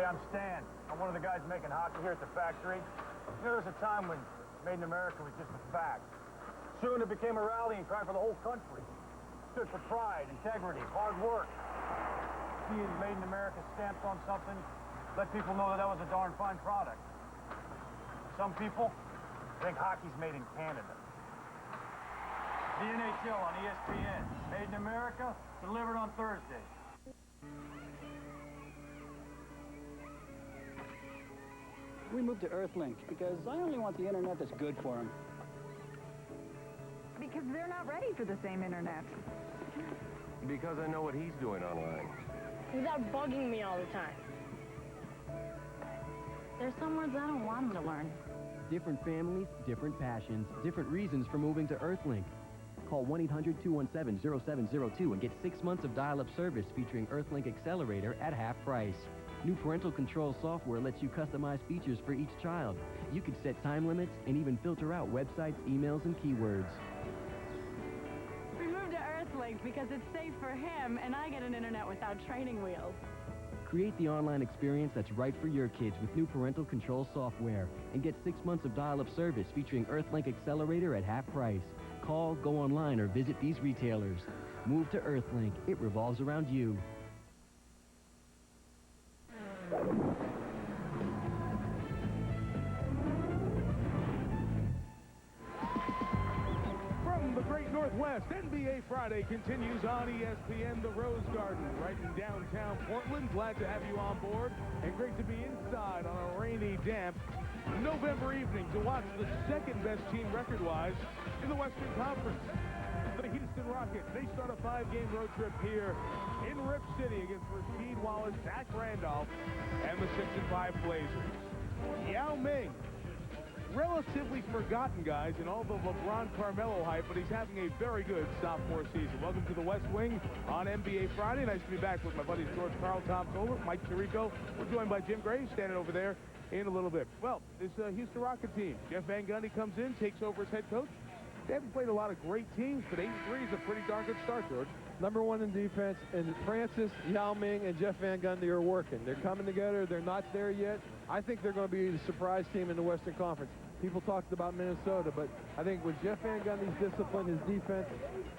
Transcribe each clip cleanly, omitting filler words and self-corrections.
I'm Stan. I'm one of the guys making hockey here at the factory. There was a time when Made in America was just a fact. Soon it became a rallying cry for the whole country. It stood for pride, integrity, hard work. Seeing Made in America stamped on something let people know that that was a darn fine product. Some people think hockey's made in Canada. The NHL on ESPN. Made in America, delivered on Thursday. We moved to Earthlink because I only want the internet that's good for them. Because they're not ready for the same internet. Because I know what he's doing online. Without bugging me all the time. There's some words I don't want him to learn. Different families, different passions, different reasons for moving to Earthlink. Call 1-800-217-0702 and get 6 months of dial-up service featuring Earthlink Accelerator at half price. New parental control software lets you customize features for each child. You can set time limits and even filter out websites, emails, and keywords. We moved to Earthlink because it's safe for him, and I get an internet without training wheels. Create the online experience that's right for your kids with new parental control software and get 6 months of dial-up service featuring Earthlink Accelerator at half price. Call, go online, or visit these retailers. Move to Earthlink. It revolves around you. From the Great Northwest, NBA Friday continues on ESPN, the Rose Garden, right in downtown Portland. Glad to have you on board, and great to be inside on a rainy, damp November evening to watch the second-best team record-wise in the Western Conference. The Houston Rockets, they start a 5-game road trip here in Rip City against Rasheed Wallace, Zach Randolph, and the 6-5 Blazers. Yao Ming, relatively forgotten, guys, in all the LeBron Carmelo hype, but he's having a very good sophomore season. Welcome to the West Wing on NBA Friday. Nice to be back with my buddies George Karl, Tom Kohler, Mike Tirico. We're joined by Jim Gray, standing over there in a little bit. Well, this Houston Rocket team, Jeff Van Gundy comes in, takes over as head coach. They haven't played a lot of great teams, but 8-3 is a pretty darn good start, George. Number one in defense, and Francis, Yao Ming, and Jeff Van Gundy are working. They're coming together. They're not there yet. I think they're going to be the surprise team in the Western Conference. People talked about Minnesota, but I think with Jeff Van Gundy's discipline, his defense,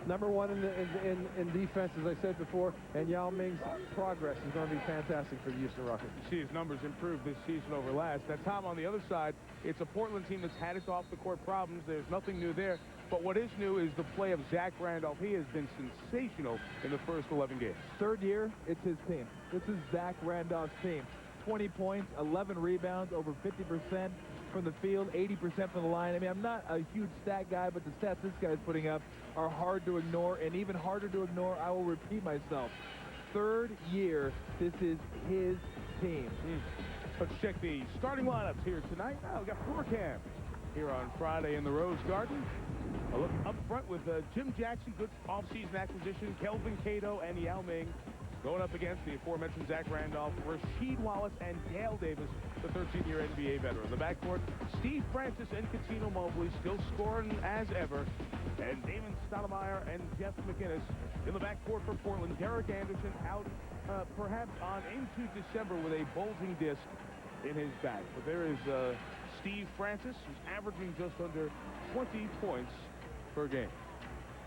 number one in defense, as I said before, and Yao Ming's progress is going to be fantastic for the Houston Rockets. You see his numbers improve this season over last. Now, Tom, on the other side, it's a Portland team that's had its off-the-court problems. There's nothing new there. But what is new is the play of Zach Randolph. He has been sensational in the first 11 games. Third year, it's his team. This is Zach Randolph's team. 20 points, 11 rebounds, over 50% from the field, 80% from the line. I mean, I'm not a huge stat guy, but the stats this guy's putting up are hard to ignore, and even harder to ignore, I will repeat myself. Third year, this is his team. Let's check the starting lineups here tonight. Now we've got floor cam here on Friday in the Rose Garden. A look up front with Jim Jackson, good offseason acquisition, Kelvin Cato and Yao Ming going up against the aforementioned Zach Randolph, Rasheed Wallace, and Dale Davis, the 13-year NBA veteran. The backcourt, Steve Francis and Cuttino Mobley still scoring as ever, and Damon Stoudemire and Jeff McInnes. In the backcourt for Portland, Derek Anderson out perhaps on into December with a bulging disc in his back. But there is Steve Francis, who's averaging just under 20 points per game.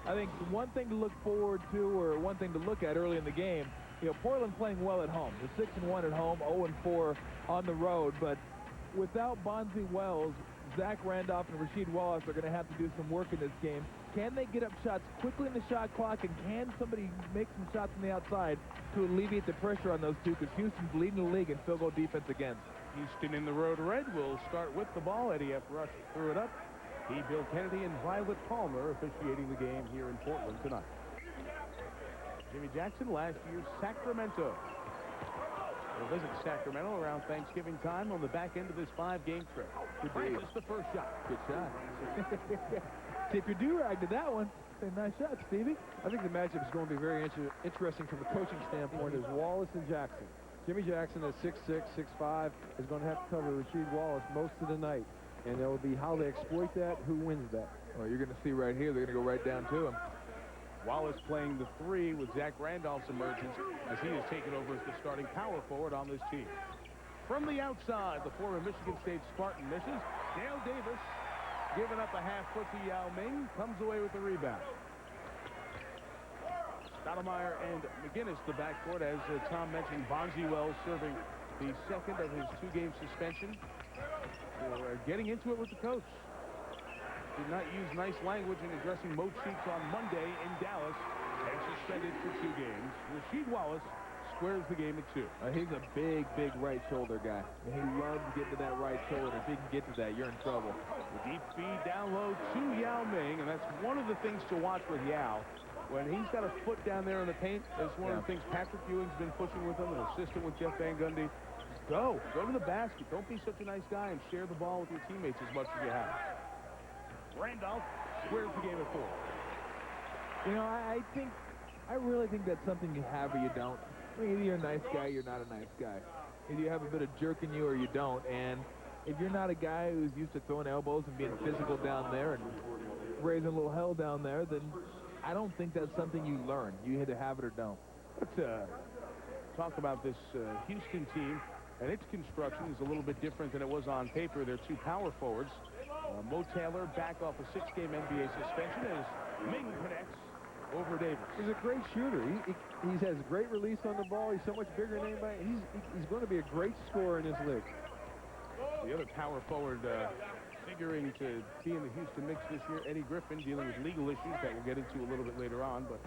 I think one thing to look forward to, or one thing to look at early in the game, you know, Portland playing well at home. They're 6-1 at home, 0-4 on the road. But without Bonzi Wells, Zach Randolph and Rasheed Wallace are going to have to do some work in this game. Can they get up shots quickly in the shot clock, and can somebody make some shots on the outside to alleviate the pressure on those two? Because Houston's leading the league in field goal defense against. Houston in the road red will start with the ball. Eddie F. Rush threw it up. He, Bill Kennedy, and Violet Palmer officiating the game here in Portland tonight. Jimmy Jackson, last year's Sacramento. We'll visit Sacramento around Thanksgiving time on the back end of this 5-game trip. Francis, the first shot. Good shot. Tip your do-rag to that one. Nice shot, Stevie. I think the matchup is going to be very interesting from a coaching standpoint as Wallace and Jackson. Jimmy Jackson at 6'6", 6'5", is going to have to cover Rasheed Wallace most of the night. And it will be how they exploit that, who wins that. Well, you're going to see right here, they're going to go right down to him. Wallace playing the 3 with Zach Randolph's emergence as he has taken over as the starting power forward on this team. from the outside. The former Michigan State Spartan misses. Dale Davis giving up a half foot to Yao Ming. Comes away with the rebound. Stoudemire and McGinnis, the backcourt, as Tom mentioned, Bonzi Wells serving the second of his 2-game suspension for getting into it with the coach. Did not use nice language in addressing Mo Cheeks on Monday in Dallas and suspended for 2 games. Rasheed Wallace squares the game at 2. He's a big, big right shoulder guy. And he loves getting to that right shoulder. If he can get to that, you're in trouble. The deep feed down low to Yao Ming, and that's one of the things to watch with Yao. When he's got a foot down there in the paint, that's one of the things Patrick Ewing's been pushing with him, an assistant with Jeff Van Gundy. Go to the basket. Don't be such a nice guy and share the ball with your teammates as much as you have. Randolph squares the game at 4. You know, I really think that's something you have or you don't. I mean, either you're a nice guy or you're not a nice guy. Either you have a bit of jerk in you or you don't. And if you're not a guy who's used to throwing elbows and being physical down there and raising a little hell down there, then I don't think that's something you learn. You either have it or don't. Let's talk about this Houston team. And its construction is a little bit different than it was on paper. They're 2 power forwards. Mo Taylor back off a 6-game NBA suspension as Ming connects over Davis. He's a great shooter. He has great release on the ball. He's so much bigger than anybody. He's going to be a great scorer in this league. The other power forward figuring to be in the Houston mix this year, Eddie Griffin, dealing with legal issues that we'll get into a little bit later on, but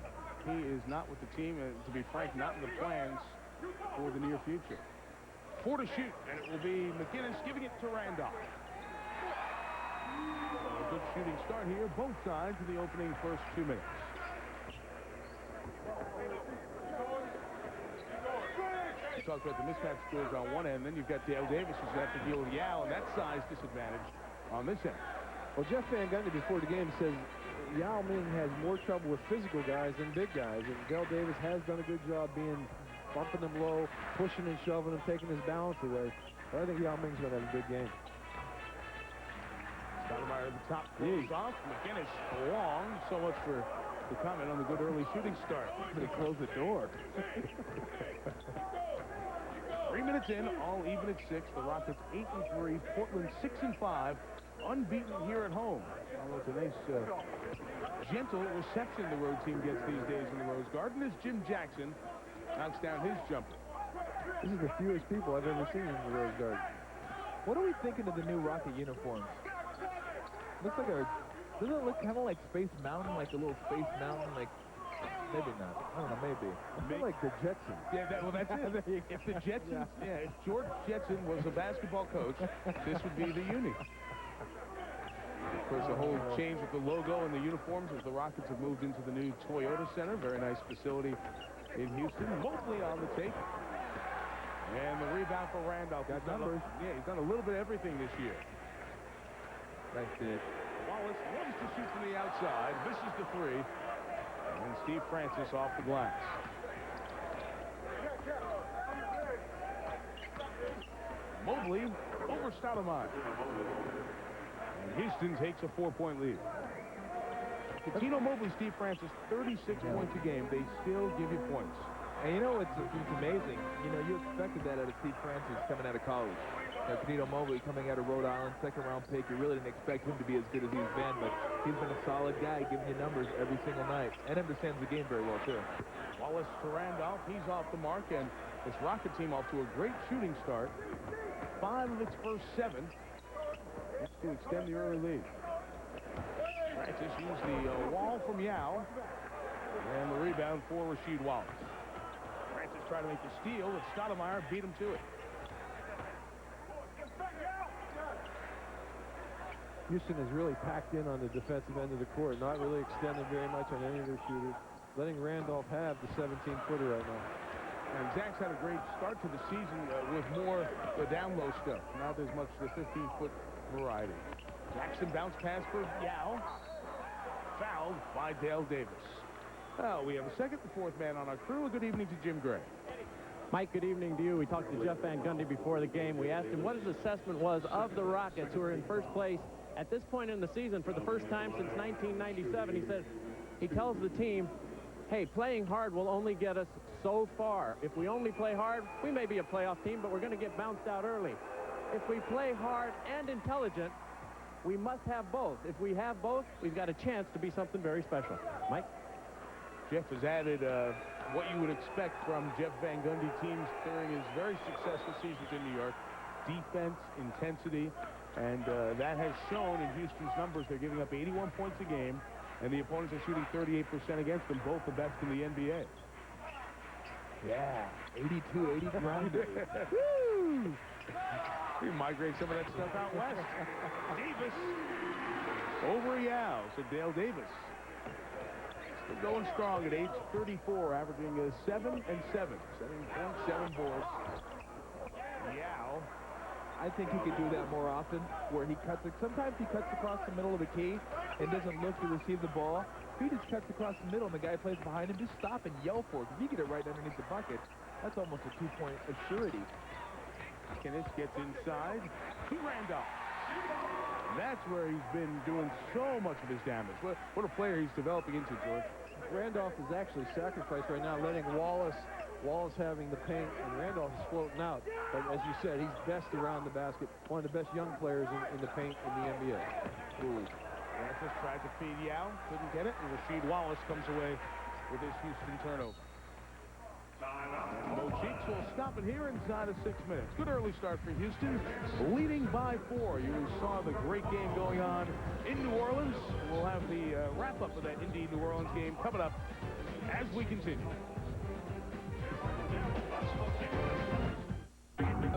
he is not with the team, and to be frank, not in the plans for the near future. 4 to shoot, and it will be McGinnis giving it to Randolph. A good shooting start here, both sides in the opening first 2 minutes. You talked about the mismatch scores on one end, then you've got Dale Davis who's got to deal with Yao, and that size disadvantage on this end. Well, Jeff Van Gundy before the game says Yao Ming has more trouble with physical guys than big guys, and Dale Davis has done a good job bumping them low, pushing and shoving them, taking his balance away. But I think Yao Ming's going to have a big game. Stoudemire at the top, close off. McGinnis long. So much for the comment on the good early shooting start. They close the door. 3 minutes in, all even at 6. The Rockets 8-3, Portland 6-5, unbeaten here at home. Although it's a nice, gentle reception the road team gets these days in the Rose Garden as Jim Jackson knocks down his jumper. This is the fewest people I've ever seen in the Rose Garden. What are we thinking of the new Rocket uniforms? Looks like doesn't it look kind of like Space Mountain, like a little Space Mountain, like, maybe not. I don't know, maybe. I feel like the Jetsons. Yeah, that's it. If the Jetsons, if George Jetson was a basketball coach, this would be the uni. Of course, the whole change with the logo and the uniforms as the Rockets have moved into the new Toyota Center. Very nice facility in Houston. Mobley on the take. And the rebound for Randolph. Got numbers. He's done a little bit of everything this year. Nice hit. Wallace loves to shoot from the outside. Misses the 3. And Steve Francis off the glass. Mobley over Stoudemire. And Houston takes a 4-point lead. Coutinho, Mobley, Steve Francis, 36 points a game. They still give you points. And you know, it's amazing. You know, you expected that out of Steve Francis coming out of college. Coutinho Mobley coming out of Rhode Island, 2nd-round pick. You really didn't expect him to be as good as he's been, but he's been a solid guy, giving you numbers every single night, and understands the game very well, too. Wallace to Randolph. He's off the mark, and this Rocket team off to a great shooting start. 5 of its first 7. That's to extend the early lead. Francis used the wall from Yao, and the rebound for Rasheed Wallace. Francis tried to make the steal, but Stoudemire beat him to it. Houston is really packed in on the defensive end of the court, not really extending very much on any of their shooters, letting Randolph have the 17-footer right now. And Zach's had a great start to the season with more the down-low stuff, not as much the 15-foot variety. Jackson bounce pass for Yao. Fouled by Dale Davis. Well, we have a second and fourth man on our crew. A good evening to Jim Gray. Mike, good evening to you. We talked to Jeff Van Gundy before the game. We asked him what his assessment was of the Rockets, who are in first place at this point in the season for the first time since 1997. He said he tells the team, hey, playing hard will only get us so far. If we only play hard, we may be a playoff team, but we're going to get bounced out early. If we play hard and intelligent, we must have both. If we have both, we've got a chance to be something very special. Mike? Jeff has added what you would expect from Jeff Van Gundy teams during his very successful seasons in New York. Defense, intensity, and that has shown in Houston's numbers. They're giving up 81 points a game, and the opponents are shooting 38% against them, both the best in the NBA. Yeah, 82-80 grinder. Woo! We migrate some of that stuff out west. Davis over Yao, so Dale Davis. Still going strong at age 34, averaging 7 and 7, 7.7 boards. Yao. I think he could do that more often, where he cuts it. Sometimes he cuts across the middle of the key and doesn't look to receive the ball. If he just cuts across the middle and the guy plays behind him, just stop and yell for it. If you get it right underneath the bucket, that's almost a two-point assurity. Kenneth gets inside to Randolph. That's where he's been doing so much of his damage. What a player he's developing into, George. Randolph is actually sacrificed right now, letting Wallace having the paint, and Randolph is floating out. But as you said, he's best around the basket, one of the best young players in the paint in the NBA. Ooh. Francis tried to feed Yao, couldn't get it, and Rasheed Wallace comes away with his Houston turnover. Mo Cheeks will stop it here inside of 6 minutes. Good early start for Houston, leading by 4. You saw the great game going on in New Orleans. We'll have the wrap-up of that Indy-New Orleans game coming up as we continue.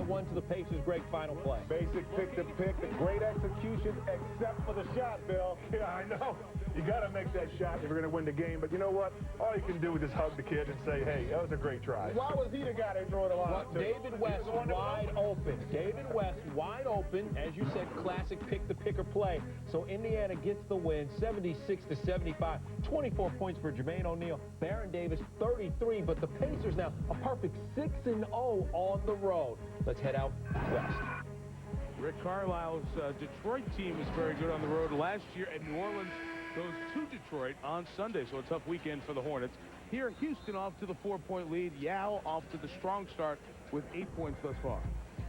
One to the Pacers' great final play. Basic pick-to-pick, the great execution, except for the shot, Bill. Yeah, I know. You got to make that shot if you're going to win the game. But you know what? All you can do is just hug the kid and say, hey, that was a great try. Why was he the guy they threw it a lot to? David West wide open. David West wide open. As you said, classic pick-the-picker play. So Indiana gets the win, 76-75. 24 points for Jermaine O'Neal. Baron Davis, 33. But the Pacers now a perfect 6-0 on the road. Let's head out west. Rick Carlisle's Detroit team is very good on the road. Last year at New Orleans goes to Detroit on Sunday, so a tough weekend for the Hornets. Here, Houston off to the 4-point lead. Yao off to the strong start with 8 points thus far.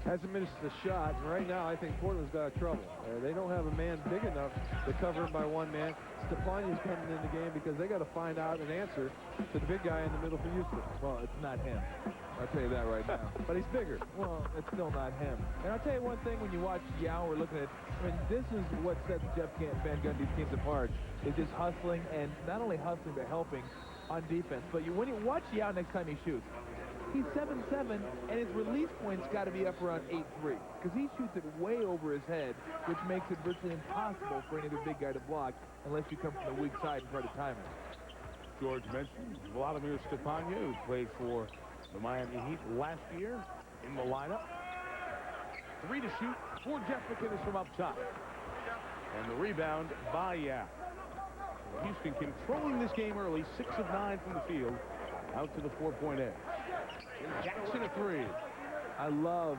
Hasn't missed the shot, and right now I think Portland's got trouble. They don't have a man big enough to cover him by one man. Stepania's coming in the game because they got to find out an answer to the big guy in the middle for Houston. Well, it's not him. I'll tell you that right now. But he's bigger. Well, it's still not him. And I'll tell you one thing, when you watch Yao, we're looking at, I mean, this is what sets Jeff Van Gundy's teams apart, is just hustling, and not only hustling, but helping on defense. But when you watch Yao next time he shoots, he's 7'7", and his release point's got to be up around 8'3", because he shoots it way over his head, which makes it virtually impossible for any other big guy to block unless you come from the weak side and try to time it. George mentioned Vladimir Stepania, who played for the Miami Heat last year in the lineup. 3 to shoot for Jeff McInnes from up top. And the rebound by Yao. Houston controlling this game early, 6 of 9 from the field, out to the 4-point edge. Jackson a 3. I love,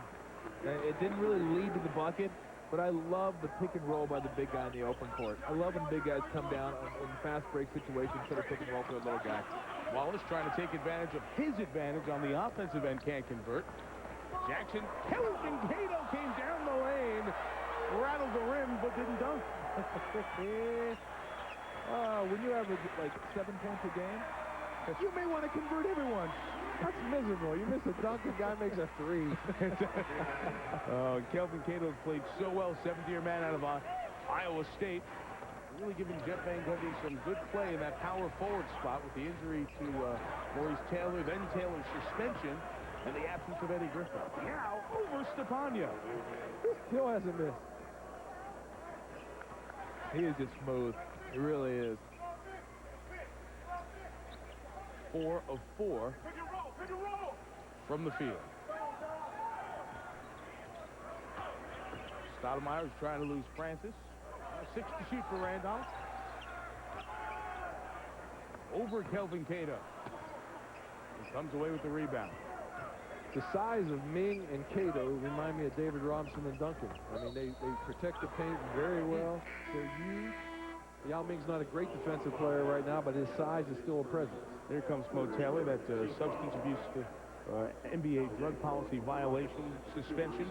it didn't really lead to the bucket, but I love the pick and roll by the big guy in the open court. I love when big guys come down in fast break situations instead of pick and roll for the little guy. Wallace trying to take advantage of his advantage on the offensive end, can't convert. Jackson, Kelvin Cato came down the lane, rattled the rim, but didn't dunk. When you average like 7 points a game, you may want to convert everyone. That's miserable. You miss a dunk, the guy makes a 3. Kelvin Cato played so well, 7th-year man out of Iowa State. Really giving Jeff Van Gundy some good play in that power forward spot with the injury to Maurice Taylor, then Taylor's suspension, and the absence of Eddie Griffin. Now over Stepania. Still hasn't missed. He is just smooth. He really is. 4 of 4 from the field. Stoudemire's trying to lose Francis. 6 to shoot for Randolph. Over Kelvin Cato. He comes away with the rebound. The size of Ming and Cato remind me of David Robinson and Duncan. I mean, they protect the paint very well. They're huge. Yao Ming's not a great defensive player right now, but his size is still a presence. There comes Mo Taylor. That substance abuse NBA drug policy violation suspension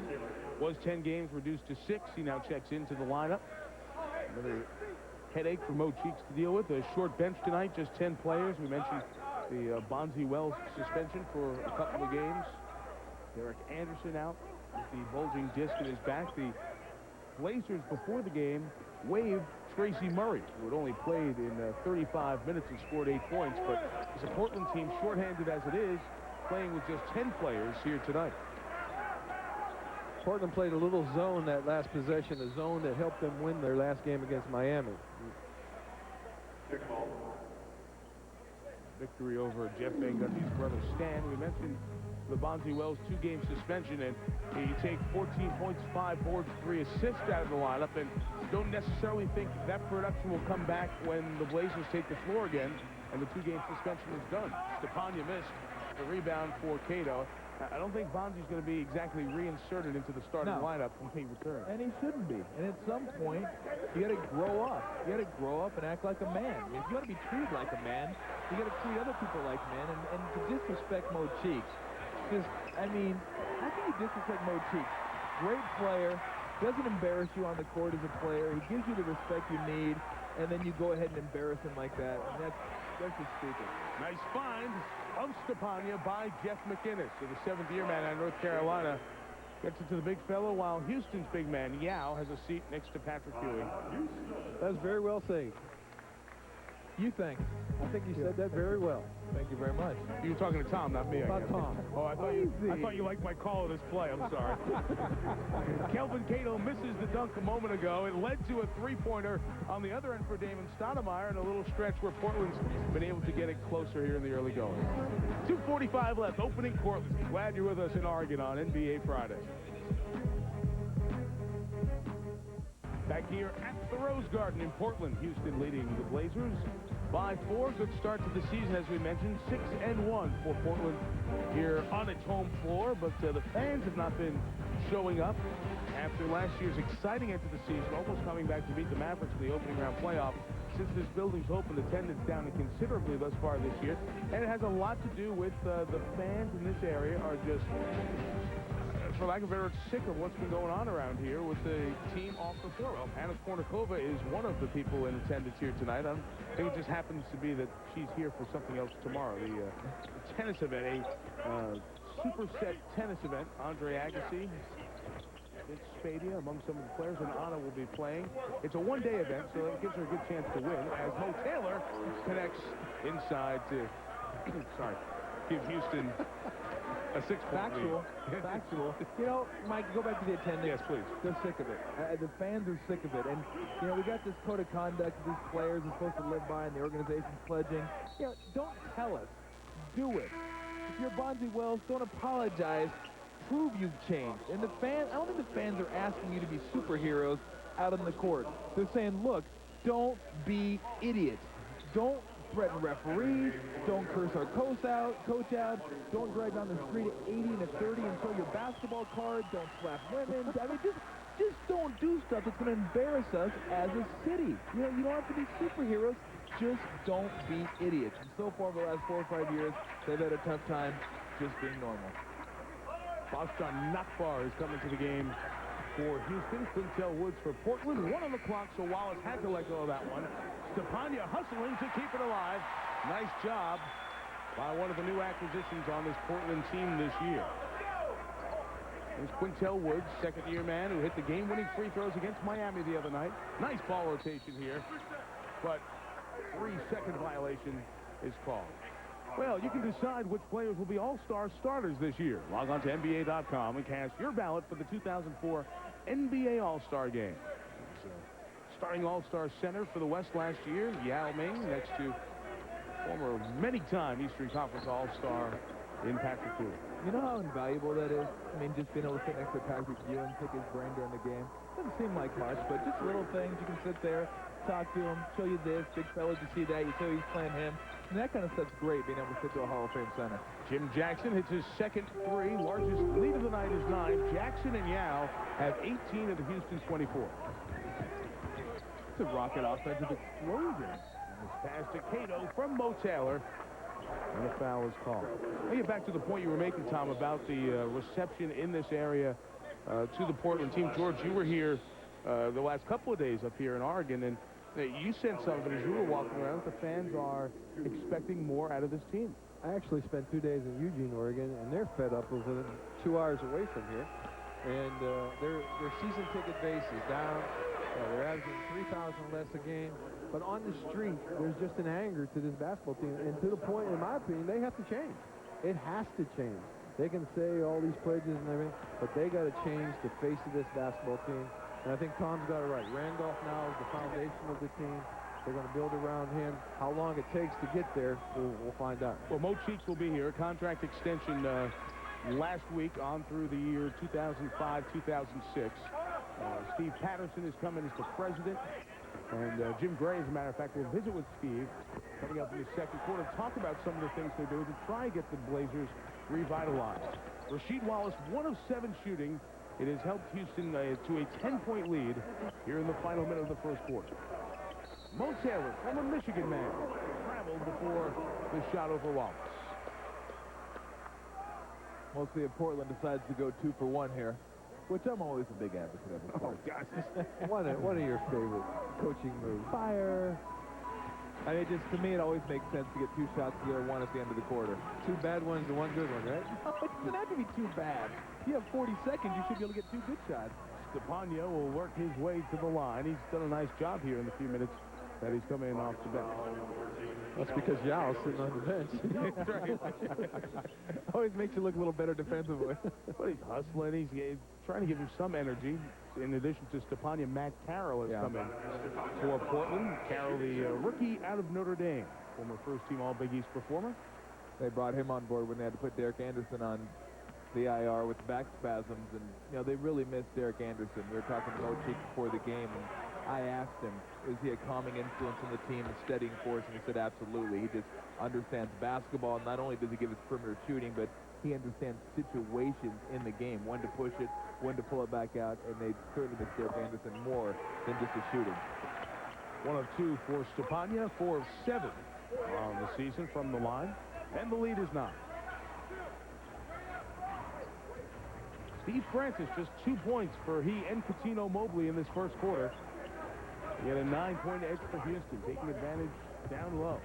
was 10 games, reduced to 6. He now checks into the lineup. Another headache for Mo Cheeks to deal with. A short bench tonight, just 10 players. We mentioned the Bonzi Wells suspension for a couple of games. Derek Anderson out with the bulging disc in his back. The Blazers, before the game, waived Tracy Murray, who had only played in 35 minutes and scored 8 points. But it's a Portland team, shorthanded as it is, playing with just 10 players here tonight. Portland played a little zone that last possession, a zone that helped them win their last game against Miami. Victory over Jeff Van Gundy's brother Stan. We mentioned the Bonzi Wells 2-game suspension, and he take 14 points, 5 boards, 3 assists out of the lineup, and don't necessarily think that production will come back when the Blazers take the floor again and the 2-game suspension is done. Stepanya missed the rebound for Cato. I don't think Bonzi's going to be exactly reinserted into the starting lineup when he returns. And he shouldn't be. And at some point, you got to grow up. You got to grow up and act like a man. If you want to be treated like a man, you got to treat other people like men. And to disrespect Mo Cheeks, I mean, how can you disrespect Mo Cheeks? Great player, doesn't embarrass you on the court as a player. He gives you the respect you need, and then you go ahead and embarrass him like that. And that's just stupid. Nice find of Stepanya by Jeff McInnes. So the 7th-year man out of North Carolina gets it to the big fellow, while Houston's big man, Yao, has a seat next to Patrick Ewing. That was very well said. You think? I think you said that very well. Thank you very much. You were talking to Tom, not me. About Tom. Oh, I thought you liked my call of this play. I'm sorry. Kelvin Cato misses the dunk a moment ago. It led to a 3-pointer on the other end for Damon Stoudemire, and a little stretch where Portland's been able to get it closer here in the early going. 2:45 left, opening quarter. Glad you're with us in Oregon on NBA Friday. Back here at the Rose Garden in Portland, Houston leading the Blazers by 4. Good start to the season, as we mentioned, 6-1 for Portland here on its home floor. But the fans have not been showing up after last year's exciting end to the season, almost coming back to beat the Mavericks in the opening round playoff. Since this building's opened, attendance down considerably thus far this year. And it has a lot to do with the fans in this area are just, for lack of a better word, sick of what's been going on around here with the team off the floor. Well, Anna Kournikova is one of the people in attendance here tonight. I think it just happens to be that she's here for something else tomorrow. The tennis event, a superset tennis event. Andre Agassi, Vince Spadia among some of the players, and Anna will be playing. It's a one-day event, so it gives her a good chance to win, as Mo Taylor connects inside to, give Houston a 6-point lead. Factual. You know, Mike, go back to the attendance. Yes, please. They're sick of it. The fans are sick of it. And, you know, we got this code of conduct that these players are supposed to live by and the organization's pledging. You know, don't tell us. Do it. If you're Bonzi Wells, don't apologize. Prove you've changed. And the fans, I don't think the fans are asking you to be superheroes out on the court. They're saying, look, don't be idiots. Don't threaten referees. Don't curse our coach out. Don't drive down the street at 80 and at 30 and show your basketball card. Don't slap women. I mean, just don't do stuff that's going to embarrass us as a city. You know, you don't have to be superheroes. Just don't be idiots. And so far, over the last 4 or 5 years, they've had a tough time just being normal. Boston Nakbar is coming to the game for Houston. Quintel Woods for Portland. 1 on the clock, so Wallace had to let go of that one. Stepanya hustling to keep it alive. Nice job by one of the new acquisitions on this Portland team this year. There's Quintel Woods, 2nd-year man who hit the game-winning free throws against Miami the other night. Nice ball rotation here, but 3-second violation is called. Well, you can decide which players will be all-star starters this year. Log on to NBA.com and cast your ballot for the 2004 NBA All-Star Game. Starting All-Star center for the West last year, Yao Ming, next to former many-time Eastern Conference All-Star in Patrick Ewing. You know how invaluable that is? I mean, just being able to sit next to Patrick Ewing, pick his brain during the game. Doesn't seem like much, but just little things. You can sit there, talk to him, show you this. Big fellas, you see that. You show he's playing him. And that kind of stuff's great, being able to sit to a Hall of Fame center. Jim Jackson hits his 2nd 3. Largest lead of the night is 9. Jackson and Yao have 18 of the Houston's 24. a rocket offensive explosion. And it's passed to Cato from Mo Taylor. And a foul is called. I'll get back to the point you were making, Tom, about the reception in this area to the Portland team. George, you were here the last couple of days up here in Oregon, and you sensed something as you were walking around. The fans are expecting more out of this team. I actually spent 2 days in Eugene, Oregon, and they're fed up with it 2 hours away from here. And their season ticket base is down. They're averaging 3,000 less a game. But on the street, there's just an anger to this basketball team. And to the point, in my opinion, they have to change. It has to change. They can say all these pledges and everything, but they got to change the face of this basketball team. And I think Tom's got it right. Randolph now is the foundation of the team. They're going to build around him. How long it takes to get there, we'll find out. Well, Mo Cheeks will be here. Contract extension last week on through the year 2005-2006. Steve Patterson is coming as the president. And Jim Gray, as a matter of fact, will visit with Steve coming up in the second quarter, talk about some of the things they're doing to try and get the Blazers revitalized. Rasheed Wallace, 1 of 7 shooting. It has helped Houston to a 10-point lead here in the final minute of the first quarter. Mo Taylor, former Michigan man, traveled before the shot over Wallace. Mostly if Portland decides to go 2 for 1 here, which I'm always a big advocate of. Oh, gosh. One of your favorite coaching moves. Fire. I mean, just to me, it always makes sense to get 2 shots together, 1 at the end of the quarter. 2 bad ones and 1 good one, right? No, it doesn't have to be too bad. If you have 40 seconds, you should be able to get 2 good shots. Stepanya will work his way to the line. He's done a nice job here in the few minutes that he's coming in off the bench. That's because Yao's sitting on the bench. That's right. Always makes you look a little better defensively. But he's hustling. He's trying to give him some energy. In addition to Stepanya, Matt Carroll has come in for Portland. Carroll, the rookie out of Notre Dame, former first-team All-Big East performer. They brought him on board when they had to put Derek Anderson on the IR with back spasms, and they really missed Derek Anderson. We were talking to Mo Cheeks before the game, and I asked him, is he a calming influence on the team, a steadying force? And he said absolutely. He just understands basketball. Not only does he give his perimeter shooting, but he understands situations in the game, when to push it, when to pull it back out, and they certainly miss Derek Anderson more than just the shooting. 1 of 2 for Stepanya, 4 of 7 on the season from the line, and the lead is 9. Steve Francis, just 2 points for he and Coutinho Mobley in this first quarter. He had a 9-point edge for Houston, taking advantage down low.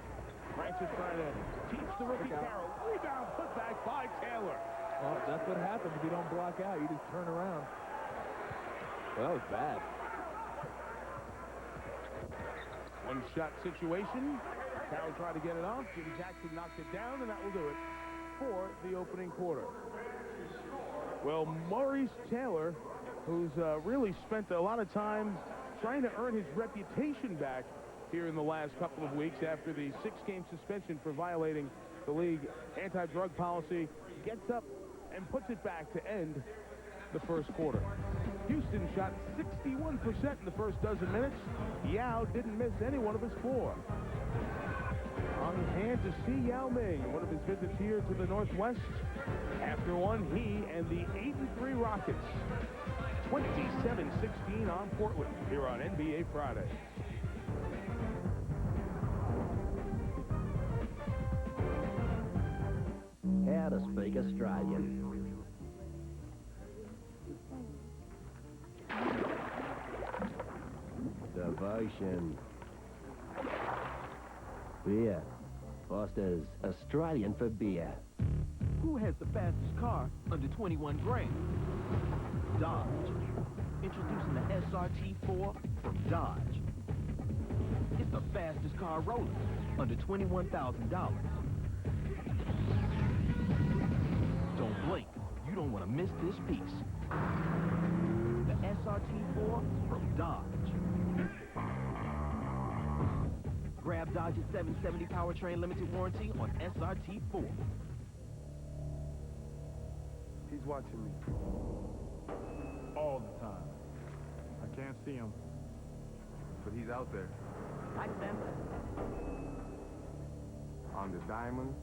Francis trying to teach the rookie Carroll. Rebound put back by Taylor. Well, that's what happens if you don't block out. You just turn around. Well, that was bad. One-shot situation. Carroll tried to get it off. Jim Jackson knocked it down, and that will do it for the opening quarter. Well, Maurice Taylor, who's really spent a lot of time trying to earn his reputation back here in the last couple of weeks after the 6-game suspension for violating the league anti-drug policy, gets up and puts it back to end the first quarter. Houston shot 61% in the first dozen minutes. Yao didn't miss any one of his 4. On hand to see Yao Ming, one of his visits here to the Northwest. After one, he and the 8-3 Rockets. 27-16 on Portland here on NBA Friday. How to speak Australian. Devotion. Beer. Foster's Australian for beer. Who has the fastest car under 21 grand? Dodge. Introducing the SRT4 from Dodge. It's the fastest car rolling under $21,000. Don't blink. You don't want to miss this piece. The SRT4 from Dodge. Grab Dodge's 770 powertrain limited warranty on SRT4. He's watching me. All the time. I can't see him. But he's out there. I sense it. On the diamond,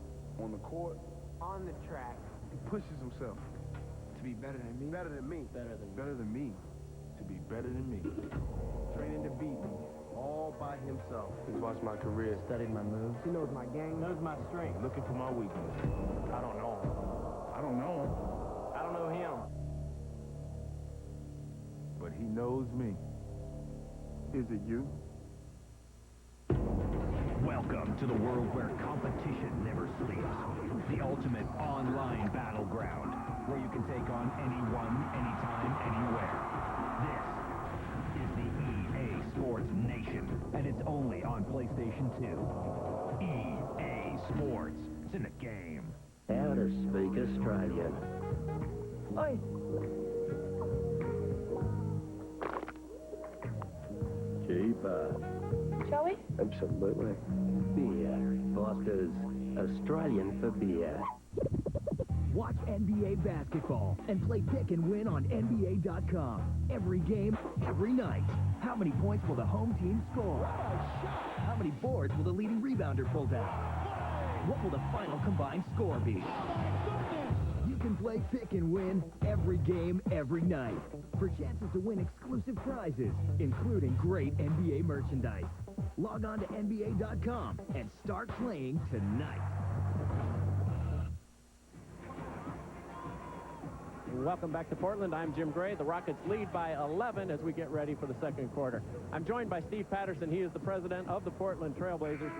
On the court, On the track. he pushes himself to be better than me. Better than me. Better than me. To be better than me. Training to beat me. all by himself. He's watched my career. Studied my moves. He knows my game, knows my strength. Looking for my weakness. I don't know him. I don't know him. I don't know him. But he knows me. Is it you? Welcome to the world where competition never sleeps. The ultimate online battleground, where you can take on anyone, anytime, anywhere. This is the EA Sports Nation, and it's only on PlayStation 2. EA Sports. It's in the game. How to speak Australian. Oi. Cheaper. Shall we? Absolutely. Beer. Foster's. Australian for beer. Watch NBA basketball and play pick and win on NBA.com. Every game, every night. How many points will the home team score? How many boards will the leading rebounder pull down? What will the final combined score be? You can play pick and win every game, every night. For chances to win exclusive prizes, including great NBA merchandise. Log on to NBA.com and start playing tonight. Welcome back to Portland. I'm Jim Gray. The Rockets lead by 11 as we get ready for the second quarter. I'm joined by Steve Patterson. He is the president of the Portland Trailblazers.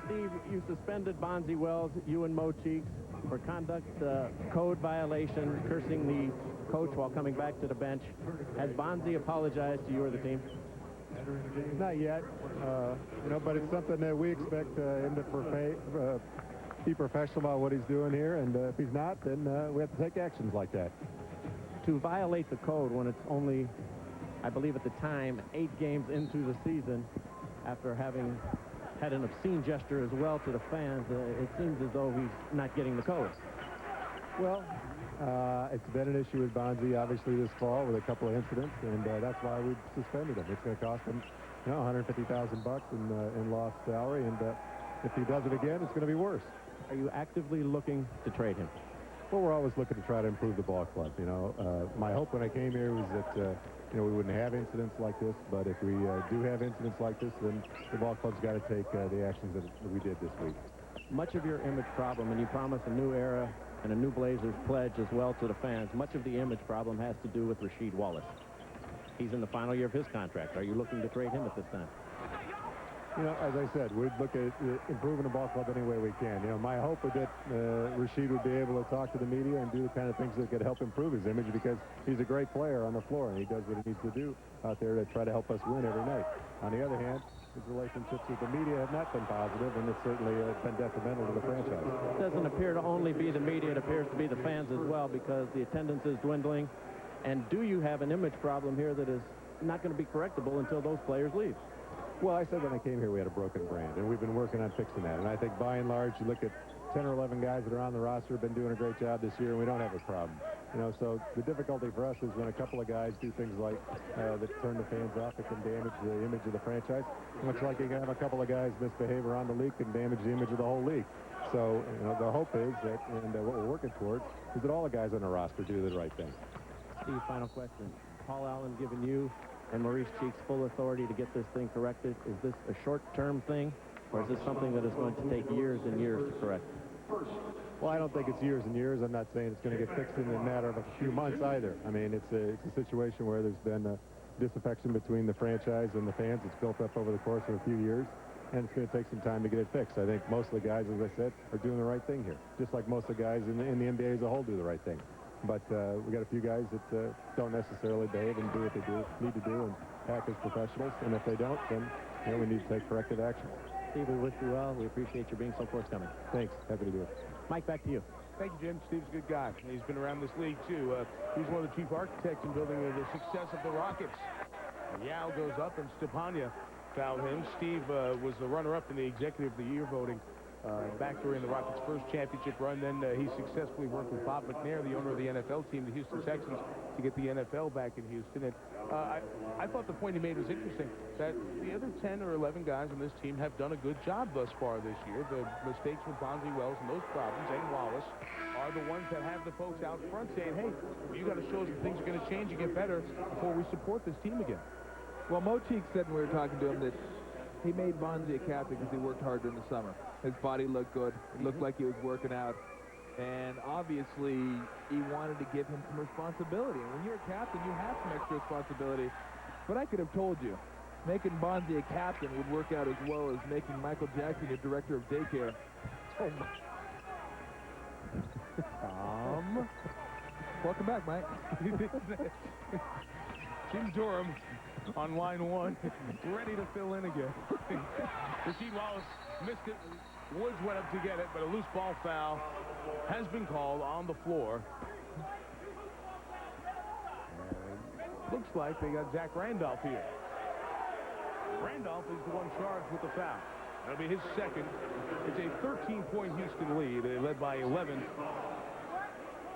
Steve, you suspended Bonzi Wells, you and Mo Cheeks, for conduct code violation, cursing the coach while coming back to the bench. Has Bonzi apologized to you or the team? Not yet, but it's something that we expect him to be professional about what he's doing here, and if he's not, then we have to take actions like that. To violate the code when it's only, I believe at the time, 8 games into the season, after having had an obscene gesture as well to the fans, it seems as though he's not getting the code. Well, it's been an issue with Bonzi, obviously, this fall with a couple of incidents, and that's why we suspended him. It's going to cost him, $150,000 in lost salary, and if he does it again, it's going to be worse. Are you actively looking to trade him? Well, we're always looking to try to improve the ball club. My hope when I came here was that we wouldn't have incidents like this, but if we do have incidents like this, then the ball club's got to take the actions that we did this week. Much of your image problem, and you promise a new era and a new Blazers pledge as well to the fans, much of the image problem has to do with Rasheed Wallace. He's in the final year of his contract. Are you looking to trade him at this time? As I said, we'd look at improving the ball club any way we can. My hope is that Rasheed would be able to talk to the media and do the kind of things that could help improve his image, because he's a great player on the floor, and he does what he needs to do out there to try to help us win every night. On the other hand, his relationships with the media have not been positive, and it's certainly been detrimental to the franchise. It doesn't appear to only be the media. It appears to be the fans as well, because the attendance is dwindling. And do you have an image problem here that is not going to be correctable until those players leave? Well, I said when I came here we had a broken brand, and we've been working on fixing that. And I think by and large, you look at 10 or 11 guys that are on the roster have been doing a great job this year, and we don't have a problem. So the difficulty for us is when a couple of guys do things like that turn the fans off, it can damage the image of the franchise. Much like you can have a couple of guys misbehave around the league can damage the image of the whole league. So the hope is that, and what we're working towards, is that all the guys on the roster do the right thing. Steve, final question. Paul Allen giving you and Maurice Cheeks full authority to get this thing corrected. Is this a short-term thing, or is this something that is going to take years and years to correct? Well, I don't think it's years and years. I'm not saying it's going to get fixed in a matter of a few months either. I mean, it's a situation where there's been a disaffection between the franchise and the fans. It's built up over the course of a few years, and it's going to take some time to get it fixed. I think most of the guys, as I said, are doing the right thing here, just like most of the guys in the NBA as a whole do the right thing. But we got a few guys that don't necessarily behave and do what they need to do and act as professionals. And if they don't, then we need to take corrective action. Steve, we wish you well. We appreciate you being so forthcoming. Thanks. Happy to do it. Mike, back to you. Thank you, Jim. Steve's a good guy. He's been around this league, too. He's one of the chief architects in building the success of the Rockets. Yao goes up, and Stepania fouled him. Steve was the runner-up in the Executive of the Year voting back during the Rockets' first championship run. Then he successfully worked with Bob McNair, the owner of the NFL team, the Houston Texans, to get the NFL back in Houston. And I thought the point he made was interesting, that the other 10 or 11 guys on this team have done a good job thus far this year. The mistakes with Bonzi Wells and those problems, and Wallace, are the ones that have the folks out front saying, hey, you got to show us that things are going to change and get better before we support this team again. Well, Mo Cheek said when we were talking to him that he made Bonzi a captain because he worked hard during the summer. His body looked good. It looked like he was working out. And obviously, he wanted to give him some responsibility. And when you're a captain, you have some extra responsibility. But I could have told you, making Bonzi a captain would work out as well as making Michael Jackson the director of daycare. Oh, my. Welcome back, Mike. Jim Durham on line one, ready to fill in again. Rasheed Wallace missed it. Woods went up to get it, but a loose ball foul has been called on the floor. And looks like they got Zach Randolph here. Randolph is the one charged with the foul. That'll be his second. It's a 13-point Houston lead. They led by 11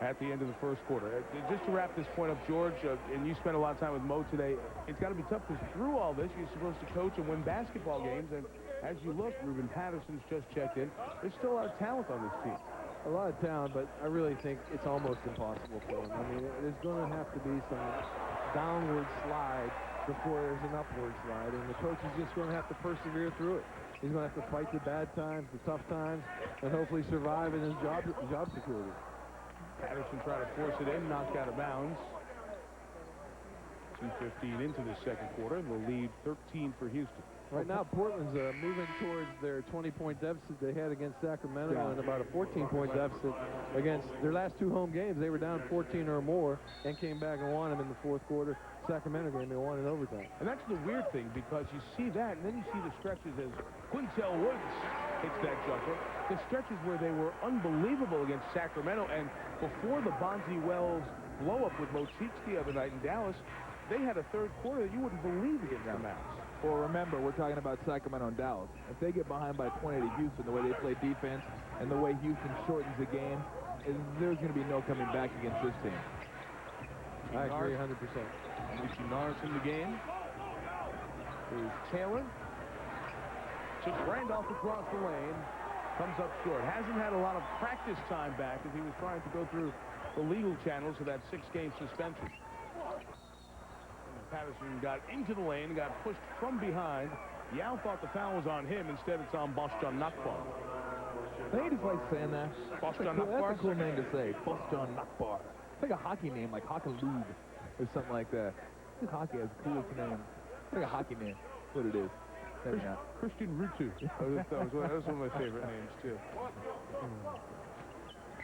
at the end of the first quarter. Just to wrap this point up, George, and you spent a lot of time with Mo today, it's got to be tough because through all this, you're supposed to coach and win basketball games, and as you look, Ruben Patterson's just checked in. There's still a lot of talent on this team. A lot of talent, but I really think it's almost impossible for him. I mean, there's going to have to be some downward slide before there's an upward slide, and the coach is just going to have to persevere through it. He's going to have to fight the bad times, the tough times, and hopefully survive in his job security. Patterson tried to force it in, knocked out of bounds. 2:15 into the second quarter, and the lead 13 for Houston. Right now, Portland's moving towards their 20-point deficit they had against Sacramento and about a 14-point deficit against their last two home games. They were down 14 or more and came back and won them in the fourth quarter. Sacramento game, they won in overtime. And that's the weird thing, because you see that, and then you see the stretches as Quintel Woods hits that jumper. The stretches where they were unbelievable against Sacramento, and before the Bonzi Wells blow-up with Mo Cheeks the other night in Dallas, they had a third quarter that you wouldn't believe against the Mavs. Well, remember, we're talking about Sacramento and Dallas. If they get behind by 20 to Houston, the way they play defense and the way Houston shortens the game, there's going to be no coming back against this team. I agree 100%. Lucy Norris in the game. Here's Taylor. Took Randolph across the lane. Comes up short. Hasn't had a lot of practice time back as he was trying to go through the legal channels of that 6-game suspension. Patterson got into the lane, got pushed from behind. Yao thought the foul was on him. Instead, it's on Boston Nakbar. They just like saying that. Boston Nakbar? That's a cool name to say. Boston Nakbar. It's like a hockey name, like Hakalug or something like that. I think hockey has the coolest name. It's like a hockey name. That's what it is. Christian Rutu. That was one of my favorite names, too.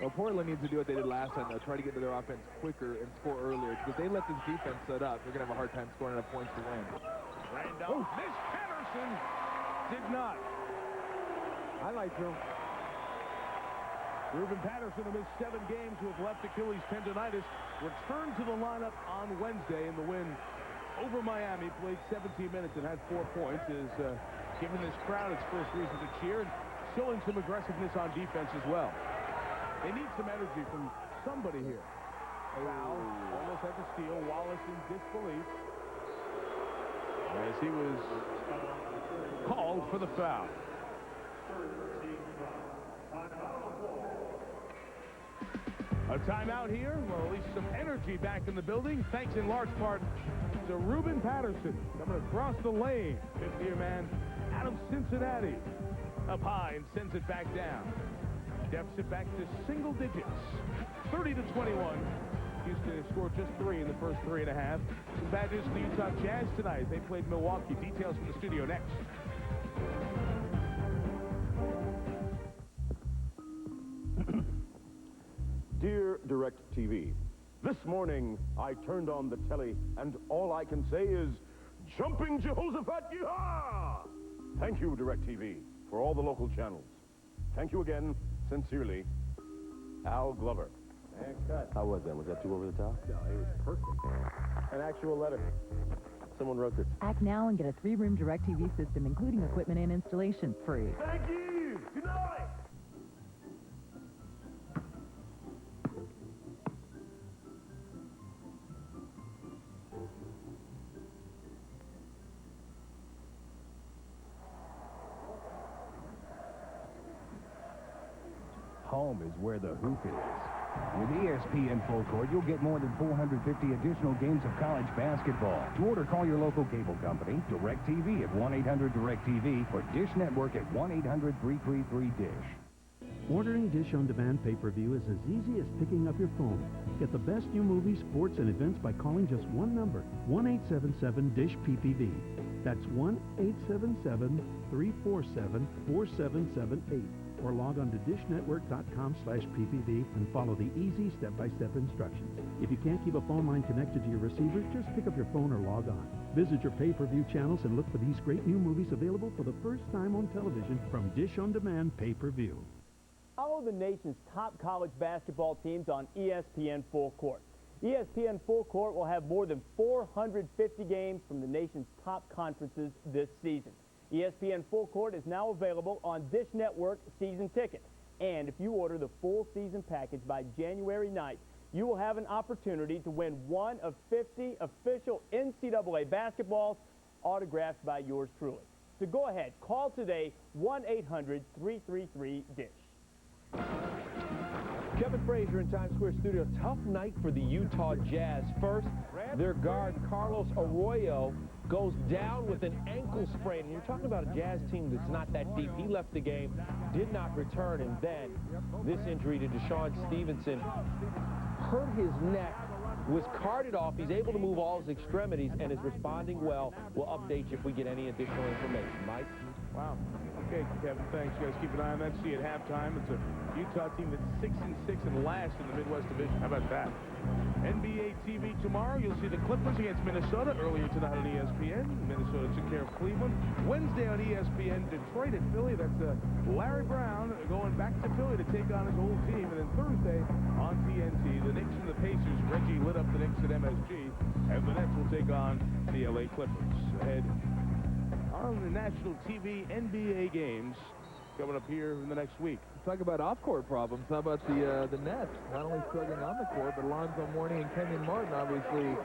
Well, Portland needs to do what they did last time, though. Try to get to their offense quicker and score earlier. Because they let this defense set up, they're going to have a hard time scoring enough points to win. Randolph. Miss Patterson did not. I like him. Ruben Patterson, who missed 7 games with left Achilles tendonitis, returned to the lineup on Wednesday in the win over Miami. Played 17 minutes and had 4 points. Is giving this crowd its first reason to cheer and showing some aggressiveness on defense as well. They need some energy from somebody here. Foul. Almost had to steal. Wallace in disbelief as he was called for the foul. A timeout here. Well, at least some energy back in the building, thanks in large part to Ruben Patterson coming across the lane. 50-year man out of Cincinnati. Up high and sends it back down. Deficit back to single digits. 30-21. Houston has scored just 3 in the first 3.5. Some bad news for the Utah Jazz tonight. They played Milwaukee. Details from the studio next. Dear DirecTV, this morning I turned on the telly and all I can say is, Jumping Jehoshaphat, yeehaw! Thank you, DirecTV, for all the local channels. Thank you again, sincerely, Al Glover. And cut. How was that? Was that too over the top? No, it was perfect. An actual letter. Someone wrote this. Act now and get a 3-room DirecTV system, including equipment and installation, free. Thank you! Good night! Home is where the hoop is. With ESPN Full Court, you'll get more than 450 additional games of college basketball. To order, call your local cable company, DirecTV at 1-800-DirecTV, or Dish Network at 1-800-333-DISH. Ordering Dish On Demand pay-per-view is as easy as picking up your phone. Get the best new movies, sports, and events by calling just one number, 1-877-DISH-PPV. That's 1-877-347-4778. Or log on to dishnetwork.com/PPV and follow the easy step-by-step instructions. If you can't keep a phone line connected to your receiver, just pick up your phone or log on. Visit your pay-per-view channels and look for these great new movies available for the first time on television from Dish On Demand pay-per-view. Follow the nation's top college basketball teams on ESPN Full Court. ESPN Full Court will have more than 450 games from the nation's top conferences this season. ESPN Full Court is now available on Dish Network season tickets. And if you order the full season package by January 9th, you will have an opportunity to win one of 50 official NCAA basketballs autographed by yours truly. So go ahead, call today, 1-800-333-DISH. Kevin Frazier in Times Square studio. Tough night for the Utah Jazz. First, their guard, Carlos Arroyo, goes down with an ankle sprain. And you're talking about a Jazz team that's not that deep. He left the game, did not return, and then this injury to Deshaun Stevenson hurt his neck, was carted off. He's able to move all his extremities and is responding well. We'll update you if we get any additional information. Mike? Wow. Okay, Kevin, thanks. You guys keep an eye on that. See you at halftime. It's a Utah team that's 6-6 and last in the Midwest Division. How about that? NBA TV tomorrow. You'll see the Clippers against Minnesota earlier tonight on ESPN. Minnesota took care of Cleveland. Wednesday on ESPN, Detroit at Philly. That's Larry Brown going back to Philly to take on his old team. And then Thursday on TNT, the Knicks and the Pacers. Reggie lit up the Knicks at MSG. And the Nets will take on the LA Clippers. Ahead on the national TV NBA games coming up here in the next week. Talk about off-court problems. How about the Nets? Not only struggling on the court, but Alonzo Mourning and Kenyon Martin obviously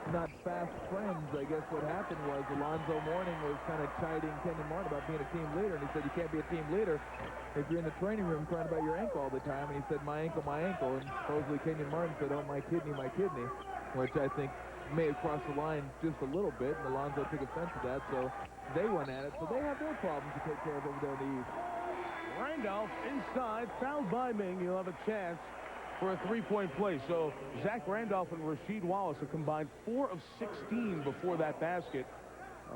not fast friends. I guess what happened was Alonzo Mourning was kind of chiding Kenyon Martin about being a team leader, and he said you can't be a team leader if you're in the training room crying about your ankle all the time. And he said, my ankle, and supposedly Kenyon Martin said, oh, my kidney, which I think may have crossed the line just a little bit, and Alonzo took offense to that, so they went at it. So they have their problems to take care of over there in the East. Randolph inside, fouled by Ming. He'll have a chance for a three-point play. So Zach Randolph and Rasheed Wallace have combined 4 of 16 before that basket.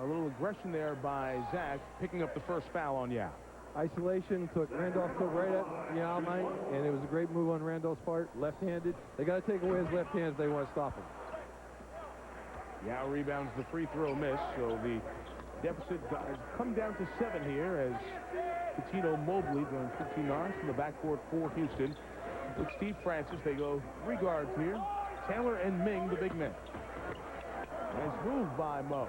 A little aggression there by Zach, picking up the first foul on Yao. Isolation Randolph took right at Yao Ming, and it was a great move on Randolph's part, left-handed. They got to take away his left hand if they want to stop him. Yao rebounds the free throw miss, so the deficit has come down to 7 here as Coutinho Mobley joins 15 Norris in the backcourt for Houston. With Steve Francis, they go 3 guards here. Taylor and Ming, the big men. Nice move by Mo.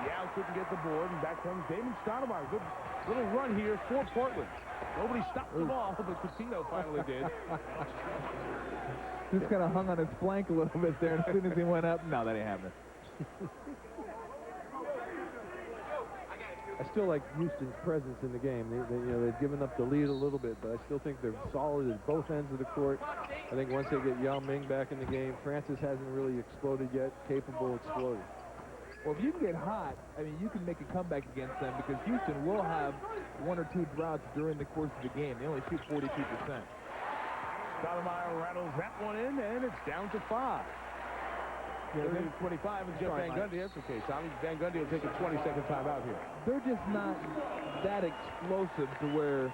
Yao couldn't get the board, and back comes Damon Stoudemire. Good little run here for Portland. Nobody stopped the ball, but Coutinho finally did. Just kind of hung on his flank a little bit there, and as soon as he went up, no, that ain't happening. I still like Houston's presence in the game. They've given up the lead a little bit, but I still think they're solid at both ends of the court. I think once they get Yao Ming back in the game, Francis hasn't really exploded yet, capable of exploding. Well, if you can get hot, I mean, you can make a comeback against them because Houston will have 1 or 2 droughts during the course of the game. They only shoot 42%. Stoudemire rattles that one in, and it's down to 5. 30-25, and Jeff Van Gundy. That's okay. Tommy Van Gundy will take a 20-second timeout here. They're just not that explosive to where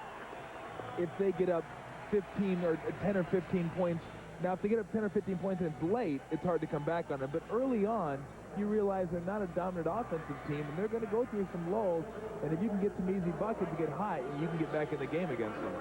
if they get up 15 or 10 or 15 points, now if they get up 10 or 15 points and it's late, it's hard to come back on them. But early on, you realize they're not a dominant offensive team, and they're going to go through some lulls, and if you can get some easy buckets and get hot, you can get back in the game against them.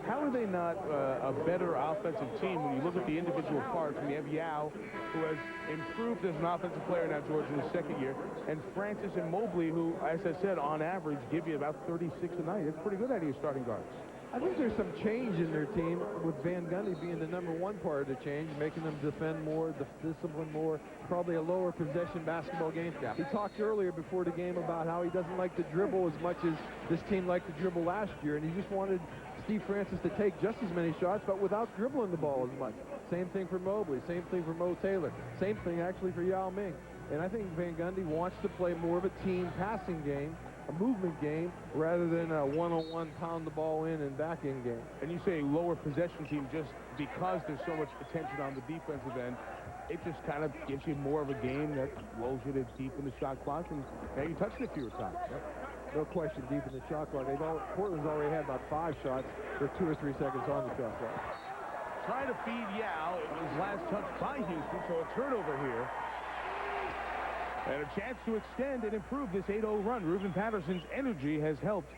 How are they not a better offensive team when you look at the individual parts? When you have Yao, who has improved as an offensive player now, George, in his second year, and Francis and Mobley, who, as I said, on average, give you about 36 a night. That's pretty good out of your starting guards. I think there's some change in their team with Van Gundy being the #1 part of the change, making them defend more, discipline more, probably a lower possession basketball game. Yeah. He talked earlier before the game about how he doesn't like to dribble as much as this team liked to dribble last year, and he just wanted Steve Francis to take just as many shots, but without dribbling the ball as much. Same thing for Mobley. Same thing for Mo Taylor. Same thing, actually, for Yao Ming. And I think Van Gundy wants to play more of a team passing game, a movement game, rather than a one-on-one pound the ball in and back in game. And you say lower possession team just because there's so much attention on the defensive end. It just kind of gives you more of a game that rolls you to deep in the shot clock, and now you touch it a few times. Yep. No question, deep in the shot clock. Portland's already had about 5 shots. They're 2 or 3 seconds on the shot clock. Trying to feed Yao. It was last touched by Houston, so a turnover here. And a chance to extend and improve this 8-0 run. Ruben Patterson's energy has helped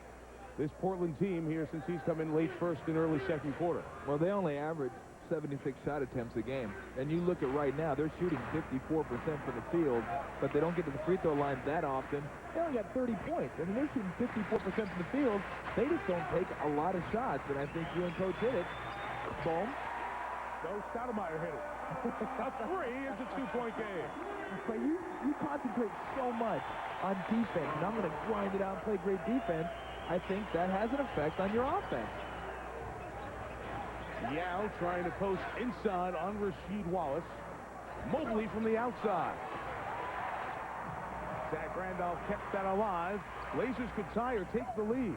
this Portland team here since he's come in late first and early second quarter. Well, they only average 76 shot attempts a game. And you look at right now, they're shooting 54% from the field, but they don't get to the free throw line that often. They only got 30 points. I mean, they're shooting 54% from the field. They just don't take a lot of shots, and I think you and Coach hit it. Boom. No, Stoudemire hit it. A 3 is a 2-point game. But you concentrate so much on defense, and I'm going to grind it out and play great defense. I think that has an effect on your offense. Yao trying to post inside on Rasheed Wallace. Mobley from the outside. Zach Randolph kept that alive. Blazers could tie or take the lead.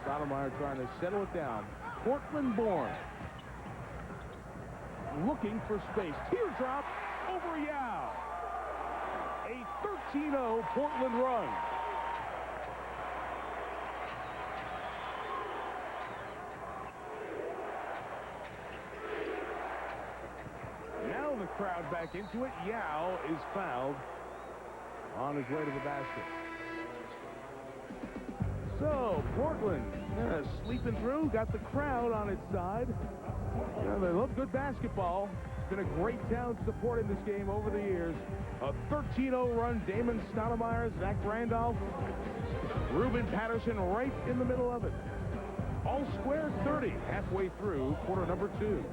Stoudemire trying to settle it down. Portland born. Looking for space. Teardrop over Yao. A 13-0 Portland run. Now the crowd back into it. Yao is fouled on his way to the basket. So, Portland sleeping through, got the crowd on its side. They love good basketball. It's been a great town supporting this game over the years. A 13-0 run. Damon Stoudemire, Zach Randolph, Ruben Patterson right in the middle of it. All square 30 halfway through quarter number 2.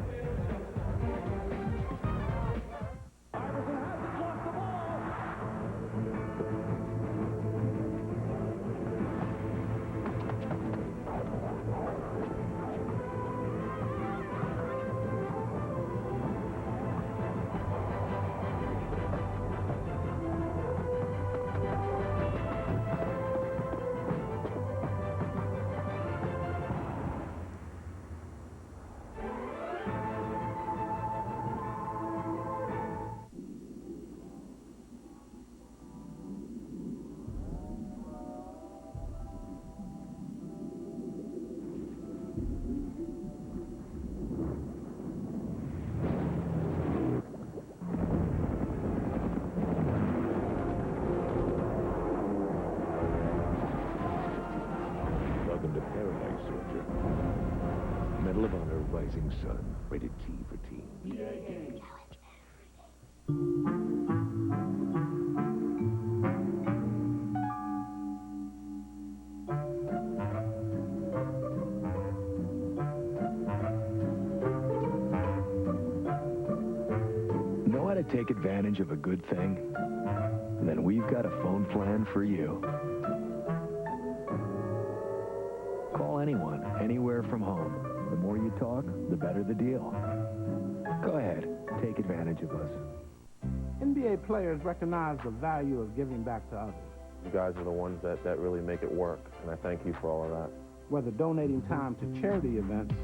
Medal of Honor Rising Sun, rated T for teen. Know how to take advantage of a good thing? Then we've got a phone plan for you. Call anyone, anywhere from home. The more you talk, the better the deal. Go ahead, take advantage of us. NBA players recognize the value of giving back to others. You guys are the ones that really make it work, and I thank you for all of that. Whether donating time to charity events,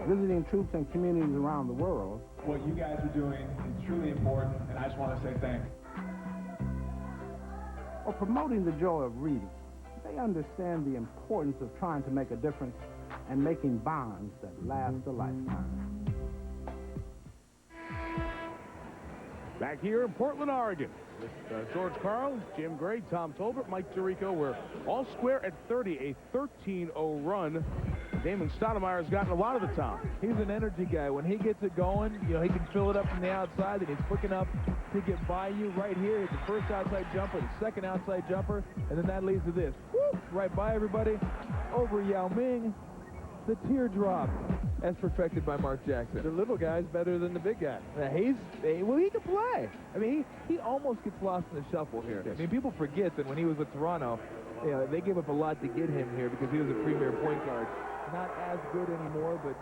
visiting troops and communities around the world. What you guys are doing is truly important, and I just want to say thanks. Or promoting the joy of reading. They understand the importance of trying to make a difference and making bonds that last a lifetime. Back here in Portland, Oregon, with George Karl, Jim Gray, Tom Tolbert, Mike Tirico. We're all square at 30, a 13-0 run. Damon Stoudemire has gotten a lot of the time. He's an energy guy. When he gets it going, you know, he can fill it up from the outside, and he's quick enough to get by you right here. It's the first outside jumper, the second outside jumper, and then that leads to this. Woo! Right by everybody. Over Yao Ming. The teardrop, as perfected by Mark Jackson. The little guy's better than the big guy. He can play. I mean, he almost gets lost in the shuffle here. I mean, people forget that when he was with Toronto, they gave up a lot to get him here because he was a premier point guard. Not as good anymore, but,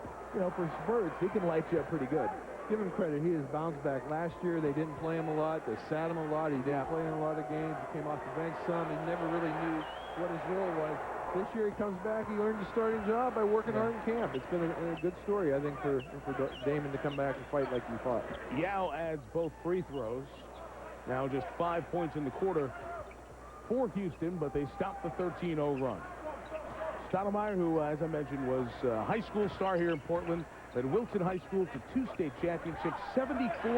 for spurts, he can light you up pretty good. Give him credit. He has bounced back. Last year, they didn't play him a lot. They sat him a lot. He didn't play in a lot of games. He came off the bench some. He never really knew what his role was. This year he comes back, he earned a starting job by working hard in camp. It's been a good story, I think, for Damon to come back and fight like he fought. Yao adds both free throws. Now just 5 points in the quarter for Houston, but they stopped the 13-0 run. Stoudemire, who, as I mentioned, was a high school star here in Portland, led Wilson High School to 2 state championships, 74-4.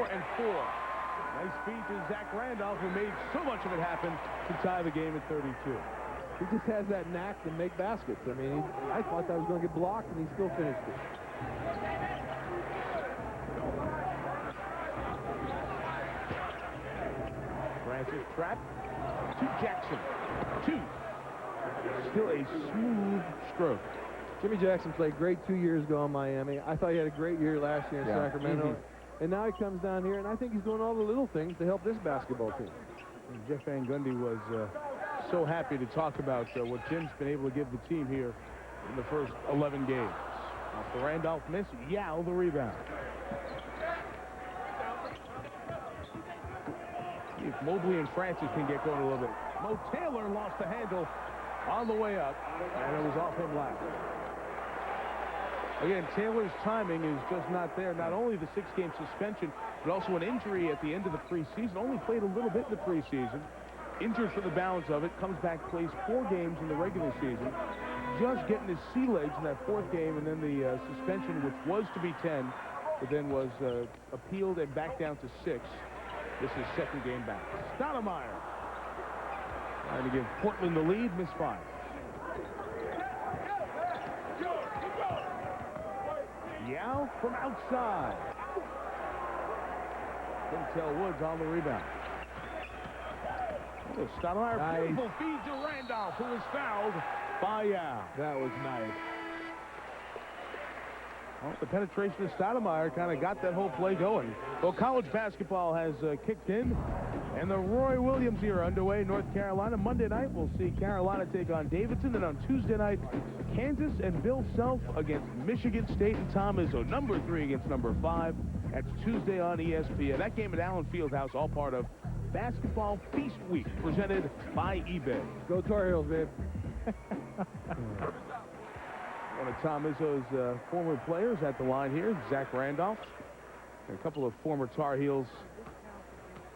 Nice feed to Zach Randolph, who made so much of it happen to tie the game at 32. He just has that knack to make baskets. I mean, I thought that was going to get blocked, and he still finished it. Francis trapped to Jackson. 2. Still a smooth stroke. Jimmy Jackson played great 2 years ago in Miami. I thought he had a great year last year in Sacramento. And now he comes down here, and I think he's doing all the little things to help this basketball team. And Jeff Van Gundy was so happy to talk about what Jim's been able to give the team here in the first 11 games. Off the Randolph miss, Yao the rebound. See if Mobley and Francis can get going a little bit. Mo Taylor lost the handle on the way up, and it was off him last. Again, Taylor's timing is just not there. Not only the 6-game suspension, but also an injury at the end of the preseason. Only played a little bit in the preseason. Injured for the balance of it. Comes back, plays 4 games in the regular season. Just getting his sea legs in that 4th game, and then the suspension, which was to be 10, but then was appealed and back down to 6. This is 2nd game back. Stoudemire trying to give Portland the lead, misfire. Yao from outside. Quintel Woods on the rebound. Oh, Stoudemire, beautiful feed to Randolph, who was fouled by Yao. That was nice. Well, the penetration of Stoudemire kind of got that whole play going. Well, college basketball has kicked in, and the Roy Williams era underway in North Carolina. Monday night, we'll see Carolina take on Davidson, and on Tuesday night, Kansas and Bill Self against Michigan State and Tom Izzo, number 3 against number 5. That's Tuesday on ESPN. That game at Allen Fieldhouse, all part of Basketball Feast Week, presented by eBay. Go Tar Heels, babe. One of Tom Izzo's former players at the line here, Zach Randolph. And a couple of former Tar Heels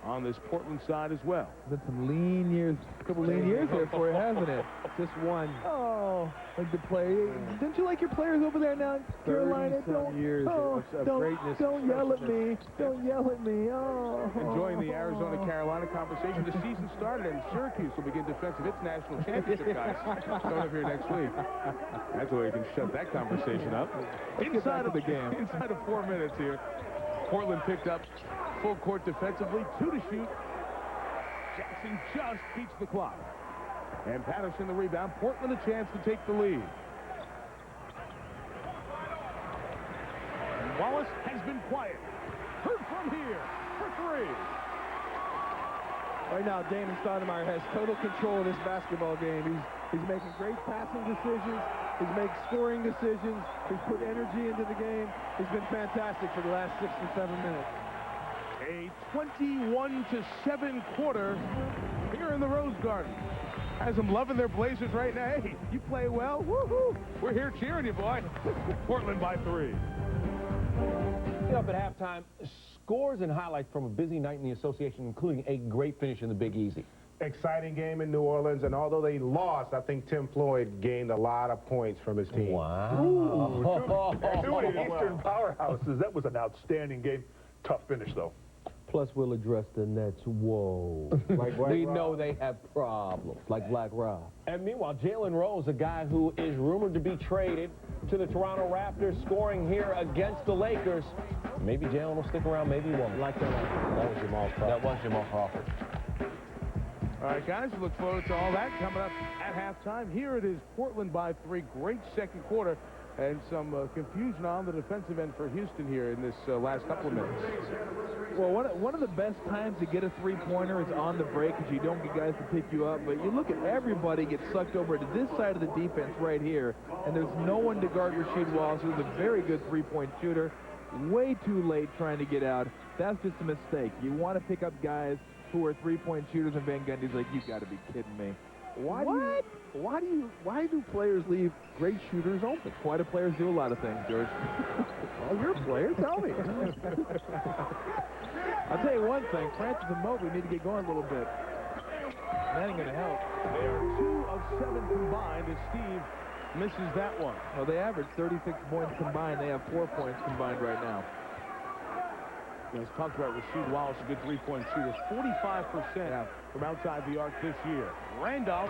on this Portland side as well. Been some lean years, a couple lean years there for you, hasn't it? Just one. Oh, like the play. Don't you like your players over there now in Carolina? Don't years of greatness. Don't yell at me. Don't yell at me. Oh. Enjoying the Arizona-Carolina conversation. The season started, and Syracuse will begin defense of its national championship, guys. Coming up here next week. That's the way you can shut that conversation up. Inside of the game. Inside of 4 minutes here. Portland picked up full court defensively, 2 to shoot. Jackson just beats the clock. And Patterson the rebound. Portland a chance to take the lead. And Wallace has been quiet. Heard from here for 3. Right now, Damon Stoudemire has total control of this basketball game. He's making great passing decisions. He's making scoring decisions. He's put energy into the game. He's been fantastic for the last 6 or 7 minutes. A 21-7 quarter here in the Rose Garden. Has them loving their Blazers right now. Hey, you play well. Woohoo! We're here cheering you, boy. Portland by 3. Up at halftime, scores and highlights from a busy night in the association, including a great finish in the Big Easy. Exciting game in New Orleans, and although they lost, I think Tim Floyd gained a lot of points from his team. Wow. Two of the Eastern powerhouses. That was an outstanding game. Tough finish, though. Plus, we'll address the Nets' woes. We know they have problems, like Black Rob. And meanwhile, Jalen Rose, a guy who is rumored to be traded to the Toronto Raptors, scoring here against the Lakers. Maybe Jalen will stick around, maybe he won't. Like that was Jamal Crawford. That was Jamal Crawford. All right, guys, we look forward to all that coming up at halftime. Here it is, Portland by 3. Great second quarter. And some confusion on the defensive end for Houston here in this last couple of minutes. Well, one of the best times to get a three-pointer is on the break because you don't get guys to pick you up. But you look at everybody get sucked over to this side of the defense right here, and there's no one to guard Rasheed Wallace, who's a very good three-point shooter. Way too late trying to get out. That's just a mistake. You want to pick up guys who are three-point shooters, and Van Gundy's like, you got to be kidding me. Why do players leave great shooters open? Why do players do a lot of things, George? Well, you're a player. Tell me. I'll tell you one thing. Francis and Mobley need to get going a little bit. That ain't going to help. They are 2 of 7 combined as Steve misses that one. Well, they average 36 points combined. They have 4 points combined right now. Let's talk about Rasheed Wallace, a good three-point shooter. 45% from outside the arc this year. Randolph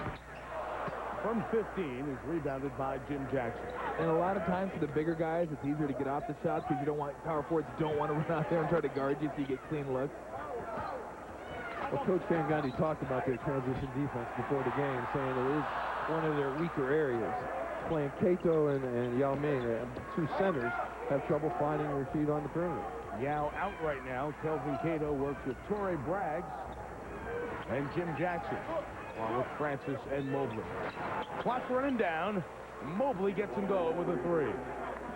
from 15 is rebounded by Jim Jackson. And a lot of times for the bigger guys, it's easier to get off the shots because you don't want power forwards don't want to run out there and try to guard you so you get clean looks. Well, Coach Van Gundy talked about their transition defense before the game, saying it is one of their weaker areas. Playing Cato and Yao Ming, two centers, have trouble finding Rasheed on the perimeter. Yao out right now. Kelvin Cato works with Torrey Braggs and Jim Jackson, along with Francis and Mobley. Clock running down. Mobley gets him going with a three.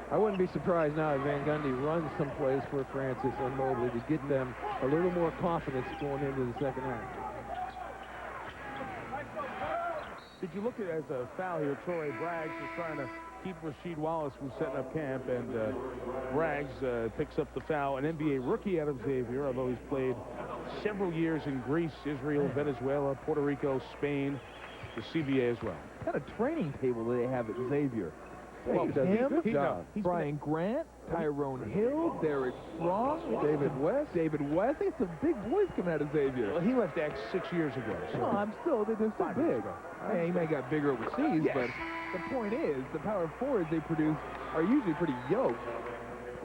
I wouldn't be surprised now if Van Gundy runs some plays for Francis and Mobley to get them a little more confidence going into the second half. Did you look at it as a foul here? Torrey Braggs is trying to keep Rasheed Wallace from setting up camp, and Braggs picks up the foul. An NBA rookie out of Xavier, although he's played several years in Greece, Israel, Venezuela, Puerto Rico, Spain, the CBA as well. What kind of training table do they have at Xavier? Well, him, he's Brian Grant, Tyrone Hill, Derek Strong, David West. I think some big boys coming out of Xavier. Well, he left X 6 years ago. So. No, they're still big. Yeah, he may have got bigger overseas, but the point is, the power forwards they produce are usually pretty yoked.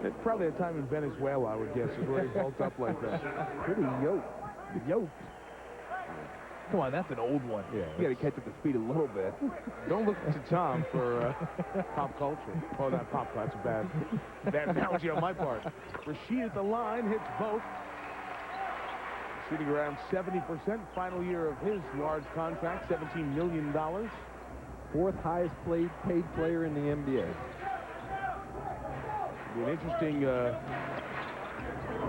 It's probably a time in Venezuela, I would guess, is where he bulked up like that. Pretty yoked. Come on, that's an old one. Yeah, you got to catch up to speed a little bit. Don't look to Tom for pop culture. Oh, not pop culture. That's a bad analogy on my part. Rasheed at the line, hits both. Shooting around 70%. Final year of his large contract, $17 million. Fourth highest paid player in the NBA. Be an interesting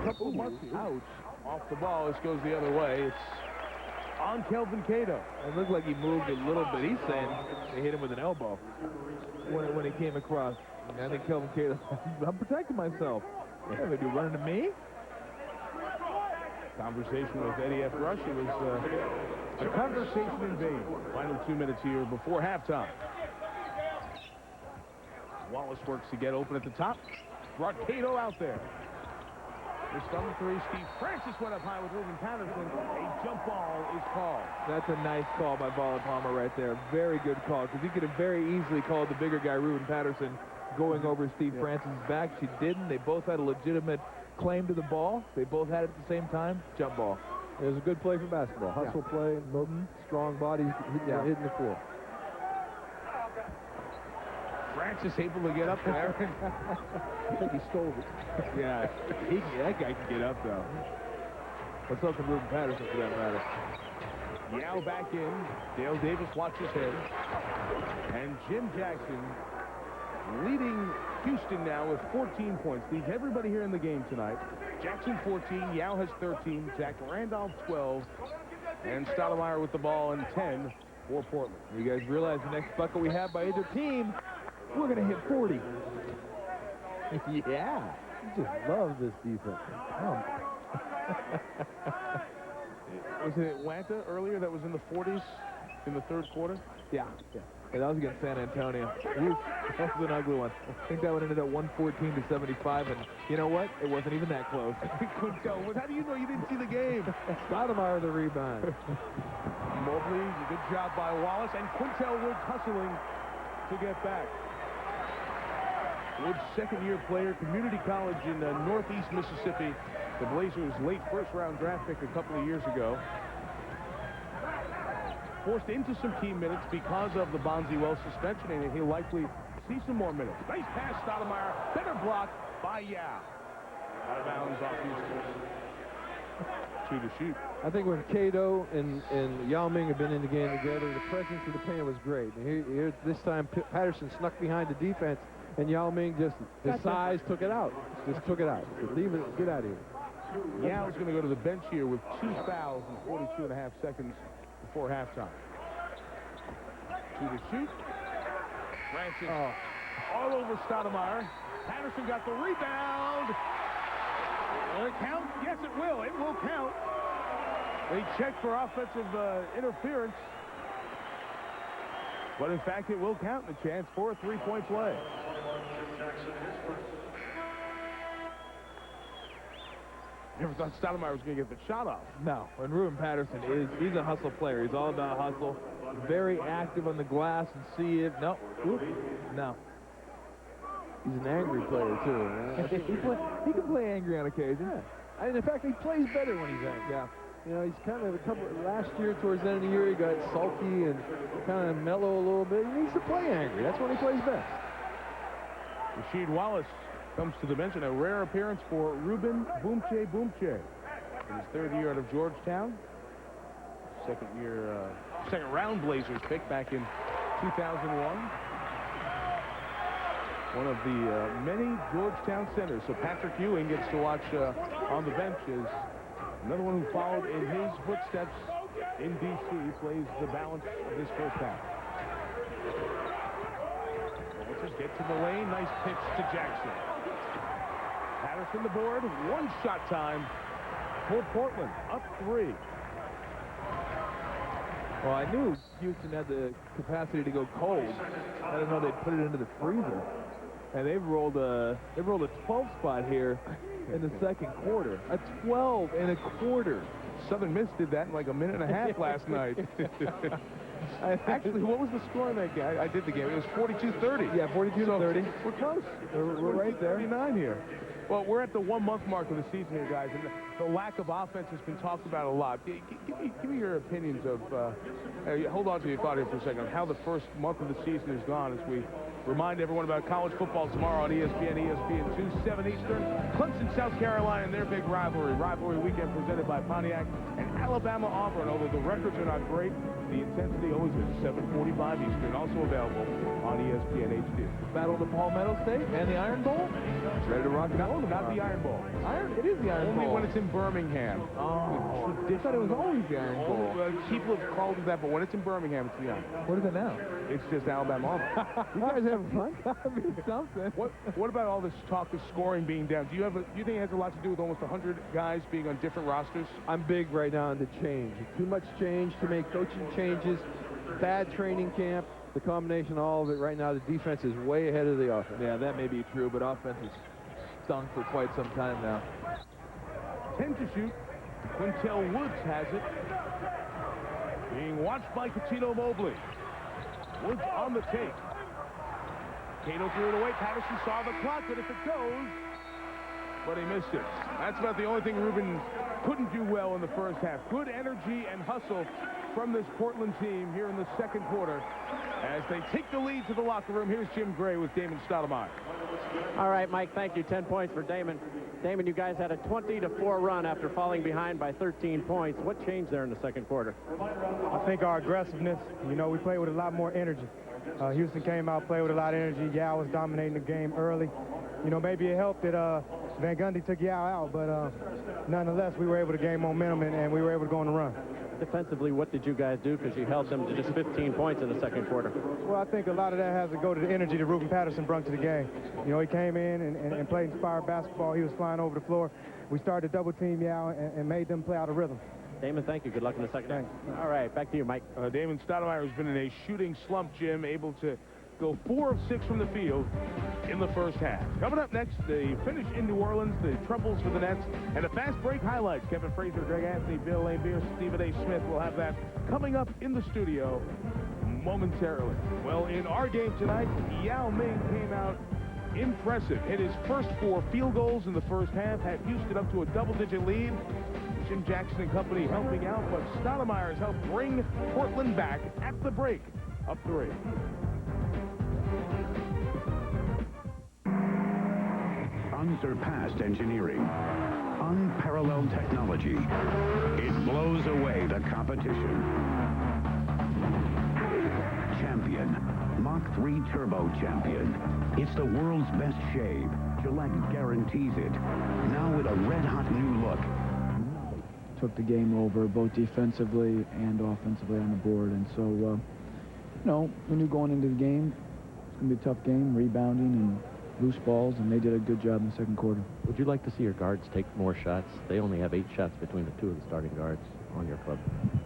couple of months. Ouch. Off the ball. This goes the other way. It's on Kelvin Cato. It looked like he moved a little bit. He's saying they hit him with an elbow when he came across. I think Kelvin Cato, I'm protecting myself. Yeah, they do running to me. Conversation with Eddie F. Rush. It was a conversation in vain. Final 2 minutes here before halftime. Wallace works to get open at the top. Brought Cato out there. This from the three. Steve Francis went up high with Ruben Patterson. A jump ball is called. That's a nice call by Bala Palmer right there. Very good call, because he could have very easily called the bigger guy, Ruben Patterson, going over Steve Francis' back. She didn't. They both had a legitimate claim to the ball. They both had it at the same time. Jump ball. It was a good play for basketball. Hustle play, both strong bodies hitting the floor. Francis able to get up there. I think he stole it. Yeah, that guy can get up, though. Let's look at Ruben Patterson for that matter. Yao back in. Dale Davis watches him. And Jim Jackson leading Houston now with 14 points. Leads everybody here in the game tonight. Jackson 14, Yao has 13, Jack Randolph 12, and Stoudemire with the ball and 10 for Portland. You guys realize the next bucket we have by either team, we're going to hit 40. Yeah. You just love this defense. Was it Atlanta earlier that was in the 40s in the third quarter? Yeah. That was against San Antonio. That was an ugly one. I think that one ended at 114-75, and you know what? It wasn't even that close. Quintel, how do you know you didn't see the game? Stoudemire the rebound. Mobley, good job by Wallace, and Quintel Woods hustling to get back. Woods, second-year player, community college in northeast Mississippi. The Blazers' late first-round draft pick a couple of years ago. Forced into some key minutes because of the Bonzi Wells suspension, and he'll likely see some more minutes. Nice pass, Stoudemire. Better block by Yao. Out of bounds off Houston. 2 to shoot. I think when Cato and Yao Ming have been in the game together, the presence of the paint was great. And here this time, Patterson snuck behind the defense, and Yao Ming his size took it out. Just took it out. Leave it, get out of here. Yao's going to go to the bench here with 2 fouls and 42.5 seconds before halftime. 2 to shoot. Francis all over Stoudemire. Patterson got the rebound. Will it count? Yes, it will. It will count. They checked for offensive interference. But in fact, it will count. The chance for a 3-point play. Never thought Stoudemire was going to get the shot off. No, and Ruben Patterson he's a hustle player. He's all about hustle. Very active on the glass and see it. No. No. He's an angry player, too. He can play angry on occasion. Yeah. And in fact, he plays better when he's angry. Yeah. You know, he's kind of last year, towards the end of the year, he got sulky and kind of mellow a little bit. He needs to play angry. That's when he plays best. Rasheed Wallace comes to the bench in a rare appearance for Ruben Boomche in his 3rd year out of Georgetown. Second round Blazers pick back in 2001. One of the many Georgetown centers. So Patrick Ewing gets to watch on the bench as another one who followed in his footsteps in D.C. plays the balance of this first half. Blazers get to the lane. Nice pitch to Jackson. Patterson the board. 1 shot time for Portland. Up 3. Well, I knew Houston had the capacity to go cold. I didn't know they'd put it into the freezer. And they've rolled a 12 spot here in the second quarter. A 12 and a quarter. Southern Miss did that in like a minute and a half last night. Actually, what was the score in that game? I did the game. It was 42-30. Yeah, 42-30. We're close. We're right there. 39 here. Well, we're at the 1-month mark of the season here, guys, and the lack of offense has been talked about a lot. Give me your opinions of, hold on to your thought here for a second, on how the first month of the season has gone as we remind everyone about college football tomorrow on ESPN 2, 7 Eastern. Clemson, South Carolina, and their big rivalry weekend presented by Pontiac and Alabama-Auburn. Although the records are not great, the intensity always is 7:45 Eastern, also available on ESPN HD. Battle of the Palmetto State and the Iron Bowl. Ready to rock and roll? Not the Iron Bowl. It is the Iron Bowl. Only when it's in Birmingham. Oh, I thought it was always the Iron Bowl. People have called it that, but when it's in Birmingham, it's the Iron Bowl. What is it now? It's just Alabama-Auburn. You guys having fun? Something. What about all this talk of scoring being down? Do you think it has a lot to do with almost 100 guys being on different rosters? I'm big right now on the change. Too much change, too many coaching changes, bad training camp. The combination of all of it right now, the defense is way ahead of the offense. Yeah, that may be true, but offense has stunk for quite some time now. 10 to shoot. Quintel Woods has it. Being watched by Cuttino Mobley. Woods on the take. Cato threw it away. Patterson saw the clock, but if it goes, but he missed it. That's about the only thing Ruben couldn't do well in the first half. Good energy and hustle from this Portland team here in the second quarter as they take the lead to the locker room. Here's Jim Gray with Damon Stoudemire. All right, Mike, thank you. 10 points for Damon. Damon, you guys had a 20-4 run after falling behind by 13 points. What changed there in the second quarter? I think our aggressiveness. You know, we played with a lot more energy. Houston came out, played with a lot of energy. Yao was dominating the game early. You know, maybe it helped that Van Gundy took Yao out, but nonetheless, we were able to gain momentum, and we were able to go on the run. Defensively, what did you guys do? Because you held them to just 15 points in the second quarter. Well, I think a lot of that has to go to the energy that Ruben Patterson brought to the game. You know, he came in and played inspired basketball. He was flying over the floor. We started to double team Yao and made them play out of rhythm. Damon, thank you. Good luck in the second half. All right, back to you, Mike. Damon Stoudemire has been in a shooting slump, Jim, able to go 4 of 6 from the field in the first half. Coming up next, the finish in New Orleans, the troubles for the Nets, and a fast break highlights. Kevin Frazier, Greg Anthony, Bill Laimbeer, Stephen A. Smith will have that coming up in the studio momentarily. Well, in our game tonight, Yao Ming came out impressive. Hit his first 4 field goals in the first half, had Houston up to a double-digit lead. Jim Jackson and company helping out, but Stoudemire has helped bring Portland back at the break. Up 3. unsurpassed engineering, unparalleled technology. It blows away the competition. Champion, Mach 3 Turbo Champion. It's the world's best shave. Gillette guarantees it. Now with a red-hot new look. Took the game over both defensively and offensively on the board, and so you know, we knew going into the game it's going to be a tough game, rebounding and loose balls, and they did a good job in the second quarter. Would you like to see your guards take more shots? They only have 8 shots between the 2 of the starting guards on your club.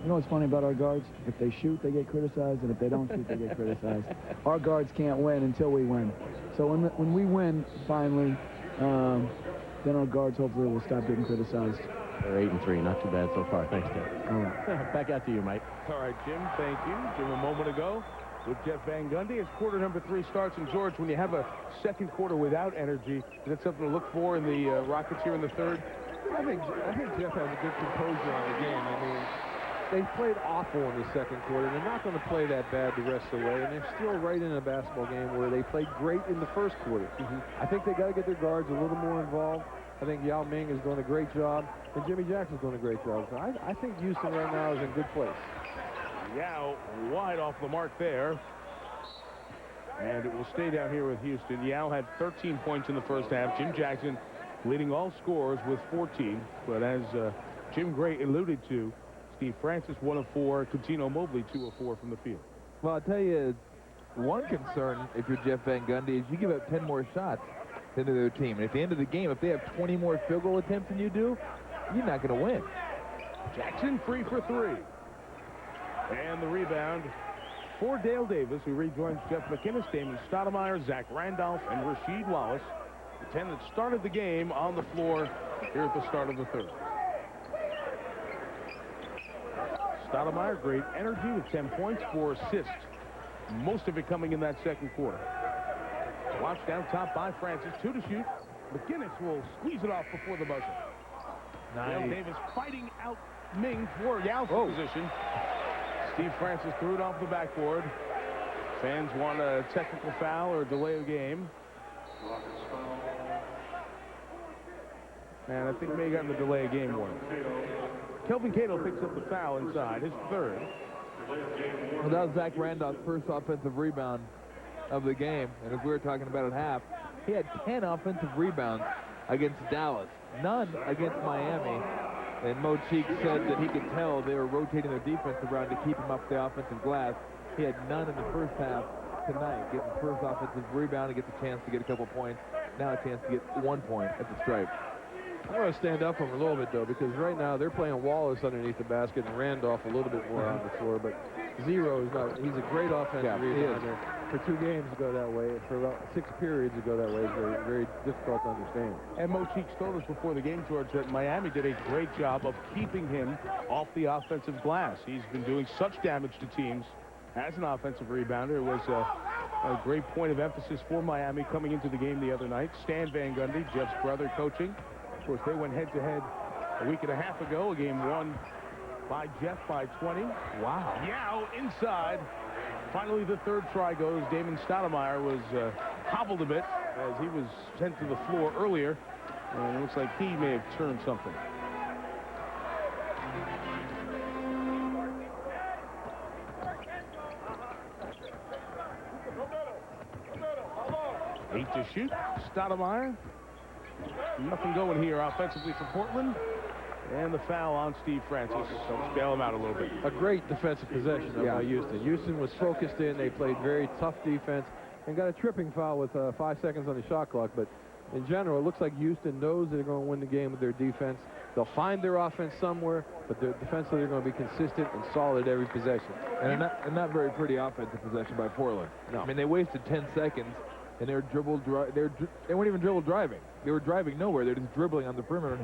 You know what's funny about our guards? If they shoot, they get criticized, and if they don't shoot, they get criticized. Our guards can't win until we win. So when we win finally, then our guards hopefully will stop getting criticized. They're 8-3, not too bad so far. Thanks, Jeff. All right. Back out to you, Mike. All right, Jim, thank you. Jim, a moment ago with Jeff Van Gundy. As quarter number 3 starts, and George, when you have a second quarter without energy, is that something to look for in the Rockets here in the third? I think Jeff has a good composure on the game. I mean, they played awful in the second quarter. They're not going to play that bad the rest of the way, and they're still right in a basketball game where they played great in the first quarter. I think they got to get their guards a little more involved. I think Yao Ming is doing a great job, and Jimmy Jackson's doing a great job. So I think Houston right now is in good place. Yao wide off the mark there. And it will stay down here with Houston. Yao had 13 points in the first half. Jim Jackson leading all scorers with 14. But as Jim Gray alluded to, Steve Francis 1 of 4, Coutinho Mobley 2 of 4 from the field. Well, I'll tell you, one concern if you're Jeff Van Gundy is you give up 10 more shots into their team. And at the end of the game, if they have 20 more field goal attempts than you do, you're not going to win. Jackson free for 3. And the rebound for Dale Davis, who rejoins Jeff McInnes, Damon Stoudemire, Zach Randolph, and Rasheed Wallace. The 10 that started the game on the floor here at the start of the third. Stoudemire, great energy with 10 points, 4 assists. Most of it coming in that second quarter. Watch down top by Francis, 2 to shoot. McInnes will squeeze it off before the buzzer. Dale Davis fighting out Ming for Yao's position. Steve Francis threw it off the backboard. Fans want a technical foul or a delay of game. And I think May got in the delay of game warning. Kelvin Cato picks up the foul inside, his third. Well, that was Zach Randolph's first offensive rebound of the game. And as we were talking about at half, he had 10 offensive rebounds against Dallas, none against Miami. And Mo Cheek said that he could tell they were rotating their defense around to keep him off the offensive glass. He had none in the first half tonight. Gets his first offensive rebound and gets a chance to get a couple points. Now a chance to get 1 point at the stripe. I want to stand up for him a little bit, though, because right now they're playing Wallace underneath the basket and Randolph a little bit more on the floor. But Zero is not. He's a great offensive rebounder. For 2 games to go that way, for about 6 periods to go that way is very, very difficult to understand. And Mo Cheeks told us before the game, George, that Miami did a great job of keeping him off the offensive glass. He's been doing such damage to teams as an offensive rebounder. It was a great point of emphasis for Miami coming into the game the other night. Stan Van Gundy, Jeff's brother, coaching. Of course, they went head-to-head a week and a half ago. A game won by Jeff by 20. Wow. Yao inside. Finally, the third try goes. Damon Stoudemire was hobbled a bit as he was sent to the floor earlier. And it looks like he may have turned something. Eight to shoot. Stoudemire. Nothing going here offensively for Portland. And the foul on Steve Francis. So bail him out a little bit. A great defensive possession by Houston. Houston was focused in. They played very tough defense and got a tripping foul with 5 seconds on the shot clock. But in general, it looks like Houston knows they're going to win the game with their defense. They'll find their offense somewhere, but defensively they're going to be consistent and solid every possession. And a not very pretty offensive possession by Portland. No. I mean, they wasted 10 seconds, and they weren't even dribble driving. They were driving nowhere. They're just dribbling on the perimeter,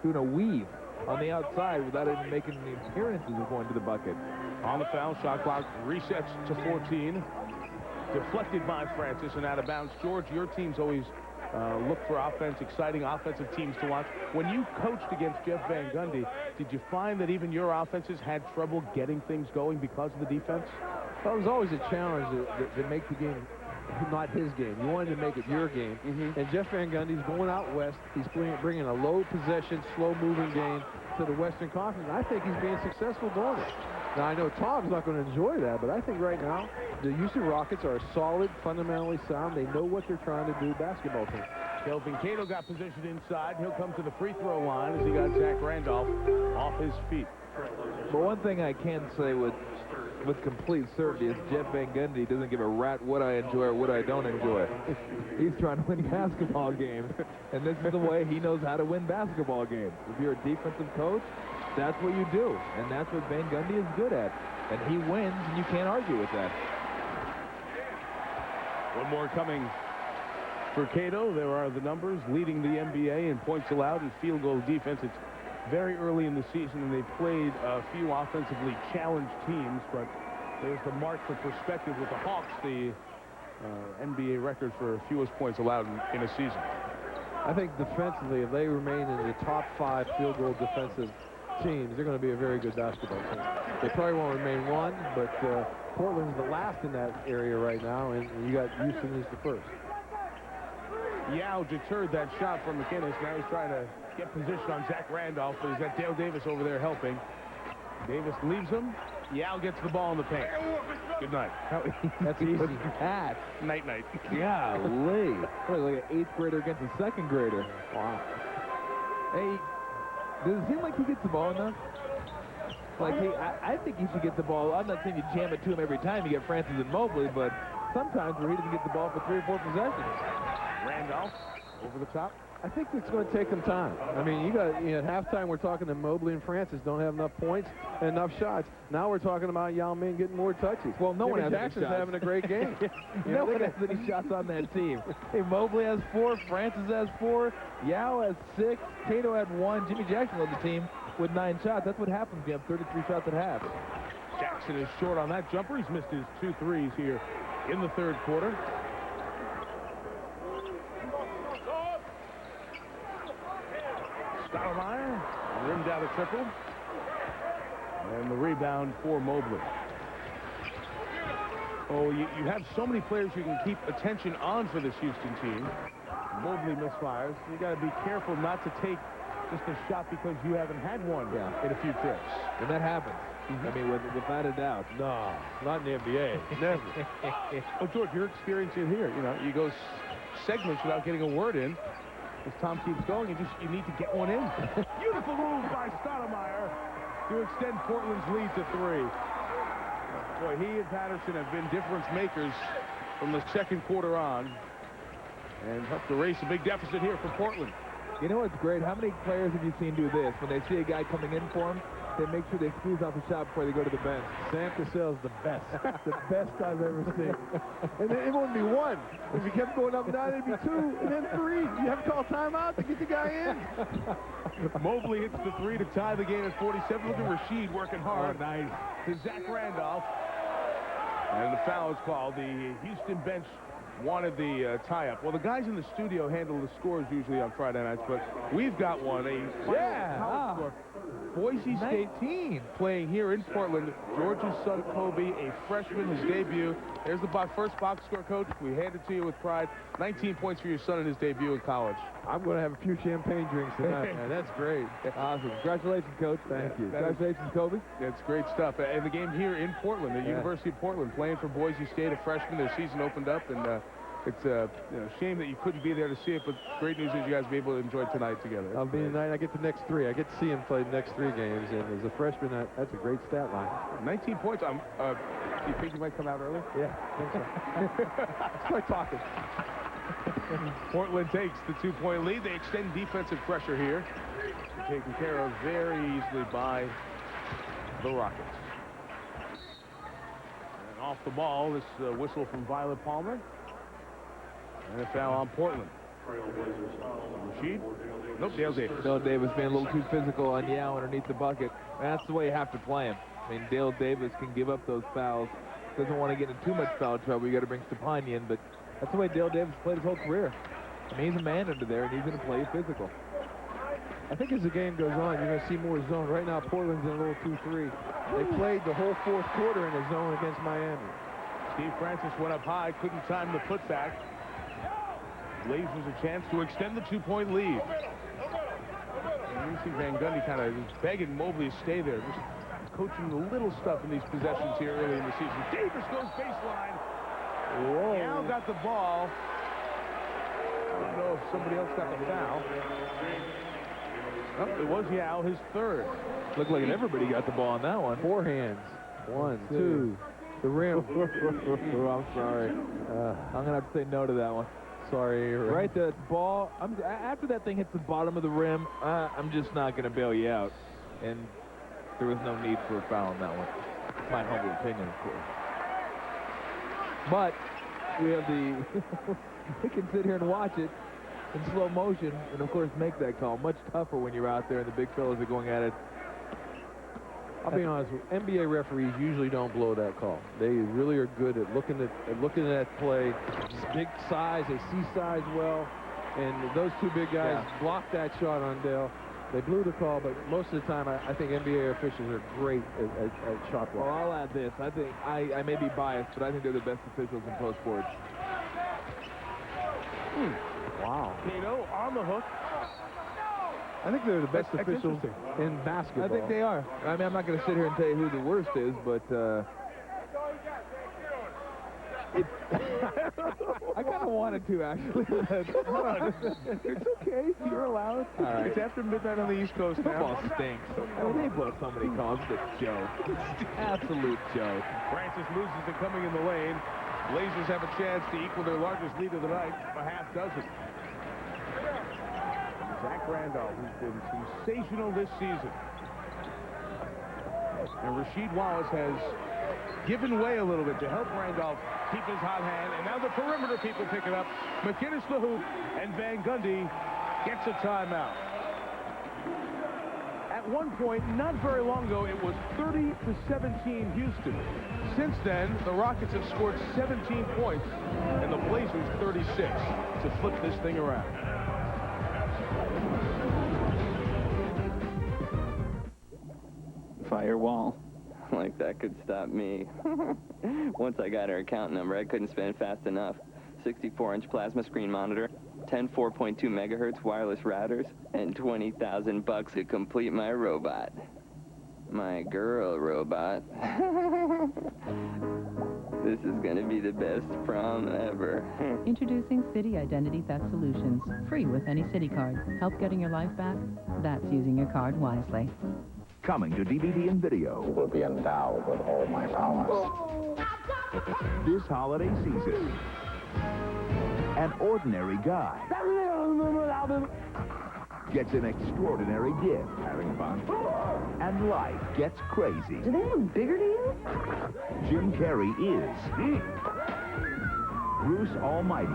doing a weave on the outside without even making any appearances of going to the bucket. On the foul, shot clock resets to 14. Deflected by Francis and out of bounds. George, your team's always look for offense, exciting offensive teams to watch. When you coached against Jeff Van Gundy, did you find that even your offenses had trouble getting things going because of the defense? Well, it was always a challenge to make the game not his game. You wanted to make it your game. And Jeff Van Gundy's going out west. He's bringing a low possession, slow-moving game to the Western Conference. I think he's being successful doing it. Now, I know Tom's not going to enjoy that, but I think right now the Houston Rockets are solid, fundamentally sound. They know what they're trying to do basketball team. Kelvin Cato got positioned inside. He'll come to the free throw line as he got Zach Randolph off his feet. But one thing I can say with complete certainty is Jeff Van Gundy doesn't give a rat what I enjoy or what I don't enjoy. He's trying to win basketball games, and this is the way he knows how to win basketball games. If you're a defensive coach, that's what you do, and that's what Van Gundy is good at. And he wins, and you can't argue with that. One more coming for Cato. There are the numbers leading the NBA in points allowed and field goal defense. It's very early in the season, and they played a few offensively challenged teams, but there's the mark for perspective with the Hawks, the NBA record for fewest points allowed in a season. I think defensively, if they remain in the top 5 field goal defensive teams, they're going to be a very good basketball team. They probably won't remain one, but Portland's the last in that area right now, and you got Houston is the first. Yao deterred that shot from McInnes. Now he's trying to get position on Zach Randolph, but he's got Dale Davis over there helping. Davis leaves him. Yao gets the ball in the paint. Good night. That's easy. Pass. Night-night. Golly. Like an 8th grader against a 2nd grader. Wow. Hey, does it seem like he gets the ball enough? Like, hey, I think he should get the ball. I'm not saying you jam it to him every time you get Francis and Mobley, but sometimes where he doesn't get the ball for 3 or 4 possessions. Randolph over the top. I think it's going to take them time. I mean, at halftime we're talking to Mobley and Francis don't have enough points and enough shots. Now we're talking about Yao Ming getting more touches. Well, no one has Jackson's any shots. having a great game. No one has any shots on that team. Hey, Mobley has 4, Francis has 4, Yao has 6, Cato had 1, Jimmy Jackson led the team with 9 shots. That's what happens when you have 33 shots at half. Jackson is short on that jumper. He's missed his 2 threes here in the 3rd quarter. Stoudemire rimmed out a triple. And the rebound for Mobley. Oh, you have so many players you can keep attention on for this Houston team. Mobley misfires. You got to be careful not to take just a shot because you haven't had one in a few trips. And that happens. I mean, without a doubt. No, not in the NBA. Never. Oh, George, your experience in here, you go segments without getting a word in. As Tom keeps going, you need to get one in. Beautiful move by Stoudemire to extend Portland's lead to 3. Boy, he and Patterson have been difference makers from the 2nd quarter on and helped erase a big deficit here for Portland. You know what's great? How many players have you seen do this? When they see a guy coming in for them, they make sure they squeeze off a shot before they go to the bench. Sam Cassell's the best. The best I've ever seen. And it wouldn't be 1. If you kept going up and down, it'd be 2, and then 3. You have to call timeout to get the guy in. Mobley hits the 3 to tie the game at 47. Look at Rasheed working hard. Oh, nice. To Zach Randolph. And the foul is called. The Houston bench wanted the tie-up. Well, the guys in the studio handle the scores usually on Friday nights, but we've got one. A score. Boise State playing here in Portland. George's son, Kobe, a freshman, his debut. There's the first box score, Coach. We hand it to you with pride. 19 points for your son in his debut in college. I'm going to have a few champagne drinks tonight, man. That's great. Awesome. Congratulations, Coach. Thank you. Congratulations, Kobe. That's great stuff. And the game here in Portland, the University of Portland, playing for Boise State, a freshman. Their season opened up, and it's a shame that you couldn't be there to see it, but great news is you guys will be able to enjoy tonight together. I'll be tonight. I get the next 3. I get to see him play the next 3 games, and as a freshman, that's a great stat line. 19 points. Do you think you might come out early? Yeah, I think so. Start talking. Portland takes the 2-point lead. They extend defensive pressure here. Taken care of very easily by the Rockets. And off the ball, this whistle from Violet Palmer. And a foul on Portland. Rasheed? Nope, Dale Davis. Dale Davis being a little too physical on Yao underneath the bucket. That's the way you have to play him. I mean, Dale Davis can give up those fouls. Doesn't want to get in too much foul trouble. You got to bring Stepanian, but that's the way Dale Davis played his whole career. I mean, he's a man under there, and he's going to play physical. I think as the game goes on, you're going to see more zone. Right now, Portland's in a little 2-3. They played the whole 4th quarter in a zone against Miami. Steve Francis went up high, couldn't time the putback. Blazers a chance to extend the 2-point lead. And you see Van Gundy kind of begging Mobley to stay there, just coaching the little stuff in these possessions here early in the season. Davis goes baseline. Whoa. Yao got the ball. I don't know if somebody else got the foul. Oh, it was Yao, his third. Looked like everybody got the ball on that one. Four hands. 1, 2. The rim. I'm sorry. I'm going to have to say no to that one. Sorry. Right, the ball, after that thing hits the bottom of the rim, I'm just not going to bail you out. And there was no need for a foul on that one. My humble opinion, of course. But we have the... we can sit here and watch it in slow motion and, of course, make that call. Much tougher when you're out there and the big fellas are going at it. I'll be honest, NBA referees usually don't blow that call. They really are good at looking at that play. Big size, they see size well, and those two big guys blocked that shot on Dale. They blew the call, but most of the time, I think NBA officials are great at shot blocking. Well, I'll add this. I think I may be biased, but I think they're the best officials in pro sports. Wow. Cato on the hook. I think they're the best officials in basketball. I think they are. I mean, I'm not going to sit here and tell you who the worst is, but I kind of wanted to, actually. It's okay. You're allowed. All right. It's after midnight on the East Coast now. Football stinks. I mean, they blow so many calls. It's a joke. It's an absolute joke. Francis loses it coming in the lane. Blazers have a chance to equal their largest lead of the night, a half dozen. Zach Randolph, who's been sensational this season. And Rasheed Wallace has given way a little bit to help Randolph keep his hot hand. And now the perimeter people pick it up. McInnes the hoop, and Van Gundy gets a timeout. At one point, not very long ago, it was 30-17 Houston. Since then, the Rockets have scored 17 points, and the Blazers 36 to flip this thing around. Firewall. Like that could stop me. Once I got her account number, I couldn't spend fast enough. 64-inch plasma screen monitor, 10 4.2 megahertz wireless routers, and $20,000 to complete my robot. My girl robot. This is gonna be the best prom ever. Introducing City Identity Theft Solutions. Free with any City card. Help getting your life back? That's using your card wisely. Coming to DVD and video. Will be endowed with all my powers. This holiday season. An ordinary guy gets an extraordinary gift. Having fun. And life gets crazy. Do they have a bigger deal? Jim Carrey is Bruce Almighty.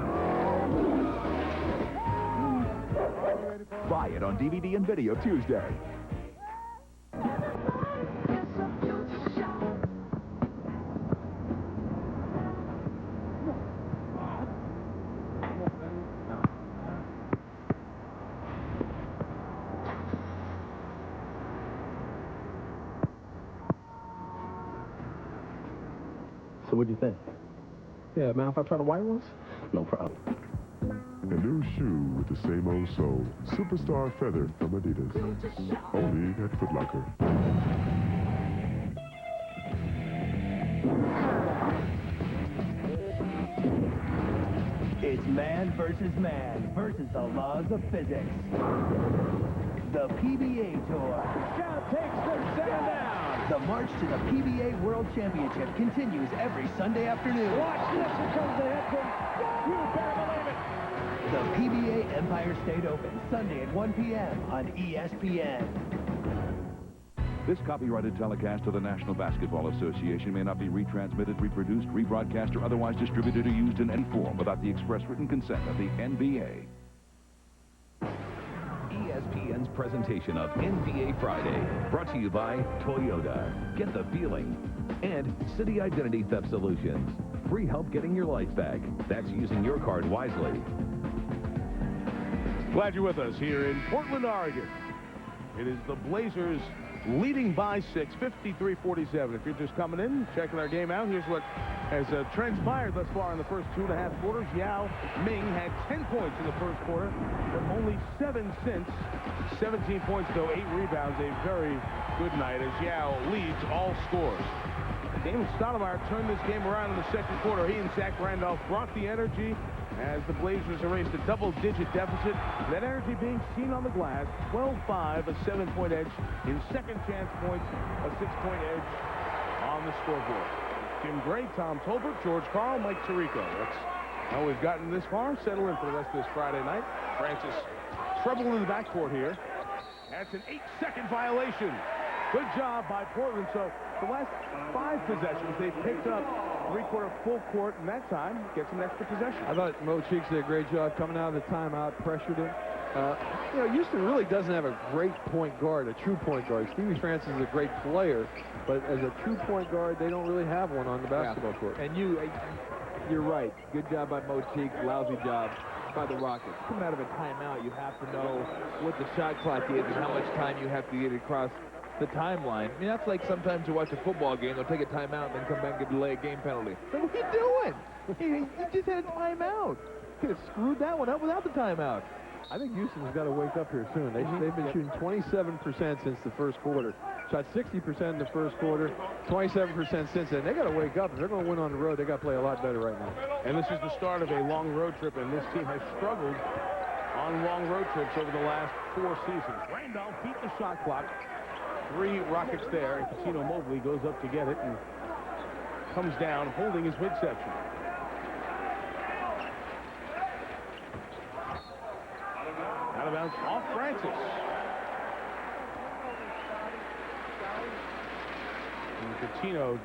Buy it on DVD and video Tuesday. So what'd you think? Yeah, man, if I try the white ones? No problem. A new shoe with the same old sole. Superstar Feather from Adidas. Only at Foot Locker. It's man versus the laws of physics. The PBA Tour. Scout takes the second down. The march to the PBA World Championship continues every Sunday afternoon. Watch this. Here comes the head from. You better believe it. The PBA Empire State Open, Sunday at 1 p.m. on ESPN. This copyrighted telecast of the National Basketball Association may not be retransmitted, reproduced, rebroadcast, or otherwise distributed or used in any form without the express written consent of the NBA. ESPN's presentation of NBA Friday, brought to you by Toyota. Get the feeling. And City Identity Theft Solutions. Free help getting your life back. That's using your card wisely. Glad you're with us here in Portland, Oregon. It is the Blazers leading by 6, 53-47. If you're just coming in, checking our game out, here's what has transpired thus far in the first 2.5 quarters. Yao Ming had 10 points in the first quarter, but only 7 since. 17 points, though, 8 rebounds. A very good night as Yao leads all scores. Damon Stoudemire turned this game around in the second quarter. He and Zach Randolph brought the energy as the Blazers erased a double-digit deficit. That energy being seen on the glass. 12-5, a 7-point edge in second chance points, a 6-point edge on the scoreboard. Jim Gray, Tom Tolbert, George Karl, Mike Tirico. That's how we've gotten this far. Settle in for the rest of this Friday night. Francis trouble in the backcourt here. That's an 8-second violation. Good job by Portland. So the last 5 possessions, they picked up 3/4 full court, and that time gets an extra possession. I thought Mo Cheeks did a great job coming out of the timeout, pressured him. You know, Houston really doesn't have a great point guard, a true point guard. Stevie Francis is a great player, but as a true point guard, they don't really have one on the basketball court. And you're right. Good job by Mo Cheeks. Lousy job by the Rockets. Coming out of a timeout, you have to know what the shot clock is and how much time you have to get across the timeline. I mean, that's like sometimes you watch a football game, they'll take a timeout and then come back and delay a game penalty. Like, what are you doing? He just had a timeout. Could have screwed that one up without the timeout. I think Houston's got to wake up here soon. They've been shooting 27% since the first quarter. Shot 60% in the first quarter, 27% since then. They got to wake up. If they're going to win on the road, they got to play a lot better right now. And this is the start of a long road trip, and this team has struggled on long road trips over the last 4 seasons. Randolph beat the shot clock. 3 Rockets there, and Casino Mobley goes up to get it and comes down holding his midsection. Out of bounds off Francis. And Coutinho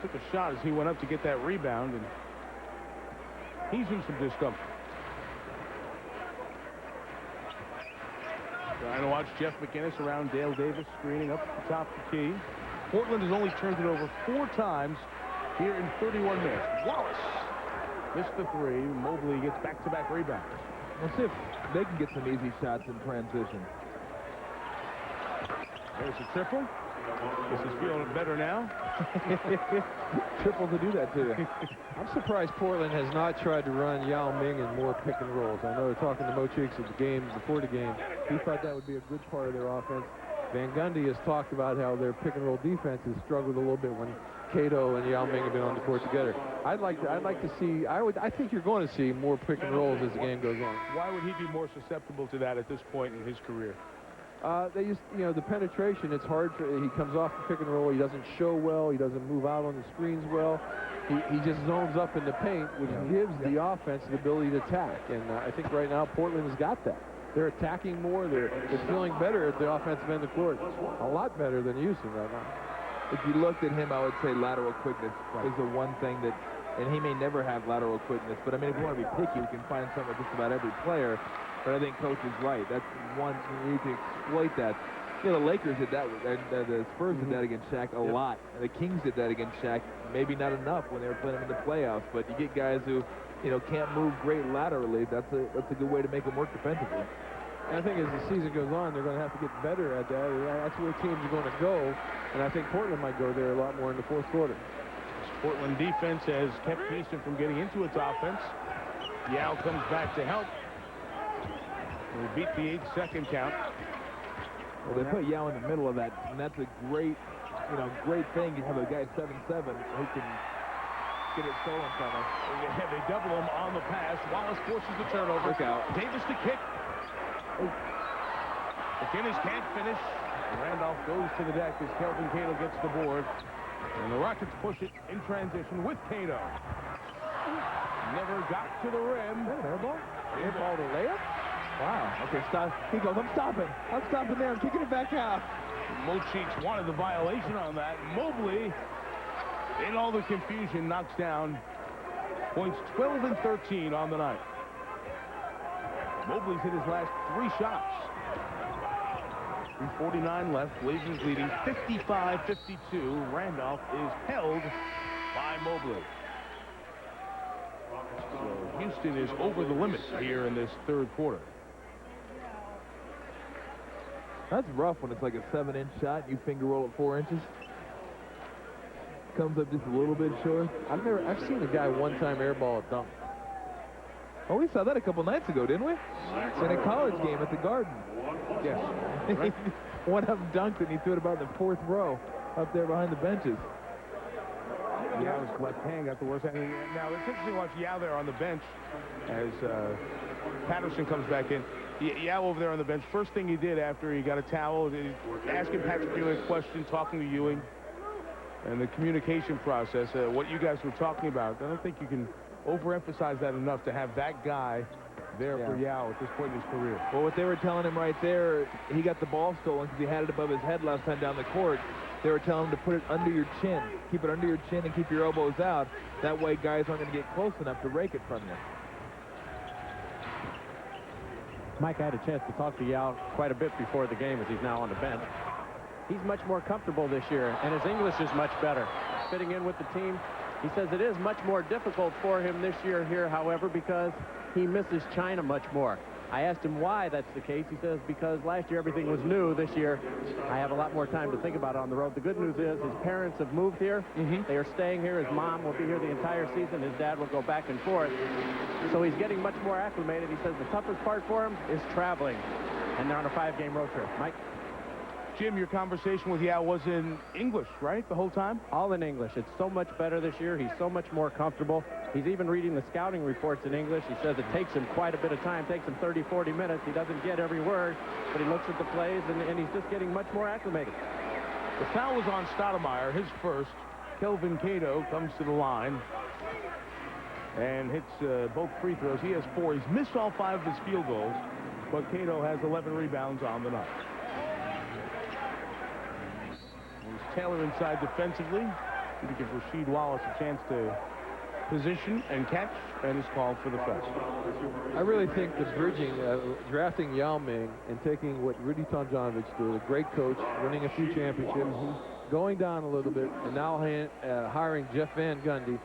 took a shot as he went up to get that rebound, and he's in some discomfort. Trying to watch Jeff McInnes around Dale Davis, screening up at the top of the key. Portland has only turned it over 4 times here in 31 minutes. Wallace missed the 3. Mobley gets back-to-back rebounds. Let's see if they can get some easy shots in transition. There's a triple. This is feeling better now. Triple to do that to you. I'm surprised Portland has not tried to run Yao Ming in more pick and rolls. I know talking to Mo Cheeks at the game, before the game, he thought that would be a good part of their offense. Van Gundy has talked about how their pick and roll defense has struggled a little bit when Cato and Yao Ming have been on the court together. I'd like to see. I think you're going to see more pick and rolls as the game goes on. Why would he be more susceptible to that at this point in his career? They just, the penetration, it's hard for, he comes off the pick and roll, he doesn't show well, he doesn't move out on the screens well. He just zones up in the paint, which gives the offense the ability to attack. And I think right now Portland has got that. They're attacking more, they're feeling better at the offensive end of the court. A lot better than Houston right now. If you looked at him, I would say lateral quickness is the one thing that, and he may never have lateral quickness, but I mean, if you want to be picky, you can find something with just about every player. But I think Coach is right. That's one, you need to exploit that. You know, the Lakers did that, the Spurs did that against Shaq a lot. And the Kings did that against Shaq, maybe not enough when they were playing him in the playoffs. But you get guys who, can't move great laterally. That's a good way to make them work defensively. And I think as the season goes on, they're going to have to get better at that. That's where teams are going to go. And I think Portland might go there a lot more in the fourth quarter. Portland defense has kept Houston from getting into its offense. Yao comes back to help. They beat the 8-second count. Well, they put Yao in the middle of that, and that's a great, great thing. You have a guy 7'7" who can get it stolen from him. Yeah, they double him on the pass. Wallace forces the turnover. Look out. Davis to kick. McInnes can't finish. Randolph goes to the deck as Kelvin Cato gets the board. And the Rockets push it in transition with Cato. Never got to the rim. Airball? Airball to layup. Wow. Okay, stop. He goes, I'm stopping there. I'm kicking it back out. Mo Cheeks wanted the violation on that. Mobley, in all the confusion, knocks down points 12 and 13 on the night. Mobley's hit his last 3 shots. 3:49 left. Blazers leading 55-52. Randolph is held by Mobley. So Houston is over the limit here in this third quarter. That's rough when it's like a 7-inch shot and you finger roll it 4 inches. Comes up just a little bit short. I've seen a guy one time airball a dunk. Oh, we saw that a couple nights ago, didn't we? In a college game at the Garden. Yes. Right. One of them dunked and he threw it about the 4th row up there behind the benches. Yao's left hand got the worst. Now, it's interesting to watch Yao there on the bench as Patterson comes back in. Yao over there on the bench, first thing he did after he got a towel, asking Patrick Ewing a question, talking to Ewing, and the communication process, what you guys were talking about. I don't think you can overemphasize that enough to have that guy there for Yao at this point in his career. Well, what they were telling him right there, he got the ball stolen because he had it above his head last time down the court. They were telling him to put it under your chin. Keep it under your chin and keep your elbows out. That way guys aren't going to get close enough to rake it from you. Mike, I had a chance to talk to Yao quite a bit before the game as he's now on the bench. He's much more comfortable this year, and his English is much better. Fitting in with the team, he says it is much more difficult for him this year here, however, because he misses China much more. I asked him why that's the case. He says because last year everything was new. This year I have a lot more time to think about it on the road. The good news is his parents have moved here. They are staying here. His mom will be here the entire season. His dad will go back and forth. So he's getting much more acclimated. He says the toughest part for him is traveling. And they're on a 5-game road trip. Mike? Jim, your conversation with Yao was in English, right, the whole time? All in English. It's so much better this year. He's so much more comfortable. He's even reading the scouting reports in English. He says it takes him quite a bit of time. It takes him 30, 40 minutes. He doesn't get every word, but he looks at the plays, and he's just getting much more acclimated. The foul was on Stoudemire, his first. Kelvin Cato comes to the line and hits both free throws. He has 4. He's missed all 5 of his field goals, but Cato has 11 rebounds on the night. Taylor inside defensively to give Rasheed Wallace a chance to position and catch, and is called for the foul. I really think the bridging, drafting Yao Ming and taking what Rudy Tomjanovich did, a great coach, winning a few championships, going down a little bit, and now hiring Jeff Van Gundy,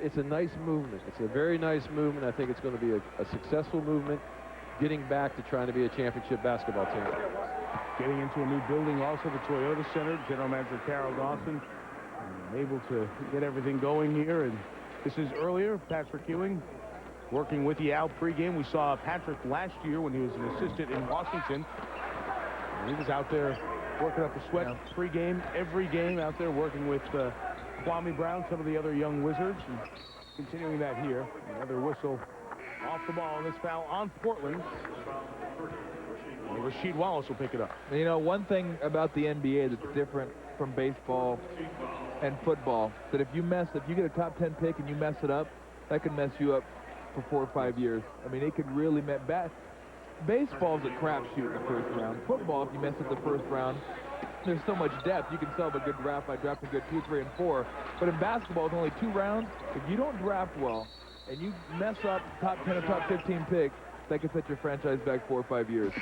it's a nice movement. It's a very nice movement. I think it's going to be a successful movement, getting back to trying to be a championship basketball team. Getting into a new building, also the Toyota Center. General Manager Carol Dawson able to get everything going here. And this is earlier, Patrick Ewing working with Yao pregame. We saw Patrick last year when he was an assistant in Washington. And he was out there working up a sweat pregame, every game out there working with Kwame Brown, some of the other young Wizards. And continuing that here. Another whistle off the ball, and this foul on Portland. Rasheed Wallace will pick it up. You know, one thing about the NBA that's different from baseball and football, that if you get a top 10 pick and you mess it up, that could mess you up for 4 or 5 years. I mean, it could really mess bad. Baseball's a crapshoot in the first round. Football, if you mess up the first round, there's so much depth. You can still have a good draft by drafting good 2, 3, and 4. But in basketball, it's only 2 rounds. If you don't draft well and you mess up top 10 or top 15 pick, that could set your franchise back 4 or 5 years.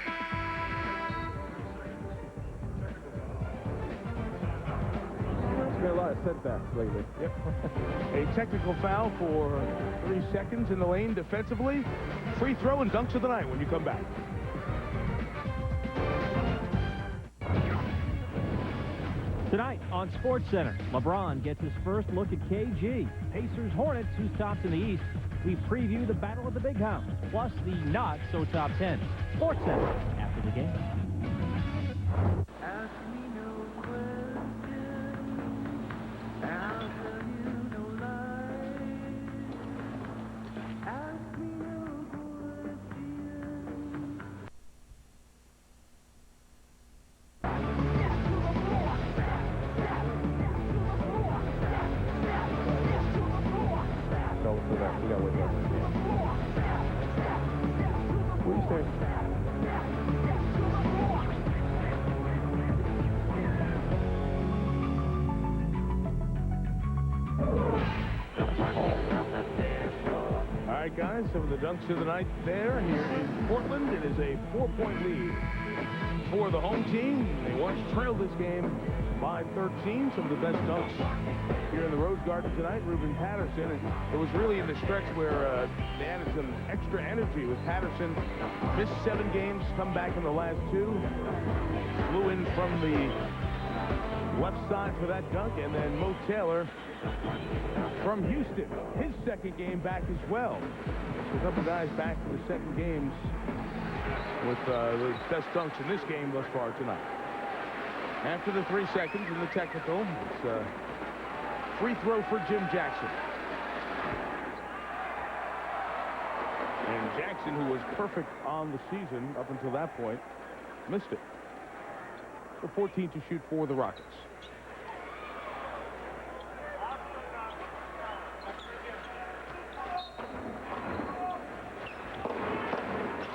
A lot of setbacks lately. Yep. A technical foul for 3 seconds in the lane defensively. Free throw and dunks of the night when you come back. Tonight on SportsCenter, LeBron gets his first look at KG. Pacers Hornets, who's tops in the East. We preview the Battle of the Big House, plus the not-so-top 10. SportsCenter after the game. Guys, some of the dunks of the night there here in Portland. It is a 4-point lead for the home team. They once trailed this game by 13. Some of the best dunks here in the Rose Garden tonight. Ruben Patterson, and it was really in the stretch where they added some extra energy with Patterson. Missed 7 games, come back in the last 2. from the left side for that dunk, and then Mo Taylor from Houston, his second game back as well. So a couple guys back in the second games with the best dunks in this game thus far tonight. After the 3 seconds in the technical, it's a free throw for Jim Jackson. And Jackson, who was perfect on the season up until that point, missed it. So 14 to shoot for the Rockets.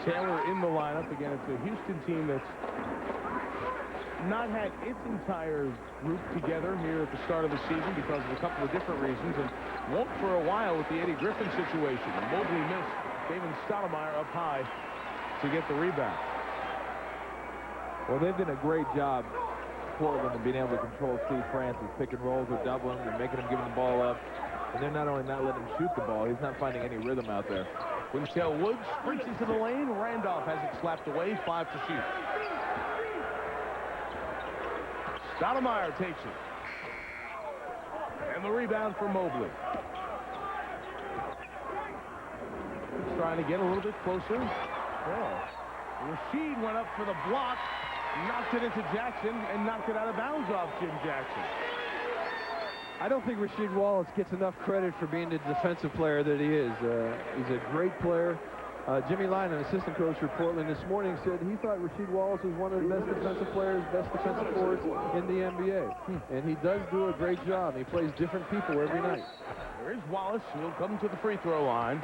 Taylor in the lineup. Again, it's a Houston team that's not had its entire group together here at the start of the season because of a couple of different reasons, and won't for a while with the Eddie Griffin situation. Mobley missed. David Stoudemire up high to get the rebound. Well, they've done a great job, Portland, in being able to control Steve Francis. Pick and rolls are doubling and making him give him the ball up. And they're not only not letting him shoot the ball, he's not finding any rhythm out there. Quintel Woods sprints into the lane. Randolph has it slapped away. 5 to shoot. Stoudemire takes it. And the rebound for Mobley. He's trying to get a little bit closer. Yeah. Rasheed went up for the block, knocked it into Jackson, and knocked it out of bounds off Jim Jackson. I don't think Rasheed Wallace gets enough credit for being the defensive player that he is. He's a great player. Jimmy Lyon, an assistant coach for Portland this morning, said he thought Rasheed Wallace was one of the best defensive players, best defensive forwards in the NBA. And he does do a great job. He plays different people every night. There is Wallace. He'll come to the free throw line.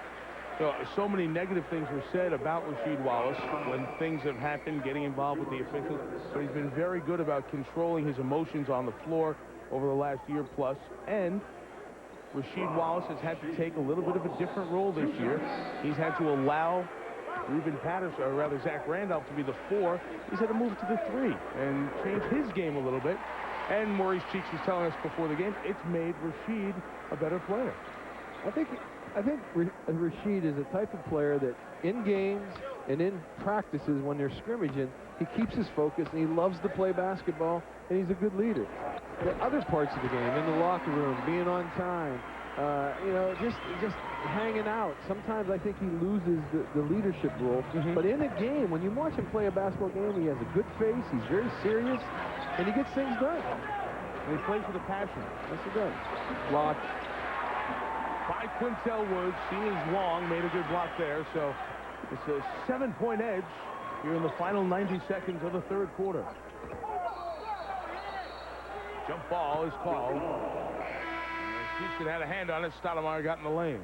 So many negative things were said about Rasheed Wallace when things have happened, getting involved with the officials. But he's been very good about controlling his emotions on the floor over the last year plus. And Rasheed Wallace has had to take a little bit of a different role this year. He's had to allow Ruben Patterson, or rather Zach Randolph, to be the 4. He's had to move to the 3 and change his game a little bit. And Maurice Cheeks was telling us before the game, it's made Rasheed a better player. I think Rasheed is a type of player that in games and in practices when they're scrimmaging, he keeps his focus and he loves to play basketball, and he's a good leader. The other parts of the game, in the locker room, being on time, you know, just hanging out. Sometimes I think he loses the leadership role. But in a game, when you watch him play a basketball game, he has a good face, he's very serious, and he gets things done. And he plays with a passion. Yes, he does. Block by Quintel Woods. He is long, made a good block there. So it's a 7-point edge here in the final 90 seconds of the third quarter. Jump ball is called. Houston had a hand on it. Stoudemire got in the lane.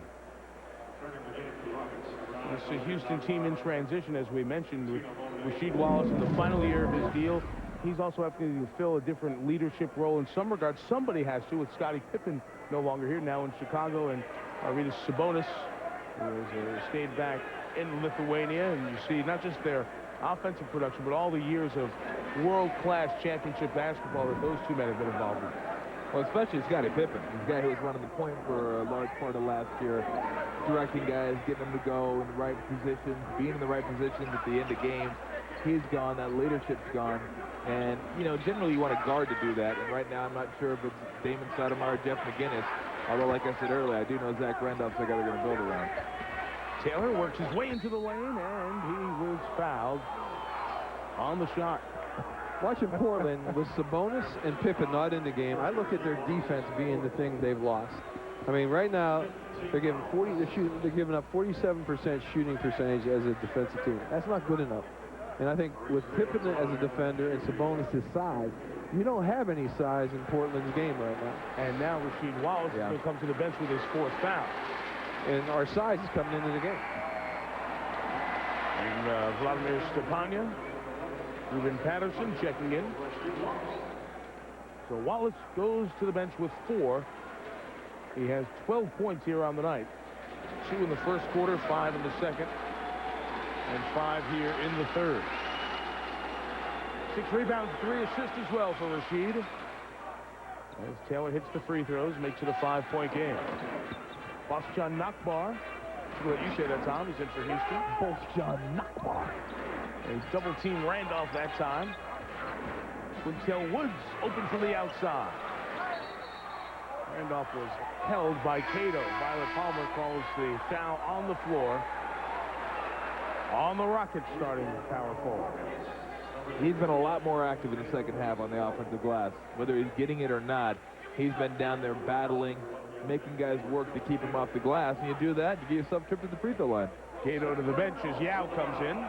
It's a Houston team in transition, as we mentioned, with Rasheed Wallace in the final year of his deal. He's also having to fill a different leadership role in some regards. Somebody has to, with Scottie Pippen no longer here, now in Chicago, and Arvydas Sabonis, who has stayed back in Lithuania. And you see not just their offensive production, but all the years of world-class championship basketball that those two men have been involved in. Well, especially Scottie Pippen. He's the guy who was running the point for a large part of last year, directing guys, getting them to go in the right positions, being in the right positions at the end of games. He's gone. That leadership's gone. And, you know, generally you want a guard to do that. And right now I'm not sure if it's Damon Stoudemire or Jeff McGinnis. Although, like I said earlier, I do know Zach Randolph's the guy they're going to build around. Taylor works his way into the lane, and he was fouled on the shot. Watching Portland with Sabonis and Pippen not in the game, I look at their defense being the thing they've lost. I mean, right now they're giving they're giving up 47% shooting percentage as a defensive team. That's not good enough. And I think with Pippen as a defender and Sabonis' size, you don't have any size in Portland's game right now. And now Rasheed Wallace will come to the bench with his 4th foul. And our size is coming into the game. And Vladimir Stepania, Ruben Patterson checking in. So Wallace goes to the bench with 4. He has 12 points here on the night. 2 in the first quarter, 5 in the second, and 5 here in the third. 6 rebounds, 3 assists as well for Rasheed. As Taylor hits the free throws, makes it a 5-point game. Bosjan Nakbar. What you say that, Tom? He's in for Houston. Bosjan Nakbar. He double-teamed Randolph that time. Quintel Woods open from the outside. Randolph was held by Cato. Violet Palmer calls the foul on the floor on the Rockets starting power forward. He's been a lot more active in the second half on the offensive glass. Whether he's getting it or not, he's been down there battling, making guys work to keep him off the glass. And you do that, you get yourself tripped at the free throw line. Cato to the bench as Yao comes in.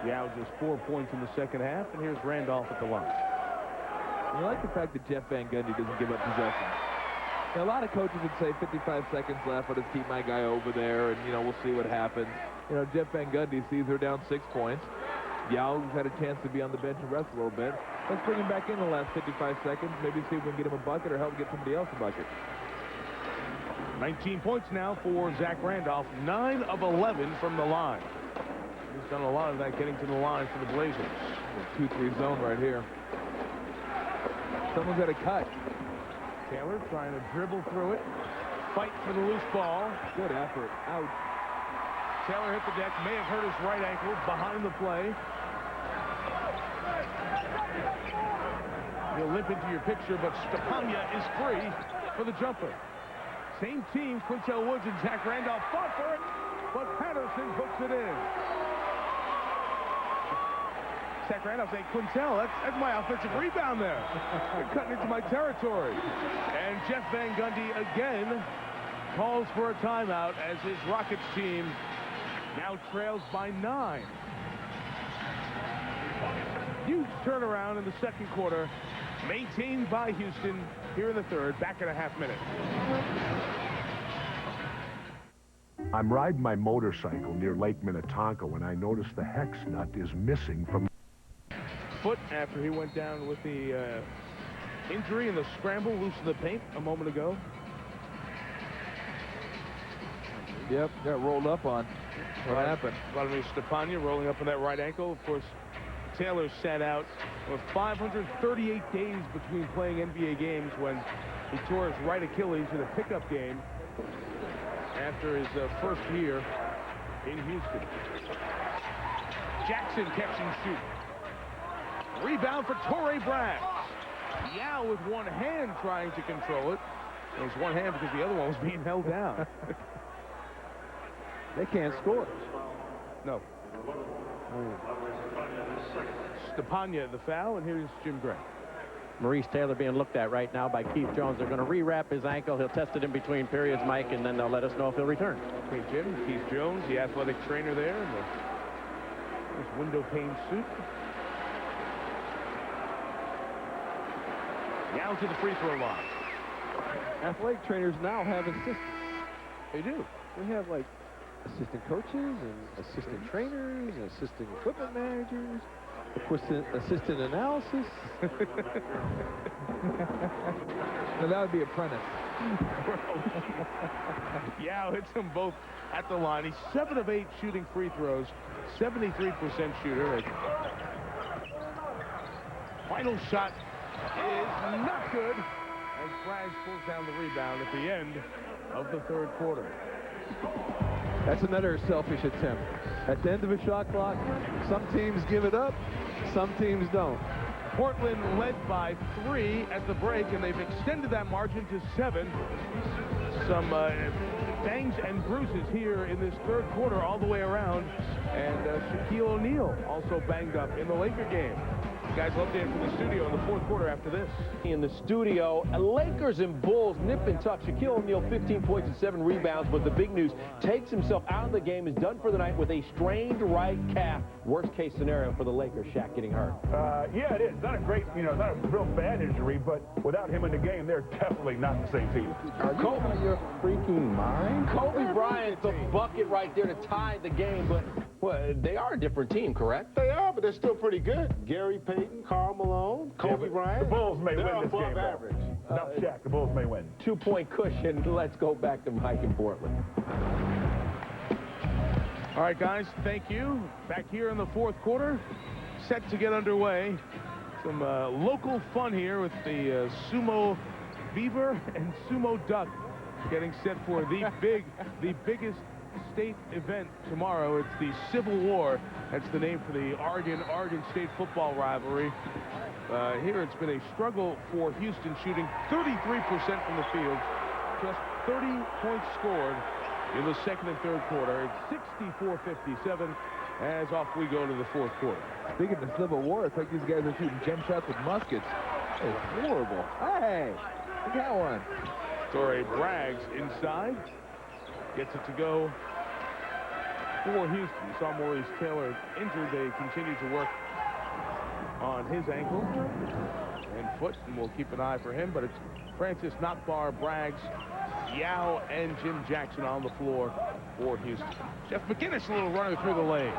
Yao just 4 points in the second half, and here's Randolph at the line. I like the fact that Jeff Van Gundy doesn't give up possession. Now, a lot of coaches would say 55 seconds left, I'll just keep my guy over there, and, we'll see what happens. Jeff Van Gundy sees her down 6 points. Yao's had a chance to be on the bench and rest a little bit. Let's bring him back in the last 55 seconds, maybe see if we can get him a bucket or help get somebody else a bucket. 19 points now for Zach Randolph, 9 of 11 from the line. He's done a lot of that getting to the line for the Blazers. 2-3 zone right here. Someone's got a cut. Taylor trying to dribble through it. Fight for the loose ball. Good effort. Out. Taylor hit the deck. May have hurt his right ankle behind the play. He'll limp into your picture, but Stepanya is free for the jumper. Same team, Quintel Woods and Zach Randolph fought for it, but Patterson hooks it in. Zach Randolph saying, Quintel, that's my offensive rebound there. You're cutting into my territory. And Jeff Van Gundy again calls for a timeout as his Rockets team now trails by 9. Huge turnaround in the second quarter, maintained by Houston here in the third, back in a half minute. I'm riding my motorcycle near Lake Minnetonka when I notice the hex nut is missing from Foot after he went down with the injury and the scramble, loose in the paint a moment ago. Yep, got rolled up on. What happened? Vladimir Stepanya rolling up on that right ankle. Of course, Taylor sat out for 538 days between playing NBA games when he tore his right Achilles in a pickup game after his first year in Houston. Jackson catch and shoot. Rebound for Torrey Braggs. Yao with one hand trying to control it. It was one hand because the other one was being held down. They can't score. No. Stepanya the foul, and here's Jim Gray. Maurice Taylor being looked at right now by Keith Jones. They're going to rewrap his ankle. He'll test it in between periods, Mike, and then they'll let us know if he'll return. Okay, Jim, Keith Jones, the athletic trainer there in this window pane suit. Now to the free throw line. Athletic trainers now have assistants. They do. They have, like, assistant coaches and assistant trainers and assistant equipment managers, assistant analysis. Now that would be apprentice. Yao hits them both at the line. He's 7 of 8 shooting free throws, 73% shooter. Final shot is not good as Braggs pulls down the rebound at the end of the third quarter. That's another selfish attempt. At the end of a shot clock, some teams give it up, some teams don't. Portland led by 3 at the break, and they've extended that margin to 7. Some bangs and bruises here in this third quarter all the way around. And Shaquille O'Neal also banged up in the Laker game. Guys, we'll update from the studio in the fourth quarter after this. In the studio, Lakers and Bulls nip and tuck. Shaquille O'Neal 15 points and 7 rebounds, but the big news, takes himself out of the game, is done for the night with a strained right calf. Worst case scenario for the Lakers, Shaq getting hurt. Yeah, it is. Not a great, not a real bad injury, but without him in the game, they're definitely not the same team. Are you out of your freaking mind? Kobe Bryant, the bucket right there to tie the game, but well, they are a different team, correct? They are, but they're still pretty good. Gary Payton, Karl Malone, Kobe Bryant. The Bulls may win this game. They're above average. Enough Shaq, the Bulls may win. 2-point cushion. Let's go back to Mike in Portland. All right, guys, thank you. Back here in the fourth quarter, set to get underway. Some local fun here with the Sumo Beaver and Sumo Duck getting set for the biggest state event tomorrow. It's the Civil War. That's the name for the Oregon State football rivalry. Here it's been a struggle for Houston, shooting 33% from the field. Just 30 points scored in the second and third quarter. It's 64-57 as off we go to the fourth quarter. Speaking of Civil War, it's like these guys are shooting jump shots with muskets. It's horrible. Hey, look at that one. Torrey Braggs inside. Gets it to go for Houston. You saw Maurice Taylor injured. They continue to work on his ankle and foot, and we'll keep an eye for him. But it's Francis Nakbar, Braggs, Yao, and Jim Jackson on the floor for Houston. Jeff McInnes, a little runner through the lane.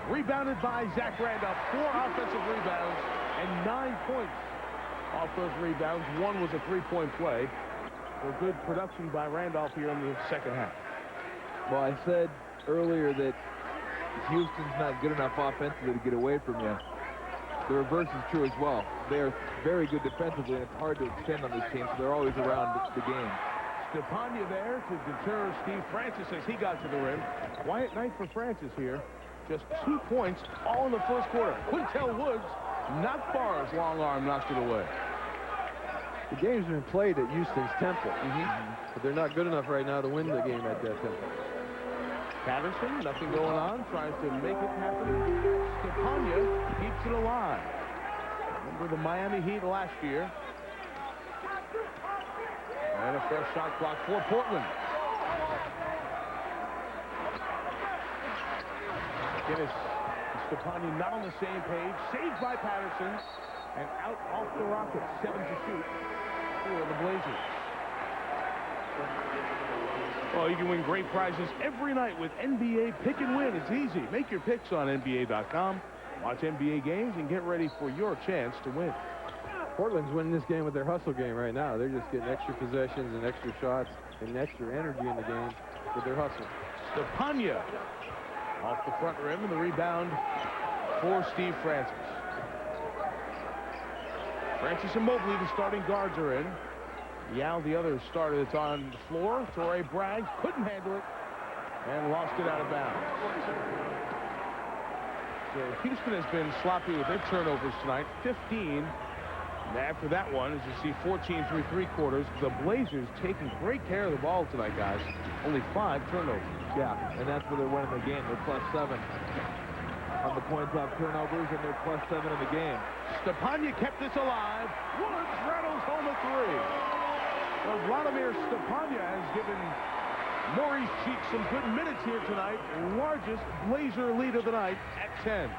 Rebounded by Zach Randolph. 4 offensive rebounds and 9 points off those rebounds. One was a three-point play. So good production by Randolph here in the second half. Well, I said earlier that Houston's not good enough offensively to get away from you. The reverse is true as well. They're very good defensively, and it's hard to extend on this team, so they're always around the game. Stepanya there to deter Steve Francis as he got to the rim. Quiet night for Francis here. Just 2 points, all in the first quarter. Quintel Woods, not far as long arm knocked it away. The game's been played at Houston's tempo, but they're not good enough right now to win the game at that tempo. Patterson, nothing going on, tries to make it happen. Stepanya keeps it alive. Remember the Miami Heat last year. And a fresh shot clock for Portland. McInnes and Stepanya not on the same page. Saved by Patterson. And out off the Rockets. 7 to shoot for the Blazers. Well, you can win great prizes every night with NBA Pick and Win. It's easy. Make your picks on NBA.com. Watch NBA games and get ready for your chance to win. Portland's winning this game with their hustle game right now. They're just getting extra possessions and extra shots and extra energy in the game with their hustle. Stepanya off the front rim, and the rebound for Steve Francis. Francis and Mobley, the starting guards, are in. Yao, the other starter that's on the floor. Torrey Braggs couldn't handle it and lost it out of bounds. So Houston has been sloppy with their turnovers tonight, 15. And after that one, as you see, 14 through 3 quarters. The Blazers taking great care of the ball tonight, guys. Only 5 turnovers. Yeah, and that's where they're winning the game. They're +7 on the points off turnovers, and they're +7 in the game. Stepanya kept this alive. Woods rattles home a 3. Well, Vladimir Stepanya has given Maurice Cheek some good minutes here tonight. Largest Blazer lead of the night at 10.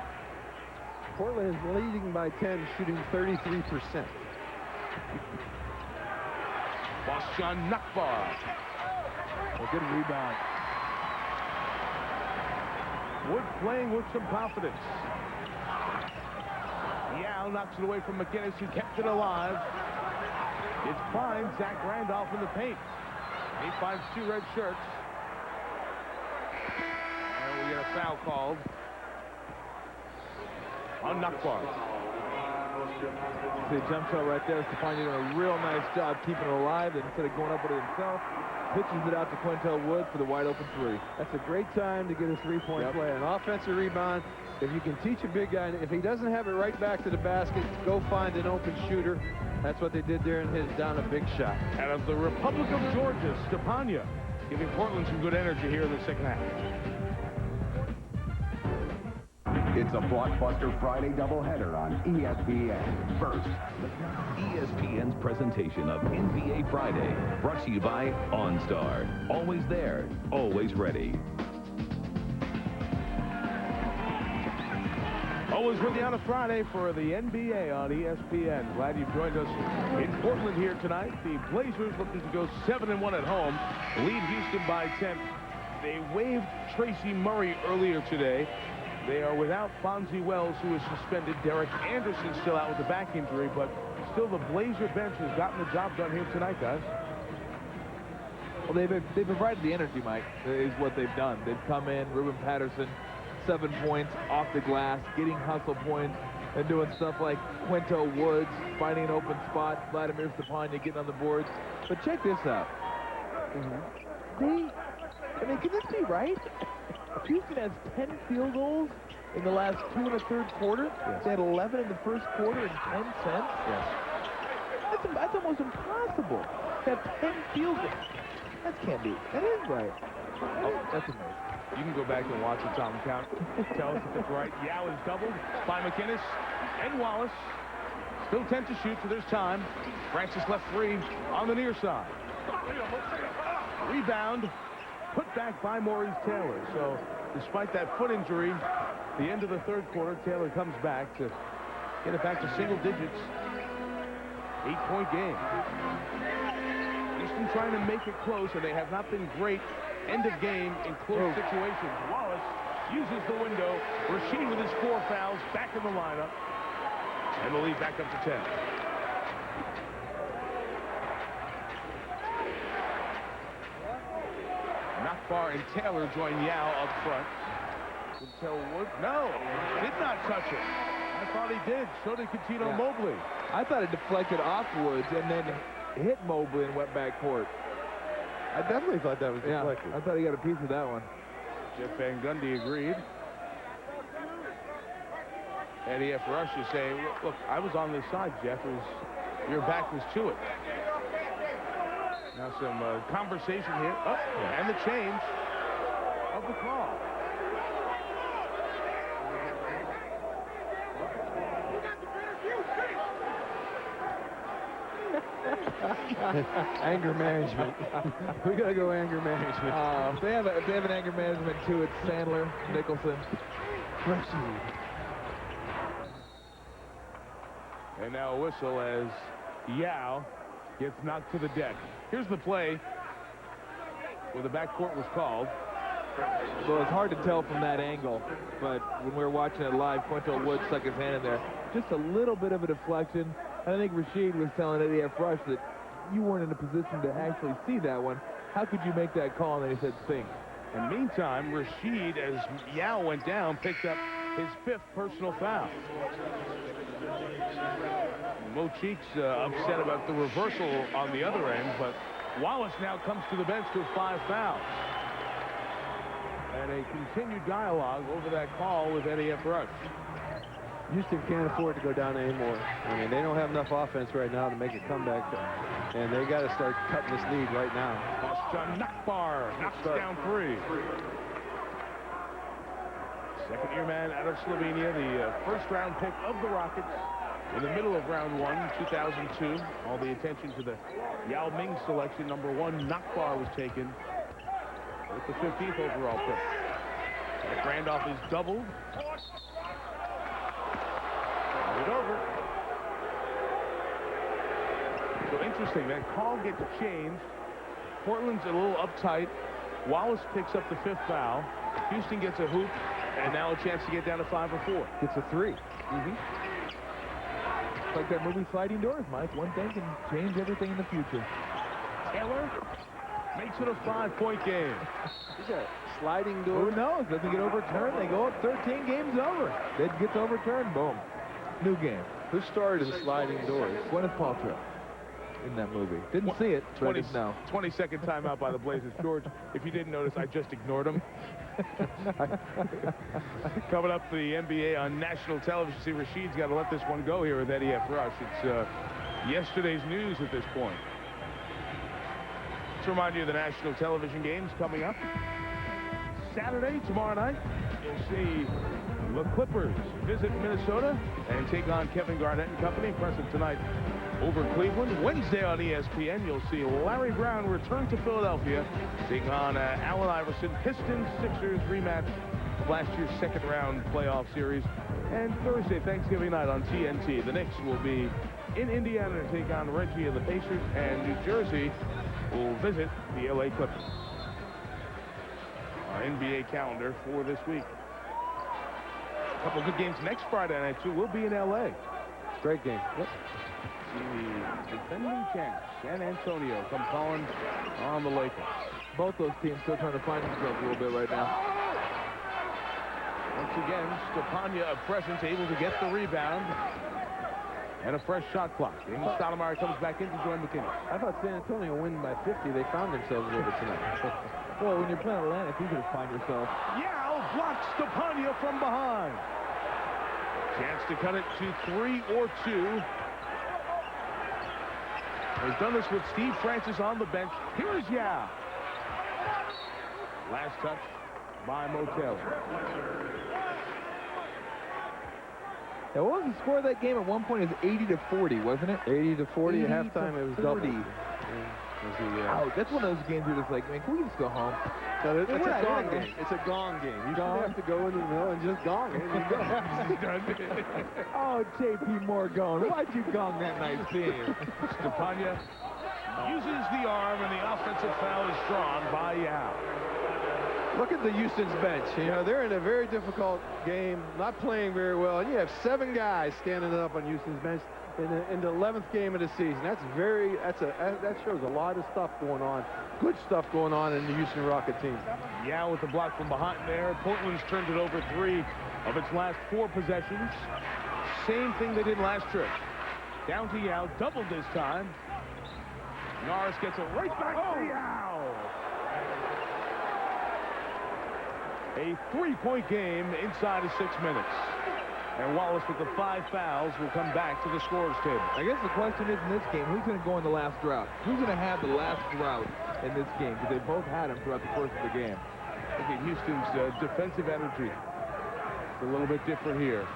Portland is leading by 10, shooting 33%. Bosjan Nakbar. A good rebound. Wood playing with some confidence. Yao knocks it away from McInnes, who kept it alive. It finds Zach Randolph in the paint. He finds 2 red shirts. And we get a foul called on Nakbar. See a jump shot right there. Stepanya doing a real nice job keeping it alive. And instead of going up with it himself, pitches it out to Quintel Woods for the wide open 3. That's a great time to get a 3-point play. An offensive rebound. If you can teach a big guy, if he doesn't have it right back to the basket, go find an open shooter. That's what they did there and hit down a big shot. Out of the Republic of Georgia, Stepanya giving Portland some good energy here in the second half. It's a blockbuster Friday doubleheader on ESPN. First, ESPN's presentation of NBA Friday, brought to you by OnStar. Always there, always ready. Always ready on a Friday for the NBA on ESPN. Glad you've joined us in Portland here tonight. The Blazers looking to go 7-1 at home. Lead Houston by 10. They waived Tracy Murray earlier today. They are without Fonzie Wells, who is suspended. Derek Anderson still out with a back injury, but still the Blazer bench has gotten the job done here tonight, guys. Well, they've provided the energy, Mike, is what they've done. They've come in, Ruben Patterson, 7 points off the glass, getting hustle points, and doing stuff like Quintel Woods, finding an open spot, Vladimir Stepanya getting on the boards. But check this out. I mean, can this be right? Houston has 10 field goals in the last 2 1/3 quarters. Yes. They had 11 in the first quarter and 10 cents. Yes. That's almost impossible. They have 10 field goals. That can't be. That is right. Oh, that's amazing. You can go back and watch the Tom count. Tell us if it's right. Yao is doubled by McInnis and Wallace. Still 10 to shoot, so there's time. Francis left 3 on the near side. Rebound put back by Maurice Taylor. So despite that foot injury, the end of the third quarter, Taylor comes back to get it back to single digits. 8-point game. Houston trying to make it close, and they have not been great end of game in close situations. Wallace uses the window. Rasheed with his 4 fouls back in the lineup. And the lead back up to 10. Nakbar and Taylor join Yao up front. Until Wood, no, did not touch it. I thought he did. So did Coutinho Mobley. I thought it deflected off Woods and then hit Mobley and went back court. I definitely thought that was deflected. I thought he got a piece of that one. Jeff Van Gundy agreed. Eddie F. Rush is saying, look, I was on this side, Jeff. Your back was to it. Now some conversation here. Oh, and the change of the call. Anger management. We gotta go anger management. If they have an anger management too, it's Sandler, Nicholson. And now a whistle as Yao gets knocked to the deck. Here's the play where the backcourt was called. Well, it's hard to tell from that angle, but when we were watching it live, Quintel Wood stuck his hand in there. Just a little bit of a deflection. And I think Rasheed was telling Eddie F. Rush that you weren't in a position to actually see that one. How could you make that call? And then he said, think. And meantime, Rasheed, as Yao went down, picked up his 5th personal foul. Mo Cheeks upset about the reversal on the other end, but Wallace now comes to the bench with 5 fouls. And a continued dialogue over that call with Eddie F. Rush. Houston can't afford to go down anymore. I mean, they don't have enough offense right now to make a comeback, and they got to start cutting this lead right now. John Nakbar knocks down 3. Second-year man out of Slovenia, the first-round pick of the Rockets in the middle of round 1, 2002. All the attention to the Yao Ming selection. Number 1, Nakbar was taken with the 15th overall pick. Randolph is doubled. It over. So interesting, that call gets changed. Portland's a little uptight. Wallace picks up the 5th foul. Houston gets a hoop, and now a chance to get down to 5 or 4. It's a 3. It's like that movie Sliding Doors, Mike. One thing can change everything in the future. Taylor makes it a 5-point game. Sliding door. Who knows? Doesn't get overturned. They go up 13, game's over. It gets overturned, boom. New game. Who started the sliding doors? Gwyneth Paltrow in that movie. Didn't see it, but I know. 20-second timeout by the Blazers. George, if you didn't notice, I just ignored him. Coming up, the NBA on national television. See, Rasheed's got to let this one go here with Eddie F. Rush. It's yesterday's news at this point. Let's remind you of the national television games coming up. Saturday, tomorrow night, you'll see the Clippers visit Minnesota and take on Kevin Garnett and company. Impressive tonight over Cleveland. Wednesday on ESPN, you'll see Larry Brown return to Philadelphia, taking on Allen Iverson. Pistons, Sixers rematch of last year's second-round playoff series. And Thursday, Thanksgiving night on TNT, the Knicks will be in Indiana to take on Reggie and the Pacers, and New Jersey will visit the LA Clippers. Our NBA calendar for this week. A couple good games next Friday night, too. We'll be in LA. Great game. Yep. See the defending champs, San Antonio, come calling on the Lakers. Both those teams still trying to find themselves a little bit right now. Once again, Stepania of Presence able to get the rebound. and a fresh shot clock. And Stoudemire comes back in to join McKinney. I thought San Antonio winning by 50. They found themselves a little bit tonight. Well, when you're playing Atlanta, it's easy to find yourself. Yao blocks Stepania from behind. Chance to cut it to 3 or 2. He's done this with Steve Francis on the bench. Here is Yao. Last touch by Mo Taylor. Now, what was the score of that game? At one point, it was 80-40, wasn't it? 80-40 at halftime. It was double. Oh, that's one of those games where it's like, man, can we just go home? No, it's a gong game. It's a gong game. You don't have to go into the middle and just gong it. Oh, J.P. Morgan, why'd you gong that nice team? Stepania uses the arm, and the offensive foul is drawn by Yao. Look at the Houston's bench. You know, they're in a very difficult game, not playing very well. And you have 7 guys standing up on Houston's bench in the 11th game of the season. That shows a lot of stuff going on, good stuff going on in the Houston Rocket team. Yao with the block from behind there. Portland's turned it over 3 of its last 4 possessions. Same thing they did last trip. Down to Yao, doubled this time. Norris gets it right back to Yao. A 3-point game inside of 6 minutes. And Wallace with the 5 fouls will come back to the scorer's table. I guess the question is in this game, who's going to go in the last drought? Who's going to have the last drought in this game? Because they both had him throughout the course of the game. Look at Houston's defensive energy. It's a little bit different here.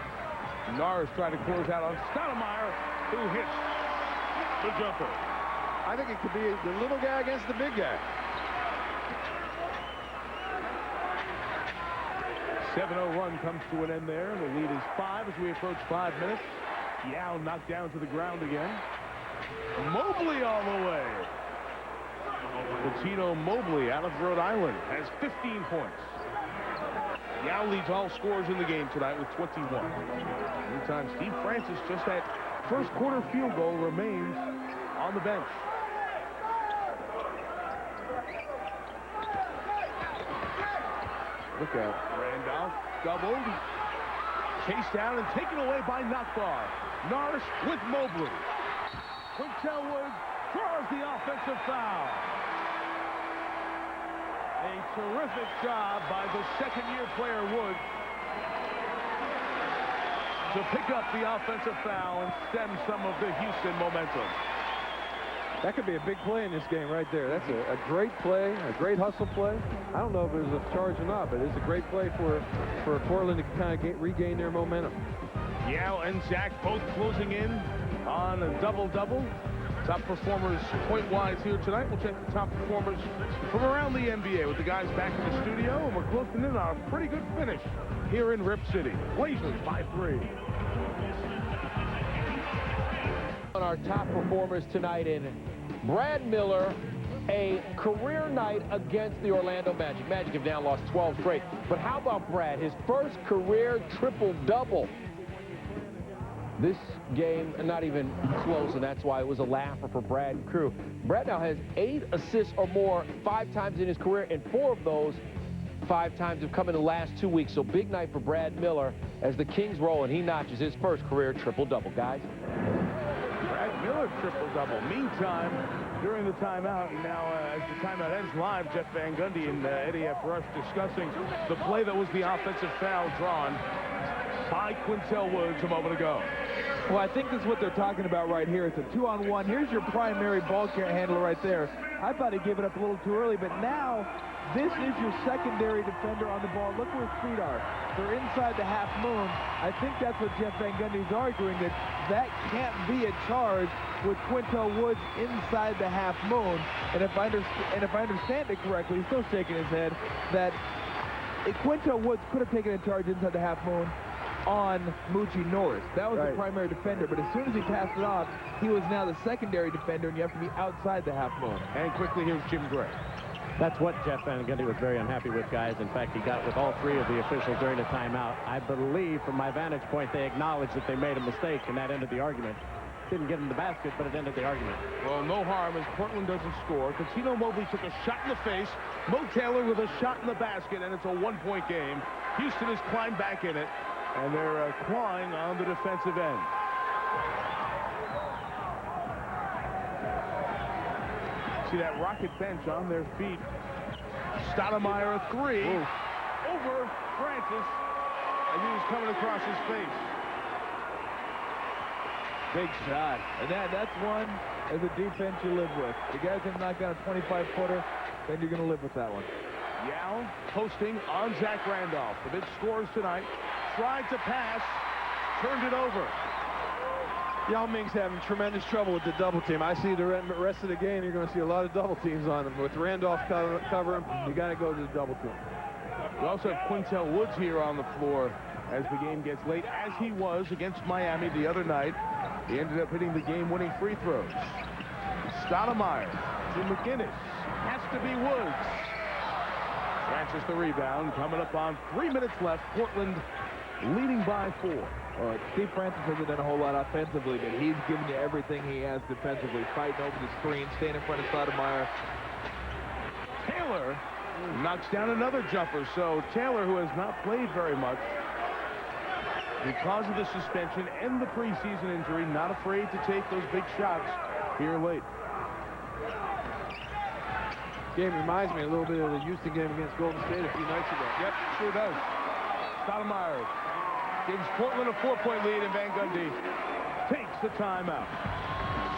Norris tried to close out on Stoudemire, who hits the jumper. I think it could be the little guy against the big guy. 7-0 run comes to an end there. The lead is 5 as we approach 5 minutes. Yao knocked down to the ground again. Mobley all the way. Latino Mobley out of Rhode Island has 15 points. Yao leads all scorers in the game tonight with 21. Meantime, Steve Francis, just that first quarter field goal, remains on the bench. Look out. Randolph doubled. Chased down and taken away by Nakbar. Norris with Mobley. Quintel Woods draws the offensive foul. A terrific job by the second-year player Woods to pick up the offensive foul and stem some of the Houston momentum. That could be a big play in this game right there. That's a great play, a great hustle play. I don't know if it was a charge or not, but it's a great play for Portland to kind of regain their momentum. Yao and Zach both closing in on a double-double. Top performers point-wise here tonight. We'll check the top performers from around the NBA with the guys back in the studio, and we're closing in on a pretty good finish here in Rip City. Blazers by 3. On our top performers tonight in Brad Miller, a career night against the Orlando Magic. Magic have now lost 12 straight. But how about Brad? His first career triple-double. This game, not even close, and that's why it was a laugher for Brad and crew. Brad now has 8 assists or more 5 times in his career, and 4 of those 5 times have come in the last 2 weeks. So big night for Brad Miller as the Kings roll, and he notches his first career triple-double, guys. Brad Miller triple-double. Meantime, during the timeout, and now as the timeout ends live, Jeff Van Gundy and Eddie F. Rush discussing the play that was the offensive foul drawn by Quintel Woods a moment ago. Well, I think this is what they're talking about right here. It's a 2-on-1. Here's your primary ball handler right there. I thought he gave it up a little too early, but now this is your secondary defender on the ball. Look where his feet are. They're inside the half moon. I think that's what Jeff Van Gundy's arguing, that can't be a charge with Quintel Woods inside the half moon. And if I understand it correctly, he's still shaking his head, that Quintel Woods could have taken a charge inside the half moon on Moochie Norris. That was the primary defender, but as soon as he passed it off, he was now the secondary defender, and you have to be outside the half moon. And quickly, here's Jim Gray. That's what Jeff Van Gundy was very unhappy with, guys. In fact, he got with all 3 of the officials during the timeout. I believe, from my vantage point, they acknowledged that they made a mistake, and that ended the argument. Didn't get in the basket, but it ended the argument. Well, no harm as Portland doesn't score. Cuttino Mobley took a shot in the face. Mo Taylor with a shot in the basket, and it's a 1-point game. Houston has climbed back in it, and they're clawing on the defensive end. see that Rocket bench on their feet. Stoudemire a three. Ooh. Over Francis as he was coming across his face. Big shot. And that's one as a defense you live with. The guy's going to knock down a 25-footer, then you're going to live with that one. Yao posting on Zach Randolph. The big scores tonight. Tried to pass, turned it over. Yao Ming's having tremendous trouble with the double team. I see the rest of the game, you're going to see a lot of double teams on him. With Randolph covering, you got to go to the double team. We also have Quintel Woods here on the floor as the game gets late, as he was against Miami the other night. He ended up hitting the game-winning free throws. Stoudemire to McGinnis. Has to be Woods. Francis the rebound. Coming up on 3 minutes left. Portland leading by 4. Steve Francis hasn't done a whole lot offensively, but he's given you everything he has defensively. Fighting over the screen, staying in front of Stoudemire. Taylor knocks down another jumper. So Taylor, who has not played very much because of the suspension and the preseason injury, not afraid to take those big shots here late. Game reminds me a little bit of the Houston game against Golden State a few nights ago. Yep, sure does. Stoudemire gives Portland a 4-point lead, and Van Gundy takes the timeout.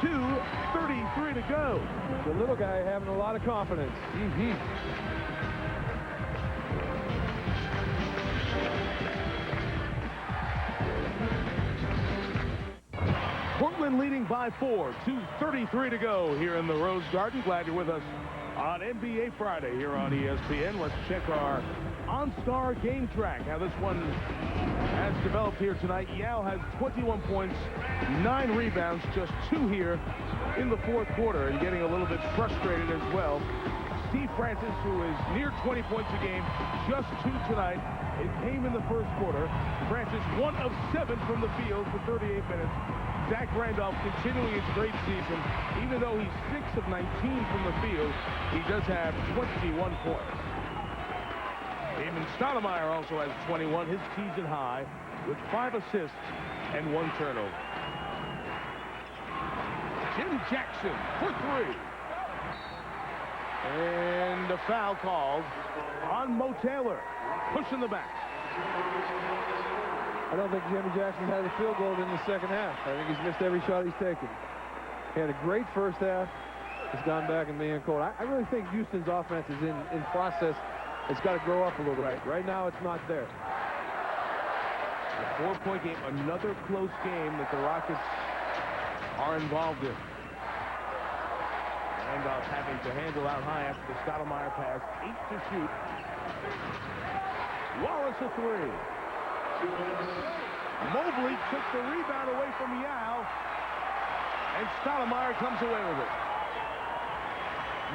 2:33 to go. The little guy having a lot of confidence. Portland leading by 4. 2:33 to go here in the Rose Garden. Glad you're with us on NBA Friday here on ESPN. Let's check our OnStar game track. How this one has developed here tonight. Yao has 21 points, 9 rebounds, just 2 here in the fourth quarter, and getting a little bit frustrated as well. Steve Francis, who is near 20 points a game, just 2 tonight. It came in the first quarter. Francis 1 of 7 from the field for 38 minutes. Zach Randolph continuing his great season. Even though he's 6 of 19 from the field, he does have 21 points. Damon Stoudemire also has 21, his season high, with 5 assists and 1 turnover. Jim Jackson for 3. And a foul called on Mo Taylor, pushing the back. I don't think Jimmy Jackson had a field goal in the second half. I think he's missed every shot he's taken. He had a great first half. He's gone back and being cold. I really think Houston's offense is in process. It's got to grow up a little bit. Right now, it's not there. A 4-point game, another close game that the Rockets are involved in. Randolph having to handle out high after the Stoudemire pass. 8 to shoot. Wallace a 3. Mobley took the rebound away from Yao, and Stoudemire comes away with it.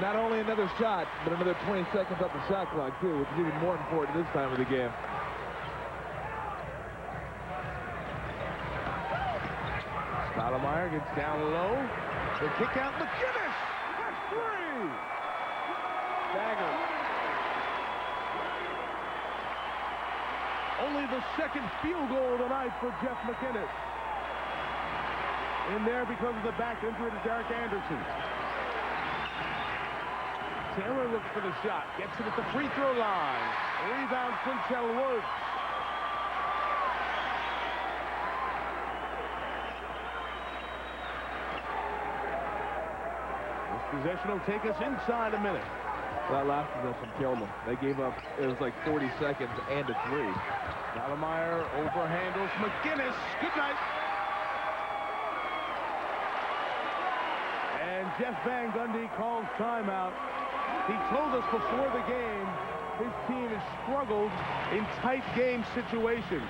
Not only another shot, but another 20 seconds up the shot clock, too, which is even more important this time of the game. Stoudemire gets down low. The kick out, McGinnis! That's 3! Dagger. Only the second field goal of the night for Jeff McGinnis. In there because of the back injury to Derek Anderson. Taylor looks for the shot. Gets it at the free throw line. Rebound, Quintel Woods. This possession will take us inside a minute. That last possession killed them. They gave up, it was like 40 seconds and a 3. Stoudemire overhandles McGinnis. Good night. And Jeff Van Gundy calls timeout. He told us before the game his team has struggled in tight game situations.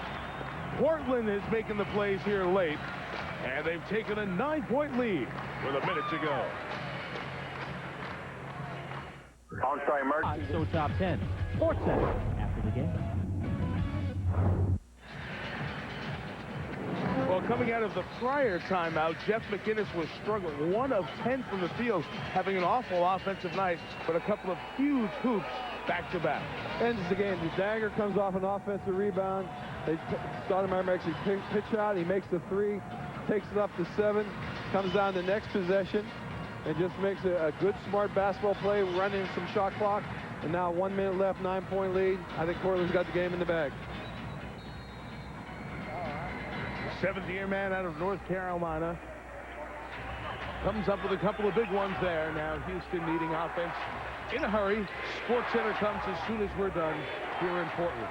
Portland is making the plays here late, and they've taken a 9-point lead with a minute to go. OnStar emergency. So top 10. Sports Center after the game. Well, coming out of the prior timeout, Jeff McGinnis was struggling. 1 of 10 from the field, having an awful offensive night, but a couple of huge hoops back-to-back. Ends the game. The dagger comes off an offensive rebound. Stoudemire makes a pitch shot. He makes the 3, takes it up to 7, comes down the next possession, and just makes a good, smart basketball play, running some shot clock. And now 1 minute left, 9-point lead. I think Portland's got the game in the bag. Seventh-year man out of North Carolina. Comes up with a couple of big ones there. Now Houston needing offense in a hurry. Sports Center comes as soon as we're done here in Portland.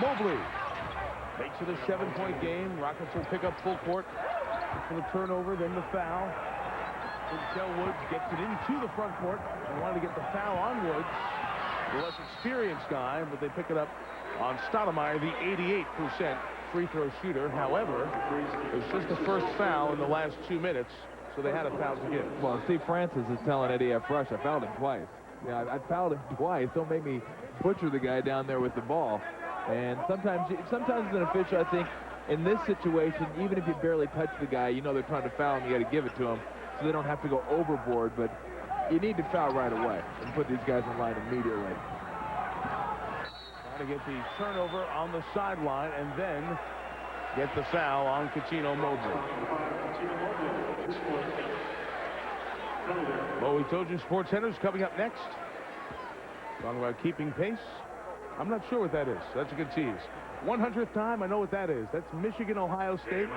Mobley makes it a 7-point game. Rockets will pick up full court for the turnover, then the foul. Quintel Woods gets it into the front court. They wanted to get the foul on Woods, the less experienced guy, but they pick it up on Stoudemire, the 88% free throw shooter. However, it was just the first foul in the last 2 minutes, so they had a foul to give. Well, Steve Francis is telling Eddie F. Rush, I fouled him twice. Yeah, I fouled him twice. Don't make me butcher the guy down there with the ball. And sometimes as an official, I think, in this situation, even if you barely touch the guy, you know they're trying to foul him, you got to give it to him, so they don't have to go overboard. But you need to foul right away and put these guys in line immediately. Trying to get the turnover on the sideline and then get the foul on Cuttino Mobley. Well, we told you Sports Center is coming up next. Talking about keeping pace. I'm not sure what that is. That's a good tease. 100th time, I know what that is. That's Michigan, Ohio State.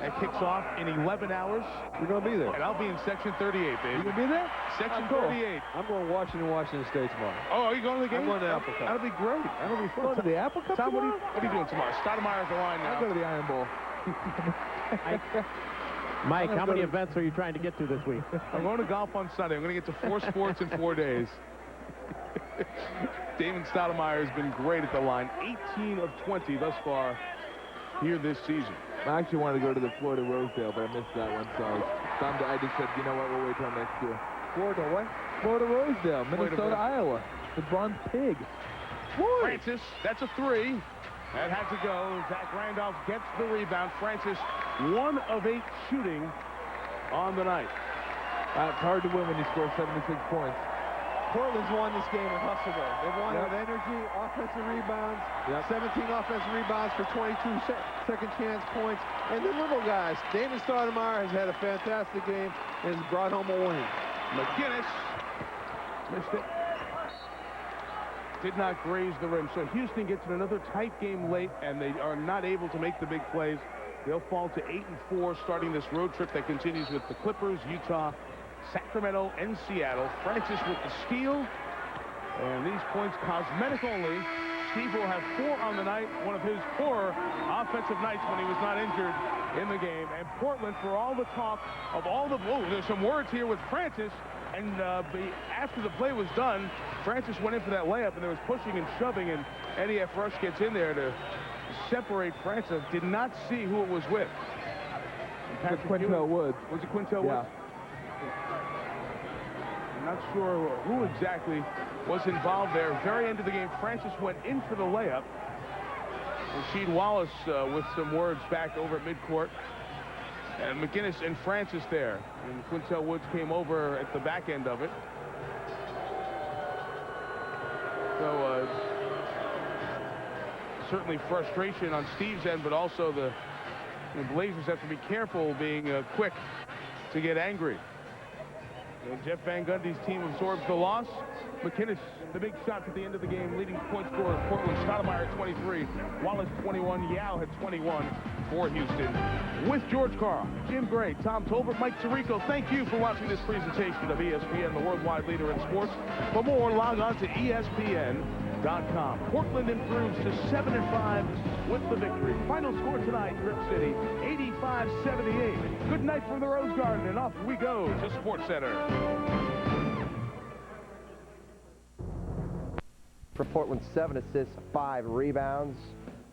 That kicks off in 11 hours. You're going to be there. And I'll be in Section 38, baby. You going to be there? Section cool. 38. I'm going to Washington State tomorrow. Oh, are you going to the game? I'm going to the Apple Cup. That'll be great. That'll be fun. Going to the Apple Cup Tom, tomorrow? what are you doing tomorrow? Stoudemire at the line now. I'll go to the Iron Bowl. Mike, how many events are you trying to get to this week? I'm going to golf on Sunday. I'm going to get to 4 sports in 4 days. Damon Stoudemire has been great at the line. 18 of 20 thus far here this season. I actually wanted to go to the Florida Rosedale, but I missed that one, so I just said, you know what, we'll wait till next year. Florida what? Florida Rosedale, Minnesota, Iowa. The Bronze Pig. Boy. Francis, that's a 3. That had to go. Zach Randolph gets the rebound. Francis, 1 of 8 shooting on the night. It's hard to win when you score 76 points. Portland's won this game with hustle ball. They've won with energy, offensive rebounds, 17 offensive rebounds for 22 second chance points. And the little guys, Damon Stoudemire has had a fantastic game and has brought home a win. McGinnis missed it. Did not graze the rim. So Houston gets in another tight game late, and they are not able to make the big plays. They'll fall to 8-4, starting this road trip that continues with the Clippers, Utah, Sacramento, and Seattle. Francis with the steal. And these points cosmetic only. Steve will have 4 on the night, one of his 4 offensive nights when he was not injured in the game. And Portland, for all the talk of all the... Oh, there's some words here with Francis. And after the play was done, Francis went in for that layup, and there was pushing and shoving, and Eddie F. Rush gets in there to separate Francis. Did not see who it was with. Quintel Woods. Was it Quintel Woods? I'm not sure who exactly was involved there. Very end of the game, Francis went in for the layup. Rasheed Wallace with some words back over at midcourt. And McGinnis and Francis there. And Quintel Woods came over at the back end of it. So certainly frustration on Steve's end, but also the Blazers have to be careful being quick to get angry. And Jeff Van Gundy's team absorbs the loss. McGinnis, the big shots at the end of the game, leading point scorer of Portland. Stoudemire at 23, Wallace 21, Yao had 21 for Houston. With George Karl, Jim Gray, Tom Tolbert, Mike Tirico, thank you for watching this presentation of ESPN, the worldwide leader in sports. For more, log on to ESPN.com. Portland improves to 7-5 with the victory. Final score tonight, Rip City, 85-78. Good night from the Rose Garden, and off we go to Sports Center. For Portland, 7 assists, 5 rebounds.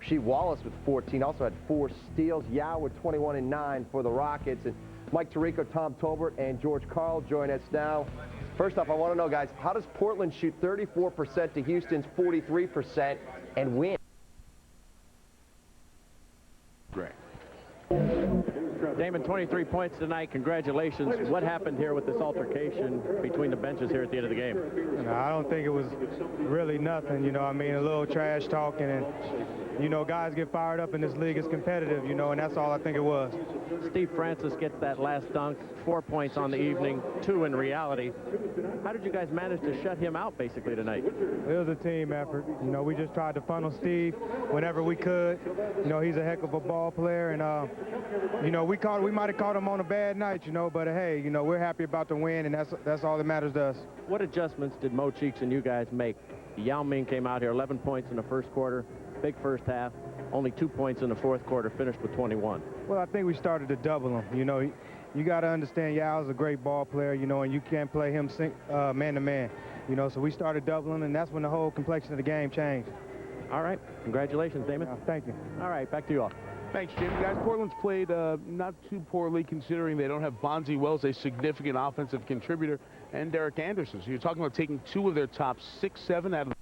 Rasheed Wallace with 14, also had 4 steals. Yao with 21 and 9 for the Rockets. And Mike Tirico, Tom Tolbert, and George Karl join us now. First off, I want to know, guys, how does Portland shoot 34% to Houston's 43% and win? Great. Damon, 23 points tonight. Congratulations. What happened here with this altercation between the benches here at the end of the game? I don't think it was really nothing. You know, I mean, a little trash talking, and you know, guys get fired up in this league. It's competitive, you know, and that's all I think it was. Steve Francis gets that last dunk, 4 points on the evening, 2 in reality. How did you guys manage to shut him out basically tonight? It was a team effort. You know, we just tried to funnel Steve whenever we could. You know, he's a heck of a ball player, and you know, we might have caught him on a bad night, you know, but hey, you know, we're happy about the win, and that's all that matters to us. What adjustments did Mo Cheeks and you guys make? Yao Ming came out here, 11 points in the first quarter, big first half, only 2 points in the fourth quarter, finished with 21. Well, I think we started to double him. You know, you got to understand Yao's a great ball player, you know, and you can't play him man-to-man. You know, so we started doubling, and that's when the whole complexion of the game changed. All right. Congratulations, Damon. Thank you. All right, back to you all. Thanks, Jim. Guys, Portland's played not too poorly considering they don't have Bonzi Wells, a significant offensive contributor, and Derek Anderson. So you're talking about taking 2 of their top 6, 7 out of